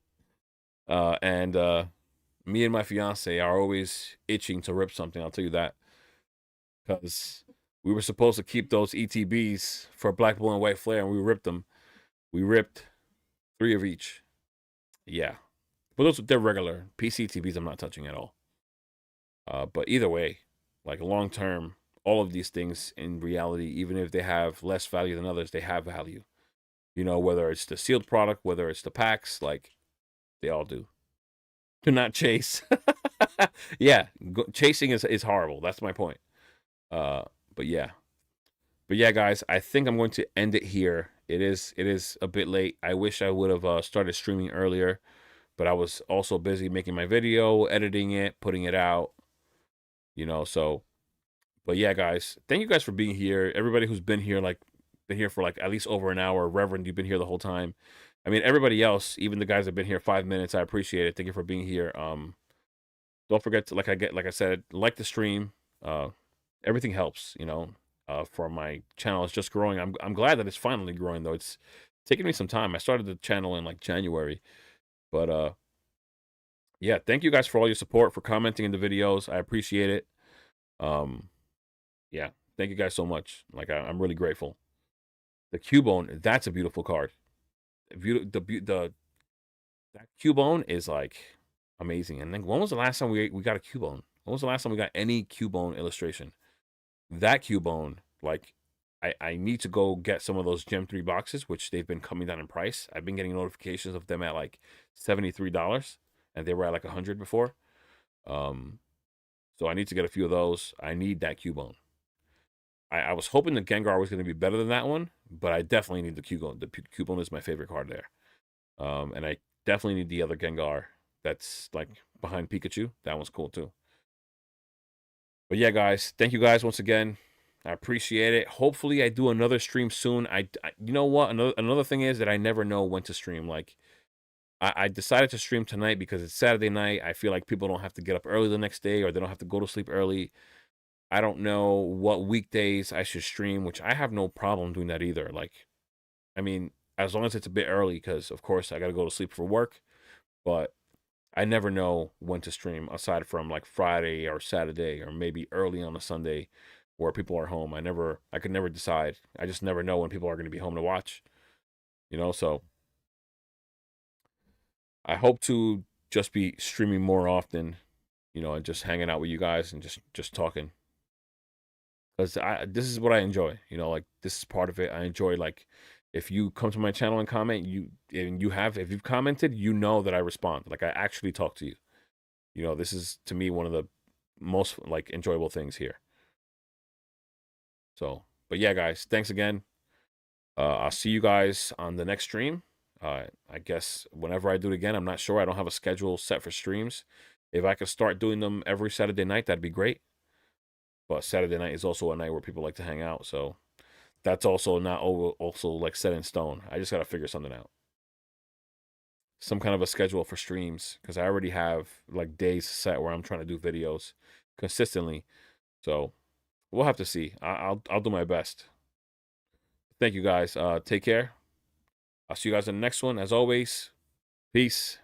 A: And me and my fiance are always itching to rip something. I'll tell you that. Because we were supposed to keep those ETBs for Black Bull and White Flare, and we ripped them. We ripped 3 of each. Yeah. But they're regular. PC ETBs I'm not touching at all. But either way, like long term, all of these things in reality, even if they have less value than others, they have value. Whether it's the sealed product, whether it's the packs, like they all do. Do not chase. Yeah, chasing is horrible. That's my point. But yeah, guys, I think I'm going to end it here. It is a bit late. I wish I would have started streaming earlier, but I was also busy making my video, editing it, putting it out. So. But yeah, guys, thank you guys for being here. Everybody who's been here for like at least over an hour. Reverend, you've been here the whole time. I mean, everybody else, even the guys that have been here 5 minutes, I appreciate it. Thank you for being here. Don't forget to like I said, like the stream. Everything helps, for my channel. It's just growing. I'm glad that it's finally growing though. It's taken me some time. I started the channel in like January. But yeah, thank you guys for all your support, for commenting in the videos. I appreciate it. Yeah, thank you guys so much. Like I'm really grateful. The Cubone, that's a beautiful card. That Cubone is like amazing. And then when was the last time we got a Cubone? When was the last time we got any Cubone illustration? That Cubone, like I need to go get some of those Gem 3 boxes, which they've been coming down in price. I've been getting notifications of them at like $73, and they were at like 100 before. So I need to get a few of those. I need that Cubone. I was hoping the Gengar was going to be better than that one, but I definitely need the Cubone. The Cubone is my favorite card there. And I definitely need the other Gengar that's like behind Pikachu. That one's cool too. But yeah, guys, thank you guys once again. I appreciate it. Hopefully I do another stream soon. You know what? Another thing is that I never know when to stream. Like I decided to stream tonight because it's Saturday night. I feel like people don't have to get up early the next day, or they don't have to go to sleep early. I don't know what weekdays I should stream, which I have no problem doing that either. Like, I mean, as long as it's a bit early, because of course I got to go to sleep for work, but I never know when to stream aside from like Friday or Saturday or maybe early on a Sunday where people are home. I could never decide. I just never know when people are going to be home to watch, so I hope to just be streaming more often, and just hanging out with you guys and just talking. Because this is what I enjoy, like this is part of it. I enjoy, like, if you come to my channel and comment, if you've commented, that I respond. Like I actually talk to you. This is to me one of the most like enjoyable things here. So, But yeah, guys, thanks again. I'll see you guys on the next stream. I guess whenever I do it again, I'm not sure. I don't have a schedule set for streams. If I could start doing them every Saturday night, that'd be great. But Saturday night is also a night where people like to hang out, so that's also not also like set in stone. I just gotta figure something out, some kind of a schedule for streams, because I already have like days set where I'm trying to do videos consistently. So we'll have to see. I'll do my best. Thank you guys. Take care. I'll see you guys in the next one. As always, peace.